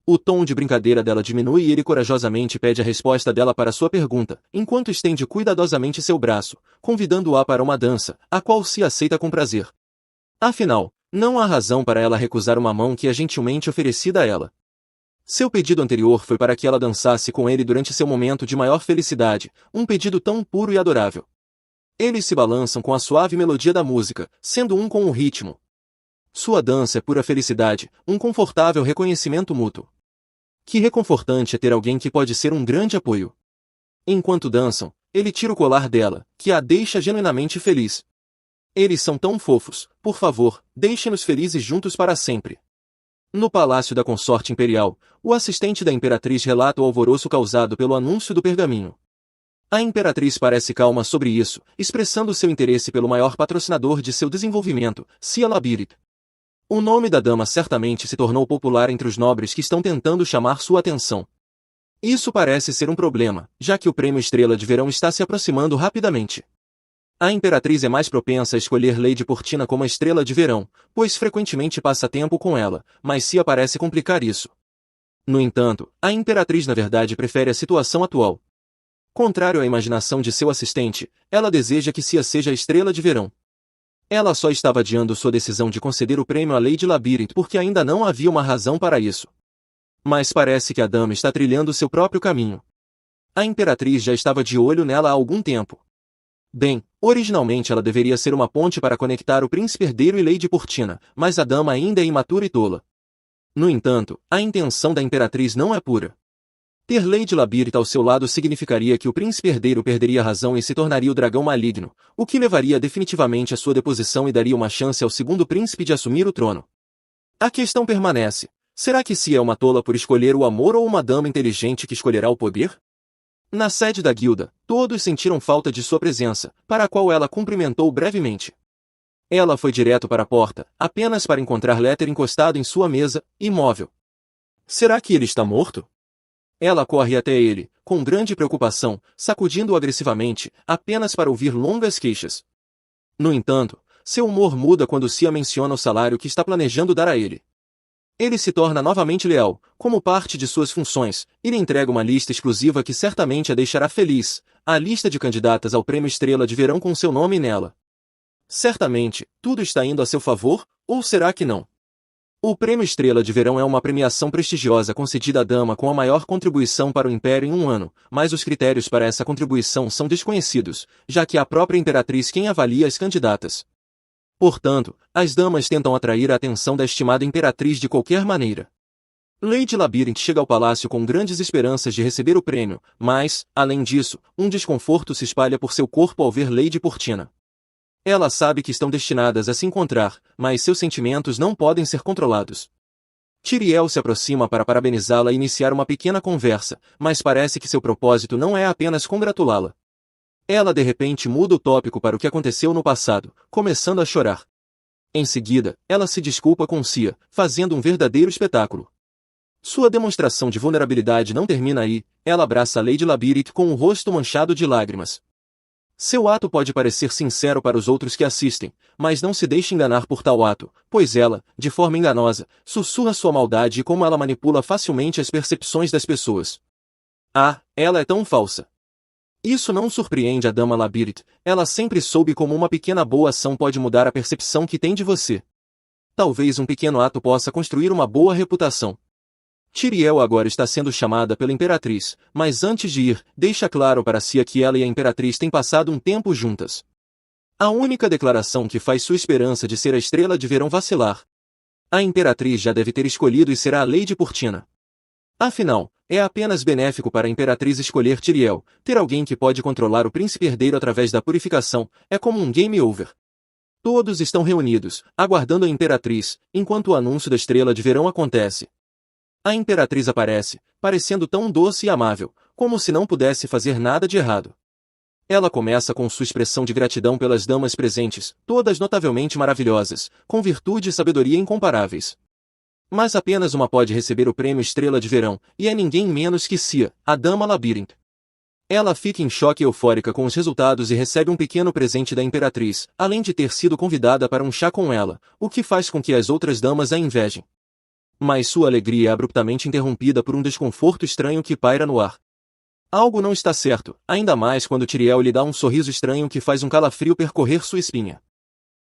[SPEAKER 1] O tom de brincadeira dela diminui e ele corajosamente pede a resposta dela para sua pergunta, enquanto estende cuidadosamente seu braço, convidando-a para uma dança, a qual se aceita com prazer. Afinal, não há razão para ela recusar uma mão que é gentilmente oferecida a ela. Seu pedido anterior foi para que ela dançasse com ele durante seu momento de maior felicidade, um pedido tão puro e adorável. Eles se balançam com a suave melodia da música, sendo um com o ritmo. Sua dança é pura felicidade, um confortável reconhecimento mútuo. Que reconfortante é ter alguém que pode ser um grande apoio. Enquanto dançam, ele tira o colar dela, que a deixa genuinamente feliz. Eles são tão fofos, por favor, deixem-nos felizes juntos para sempre. No palácio da consorte imperial, o assistente da imperatriz relata o alvoroço causado pelo anúncio do pergaminho. A imperatriz parece calma sobre isso, expressando seu interesse pelo maior patrocinador de seu desenvolvimento, Cia Labyrinth. O nome da dama certamente se tornou popular entre os nobres que estão tentando chamar sua atenção. Isso parece ser um problema, já que o prêmio Estrela de Verão está se aproximando rapidamente. A imperatriz é mais propensa a escolher Lady Portina como a Estrela de Verão, pois frequentemente passa tempo com ela, mas Cia parece complicar isso. No entanto, a imperatriz na verdade prefere a situação atual. Contrário à imaginação de seu assistente, ela deseja que Cia seja a Estrela de Verão. Ela só estava adiando sua decisão de conceder o prêmio à Lady Labyrinth porque ainda não havia uma razão para isso. Mas parece que a dama está trilhando seu próprio caminho. A imperatriz já estava de olho nela há algum tempo. Bem, originalmente ela deveria ser uma ponte para conectar o príncipe herdeiro e Lady Portina, mas a dama ainda é imatura e tola. No entanto, a intenção da imperatriz não é pura. Ter Lady Labirita ao seu lado significaria que o príncipe herdeiro perderia a razão e se tornaria o dragão maligno, o que levaria definitivamente à sua deposição e daria uma chance ao segundo príncipe de assumir o trono. A questão permanece. Será que Cia é uma tola por escolher o amor ou uma dama inteligente que escolherá o poder? Na sede da guilda, todos sentiram falta de sua presença, para a qual ela cumprimentou brevemente. Ela foi direto para a porta, apenas para encontrar Letter encostado em sua mesa, imóvel. Será que ele está morto? Ela corre até ele, com grande preocupação, sacudindo-o agressivamente, apenas para ouvir longas queixas. No entanto, seu humor muda quando Cia menciona o salário que está planejando dar a ele. Ele se torna novamente leal, como parte de suas funções, e lhe entrega uma lista exclusiva que certamente a deixará feliz, a lista de candidatas ao Prêmio Estrela de Verão com seu nome nela. Certamente, tudo está indo a seu favor, ou será que não? O Prêmio Estrela de Verão é uma premiação prestigiosa concedida à dama com a maior contribuição para o Império em um ano, mas os critérios para essa contribuição são desconhecidos, já que é a própria Imperatriz quem avalia as candidatas. Portanto, as damas tentam atrair a atenção da estimada Imperatriz de qualquer maneira. Lady Labirint chega ao palácio com grandes esperanças de receber o prêmio, mas, além disso, um desconforto se espalha por seu corpo ao ver Lady Portina. Ela sabe que estão destinadas a se encontrar, mas seus sentimentos não podem ser controlados. Tyriel se aproxima para parabenizá-la e iniciar uma pequena conversa, mas parece que seu propósito não é apenas congratulá-la. Ela de repente muda o tópico para o que aconteceu no passado, começando a chorar. Em seguida, ela se desculpa com Cia, fazendo um verdadeiro espetáculo. Sua demonstração de vulnerabilidade não termina aí, ela abraça Lady Labirint com o rosto manchado de lágrimas. Seu ato pode parecer sincero para os outros que assistem, mas não se deixe enganar por tal ato, pois ela, de forma enganosa, sussurra sua maldade e como ela manipula facilmente as percepções das pessoas. Ah, ela é tão falsa. Isso não surpreende a Dama Labirint, ela sempre soube como uma pequena boa ação pode mudar a percepção que tem de você. Talvez um pequeno ato possa construir uma boa reputação. Tyriel agora está sendo chamada pela Imperatriz, mas antes de ir, deixa claro para Cia que ela e a Imperatriz têm passado um tempo juntas. A única declaração que faz sua esperança de ser a Estrela de Verão vacilar. A Imperatriz já deve ter escolhido e será a Lady Portina. Afinal, é apenas benéfico para a Imperatriz escolher Tyriel, ter alguém que pode controlar o príncipe herdeiro através da purificação, é como um game over. Todos estão reunidos, aguardando a Imperatriz, enquanto o anúncio da Estrela de Verão acontece. A Imperatriz aparece, parecendo tão doce e amável, como se não pudesse fazer nada de errado. Ela começa com sua expressão de gratidão pelas damas presentes, todas notavelmente maravilhosas, com virtude e sabedoria incomparáveis. Mas apenas uma pode receber o prêmio Estrela de Verão, e é ninguém menos que Cia, a Dama Labirint. Ela fica em choque e eufórica com os resultados e recebe um pequeno presente da Imperatriz, além de ter sido convidada para um chá com ela, o que faz com que as outras damas a invejem. Mas sua alegria é abruptamente interrompida por um desconforto estranho que paira no ar. Algo não está certo, ainda mais quando Tyriel lhe dá um sorriso estranho que faz um calafrio percorrer sua espinha.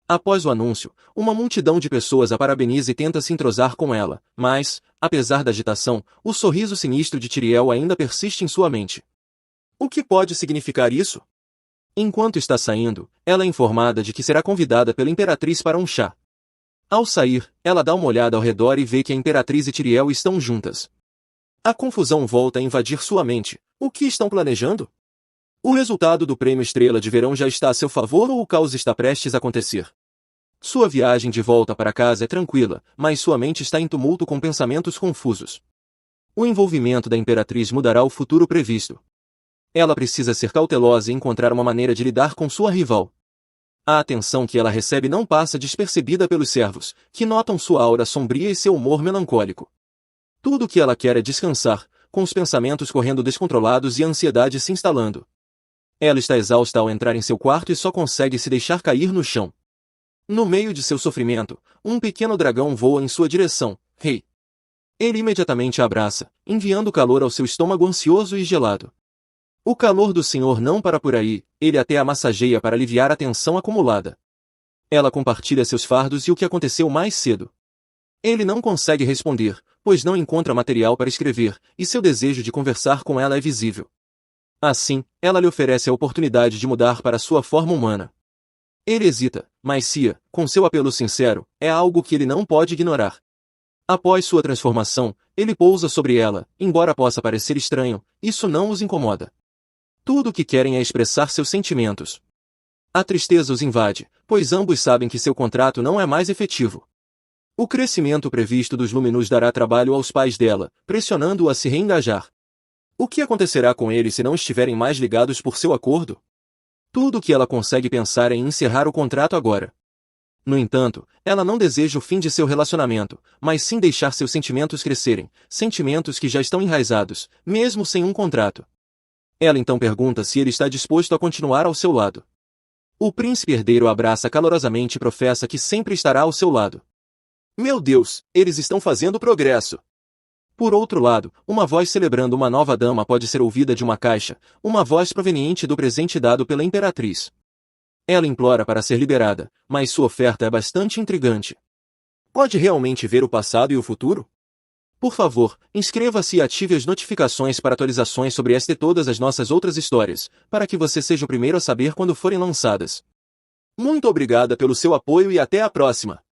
[SPEAKER 1] Após o anúncio, uma multidão de pessoas a parabeniza e tenta se entrosar com ela, mas, apesar da agitação, o sorriso sinistro de Tyriel ainda persiste em sua mente. O que pode significar isso? Enquanto está saindo, ela é informada de que será convidada pela Imperatriz para um chá. Ao sair, ela dá uma olhada ao redor e vê que a Imperatriz e Tyriel estão juntas. A confusão volta a invadir sua mente. O que estão planejando? O resultado do Prêmio Estrela de Verão já está a seu favor ou o caos está prestes a acontecer? Sua viagem de volta para casa é tranquila, mas sua mente está em tumulto com pensamentos confusos. O envolvimento da Imperatriz mudará o futuro previsto. Ela precisa ser cautelosa e encontrar uma maneira de lidar com sua rival. A atenção que ela recebe não passa despercebida pelos servos, que notam sua aura sombria e seu humor melancólico. Tudo o que ela quer é descansar, com os pensamentos correndo descontrolados e a ansiedade se instalando. Ela está exausta ao entrar em seu quarto e só consegue se deixar cair no chão. No meio de seu sofrimento, um pequeno dragão voa em sua direção. Hey! Ele imediatamente a abraça, enviando calor ao seu estômago ansioso e gelado. O calor do senhor não para por aí, ele até a massageia para aliviar a tensão acumulada. Ela compartilha seus fardos e o que aconteceu mais cedo. Ele não consegue responder, pois não encontra material para escrever, e seu desejo de conversar com ela é visível. Assim, ela lhe oferece a oportunidade de mudar para sua forma humana. Ele hesita, mas Cia, com seu apelo sincero, é algo que ele não pode ignorar. Após sua transformação, ele pousa sobre ela, embora possa parecer estranho, isso não os incomoda. Tudo o que querem é expressar seus sentimentos. A tristeza os invade, pois ambos sabem que seu contrato não é mais efetivo. O crescimento previsto dos Luminous dará trabalho aos pais dela, pressionando-o a se reengajar. O que acontecerá com eles se não estiverem mais ligados por seu acordo? Tudo o que ela consegue pensar é em encerrar o contrato agora. No entanto, ela não deseja o fim de seu relacionamento, mas sim deixar seus sentimentos crescerem, sentimentos que já estão enraizados, mesmo sem um contrato. Ela então pergunta se ele está disposto a continuar ao seu lado. O príncipe herdeiro abraça calorosamente e professa que sempre estará ao seu lado. Meu Deus, eles estão fazendo progresso! Por outro lado, uma voz celebrando uma nova dama pode ser ouvida de uma caixa, uma voz proveniente do presente dado pela imperatriz. Ela implora para ser liberada, mas sua oferta é bastante intrigante. Pode realmente ver o passado e o futuro? Por favor, inscreva-se e ative as notificações para atualizações sobre esta e todas as nossas outras histórias, para que você seja o primeiro a saber quando forem lançadas. Muito obrigada pelo seu apoio e até a próxima!